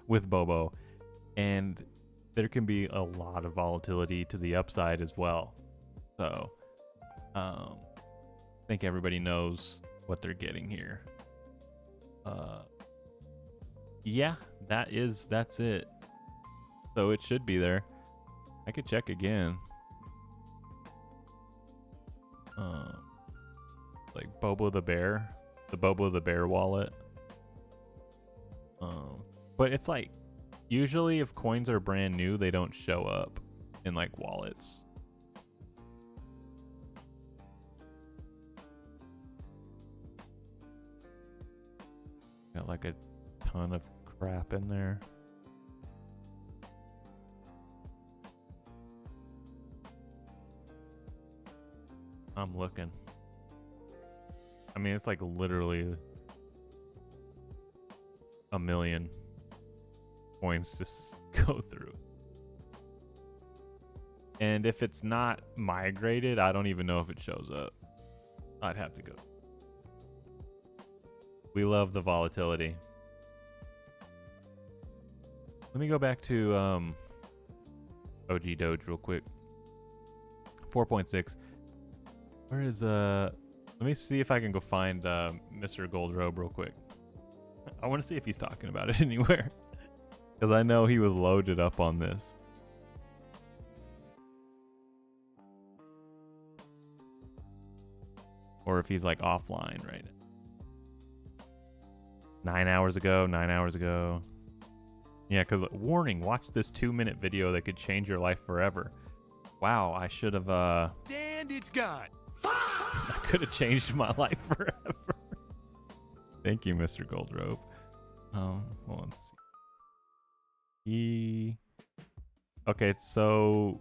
with Bobo, and there can be a lot of volatility to the upside as well. So I think everybody knows what they're getting here. Yeah, that's it. So it should be there. I could check again. Like Bobo the Bear, the Bobo the Bear wallet. But it's like usually if coins are brand new, they don't show up in like wallets. Got like a ton of crap in there. I'm looking. I mean, it's like literally a million coins just go through. And if it's not migrated, I don't even know if it shows up. I'd have to go. We love the volatility. Let me go back to OG Doge real quick. 4.6. Where is let me see if I can go find Mr. Gold Robe real quick. I want to see if he's talking about it anywhere, because I know he was loaded up on this. Or if he's like offline right now. 9 hours ago. Yeah, because warning, watch this 2-minute video that could change your life forever. Wow, I should have And it's gone. I could have changed my life forever. Thank you, Mr. Gold Robe. Hold on. Okay, so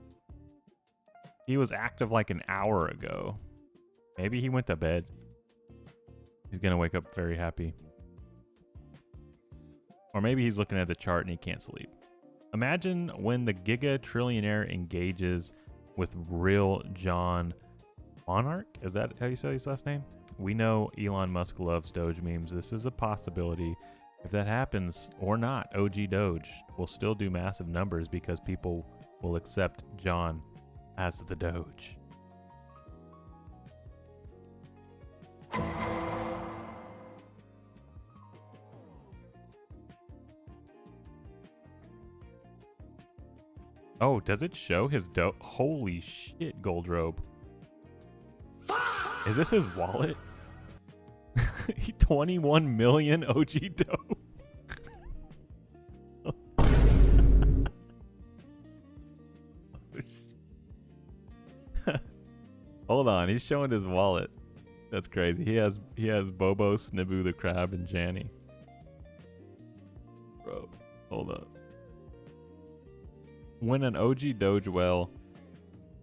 he was active like an hour ago. Maybe he went to bed. He's gonna wake up very happy. Or maybe he's looking at the chart and he can't sleep. Imagine when the Giga Trillionaire engages with real John Monarch. Is that how you say his last name? We know Elon Musk loves Doge memes. This is a possibility. If that happens or not, OG Doge will still do massive numbers because people will accept John as the Doge. Oh, does it show his Holy shit, Gold Robe. Is this his wallet? 21 million OG dope. Hold on, he's showing his wallet. That's crazy. He has Bobo, Sniboo the Crab, and Janny. Bro, hold up. When an OG Doge well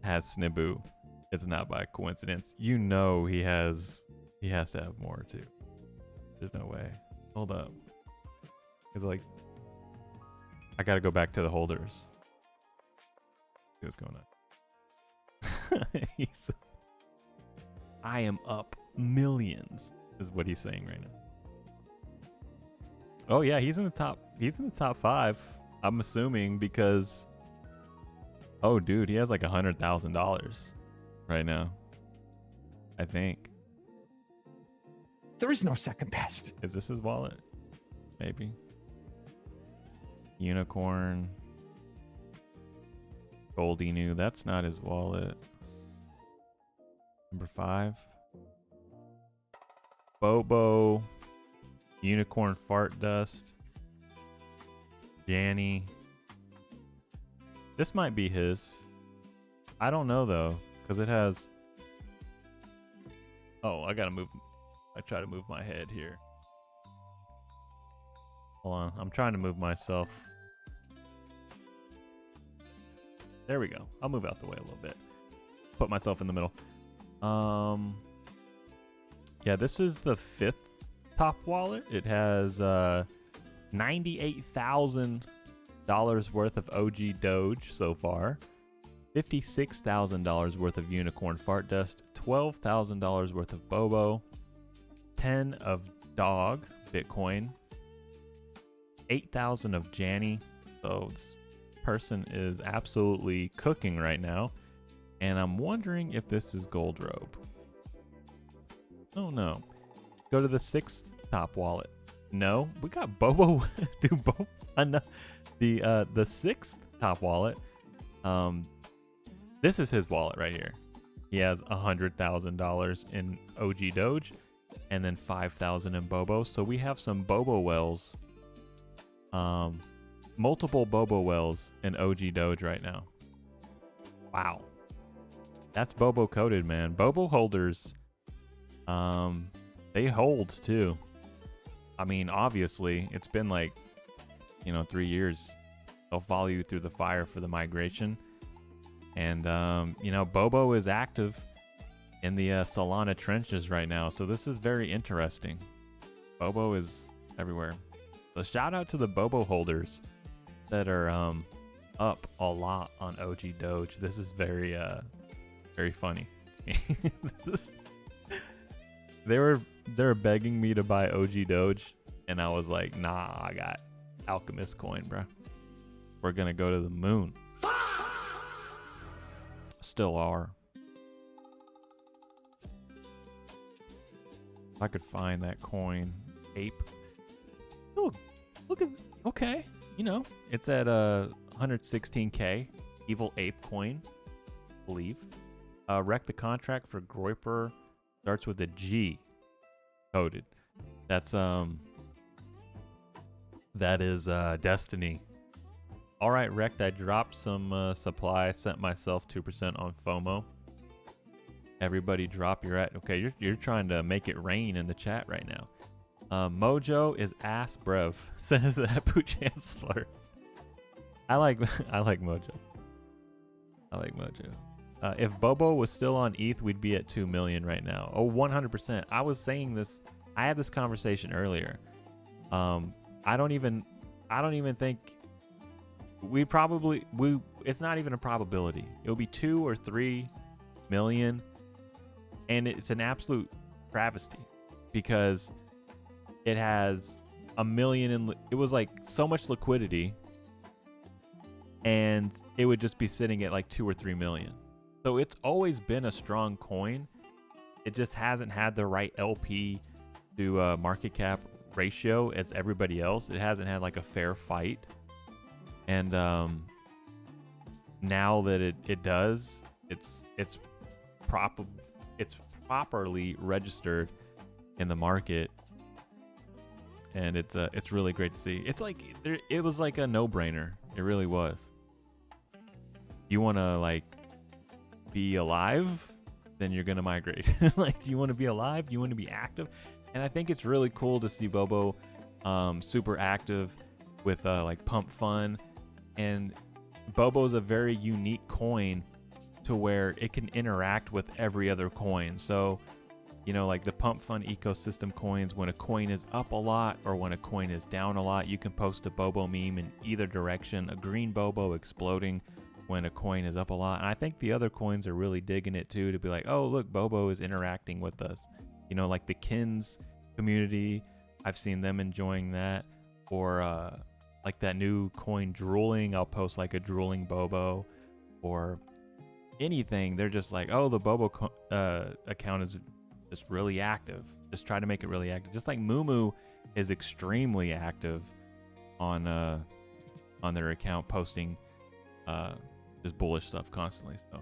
has Sniboo, it's not by coincidence. You know he has to have more too. There's no way. Hold up. It's like I gotta go back to the holders. See what's going on. I am up millions, is what he's saying right now. Oh yeah, he's in the top 5. I'm assuming because oh dude, he has like $100,000 right now. I think. There is no second best. Is this his wallet? Maybe. Unicorn. Goldie New. That's not his wallet. Number 5. Bobo. Unicorn Fart Dust. Janny. This might be his. I don't know though, because it has. Oh, I gotta move. I try to move my head here. Hold on, I'm trying to move myself. There we go. I'll move out the way a little bit. Put myself in the middle. Yeah, this is the 5th top wallet. It has $98,000 worth of OG Doge so far. $56,000 worth of Unicorn Fart Dust. $12,000 worth of Bobo. 10 of Dog Bitcoin. 8,000 of Janny. So this person is absolutely cooking right now. And I'm wondering if this is Gold Robe. Oh no. Go to the 6th top wallet. No, we got Bobo. Dude, Bobo. The 6th top wallet. This is his wallet right here. He has $100,000 in OG Doge, and then 5,000 in Bobo. So we have some Bobo wells. Multiple Bobo wells in OG Doge right now. Wow. That's Bobo coded, man. Bobo holders, they hold too. I mean, obviously, it's been like, 3 years. They'll follow you through the fire for the migration. And, Bobo is active in the Solana trenches right now. So this is very interesting. Bobo is everywhere. So shout out to the Bobo holders that are up a lot on OG Doge. This is very funny. They were begging me to buy OG Doge, and I was like, nah, I got Alchemist coin, bro. We're gonna go to the moon. Still are. If I could find that coin, ape. Oh, look at, okay. It's at 116k. Evil ape coin, I believe. Wreck the contract for Groiper starts with a G. Coded. That is Destiny. All right, Wrecked. I dropped some supply. I sent myself 2% on FOMO. Everybody drop your at. Okay, you're trying to make it rain in the chat right now. Mojo is ass brev, says Apu Chancellor. I like Mojo. I like Mojo. If Bobo was still on ETH, we'd be at 2 million right now. Oh, 100%. I was saying this. I had this conversation earlier. I don't even think we it's not even a probability. It'll be 2 or 3 million, and it's an absolute travesty because it has a million in it was like so much liquidity, and it would just be sitting at like 2 or 3 million. So it's always been a strong coin. It just hasn't had the right LP to market cap ratio as everybody else. It hasn't had like a fair fight. And now that it does, it's properly registered in the market, and it's really great to see. It's like it was like a no-brainer. It really was. You want to like be alive, then you're gonna migrate. Like, do you want to be alive? Do you want to be active? And I think it's really cool to see Bobo super active with like PumpFun. And Bobo's a very unique coin to where it can interact with every other coin. So, you know, like the PumpFun ecosystem coins, when a coin is up a lot or when a coin is down a lot, you can post a Bobo meme in either direction. A green Bobo exploding when a coin is up a lot. And I think the other coins are really digging it too, to be like, oh, look, Bobo is interacting with us. You know, like the Kins community, I've seen them enjoying that. Or like that new coin drooling, I'll post like a drooling Bobo or anything. They're just like, oh, the Bobo account is just really active. Just try to make it really active. Just like Mumu is extremely active on their account, posting just bullish stuff constantly. So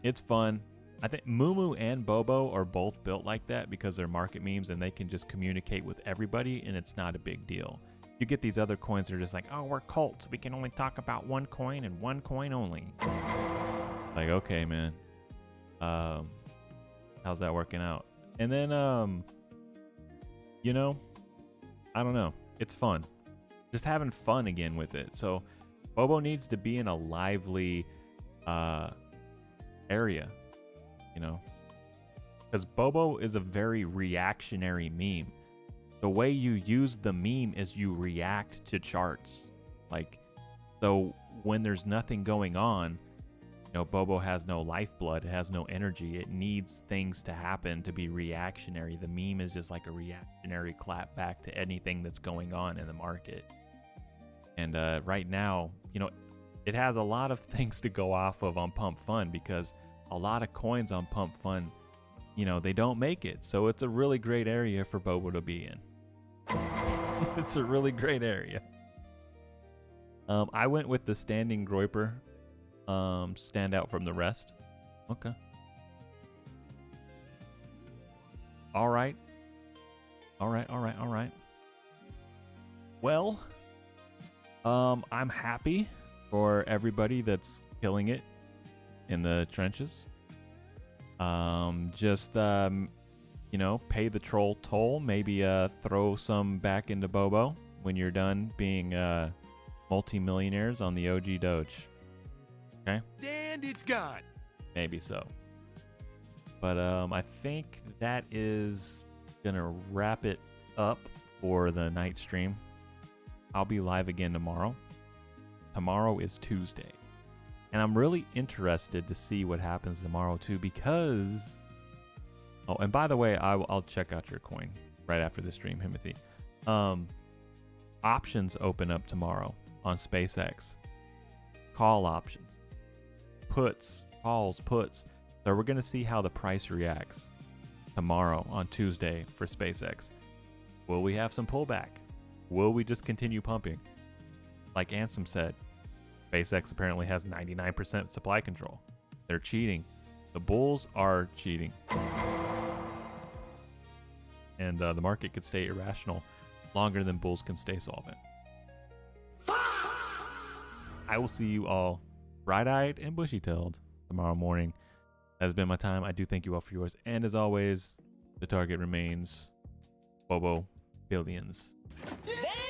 it's fun. I think Mumu and Bobo are both built like that because they're market memes and they can just communicate with everybody, and it's not a big deal. You get these other coins that are just like, oh, we're cults. We can only talk about one coin and one coin only. Like, okay, man. How's that working out? And then, you know, I don't know. It's fun. Just having fun again with it. So Bobo needs to be in a lively area, you know, because Bobo is a very reactionary meme. The way you use the meme is you react to charts. Like, so when there's nothing going on, you know, Bobo has no lifeblood, it has no energy. It needs things to happen to be reactionary. The meme is just like a reactionary clap back to anything that's going on in the market. And right now, you know, it has a lot of things to go off of on PumpFun because a lot of coins on PumpFun, you know, they don't make it. So it's a really great area for Bobo to be in. It's a really great area. I went with the standing Groiper. Stand out from the rest. Okay. All right. Well, I'm happy for everybody that's killing it in the trenches. You know, pay the troll toll. Maybe throw some back into Bobo when you're done being multi-millionaires on the OG Doge. Okay? And it's gone. Maybe so. But I think that is gonna wrap it up for the night stream. I'll be live again tomorrow. Tomorrow is Tuesday. And I'm really interested to see what happens tomorrow too, because... Oh, and by the way, I'll check out your coin right after the stream, Himothy. Options open up tomorrow on SpaceX. Call options. Puts, calls, puts. So we're going to see how the price reacts tomorrow on Tuesday for SpaceX. Will we have some pullback? Will we just continue pumping? Like Ansem said, SpaceX apparently has 99% supply control. They're cheating. The bulls are cheating. And the market could stay irrational longer than bulls can stay solvent. I will see you all bright-eyed and bushy-tailed tomorrow morning. That has been my time. I do thank you all for yours. And as always, the target remains Bobo Billions. Damn!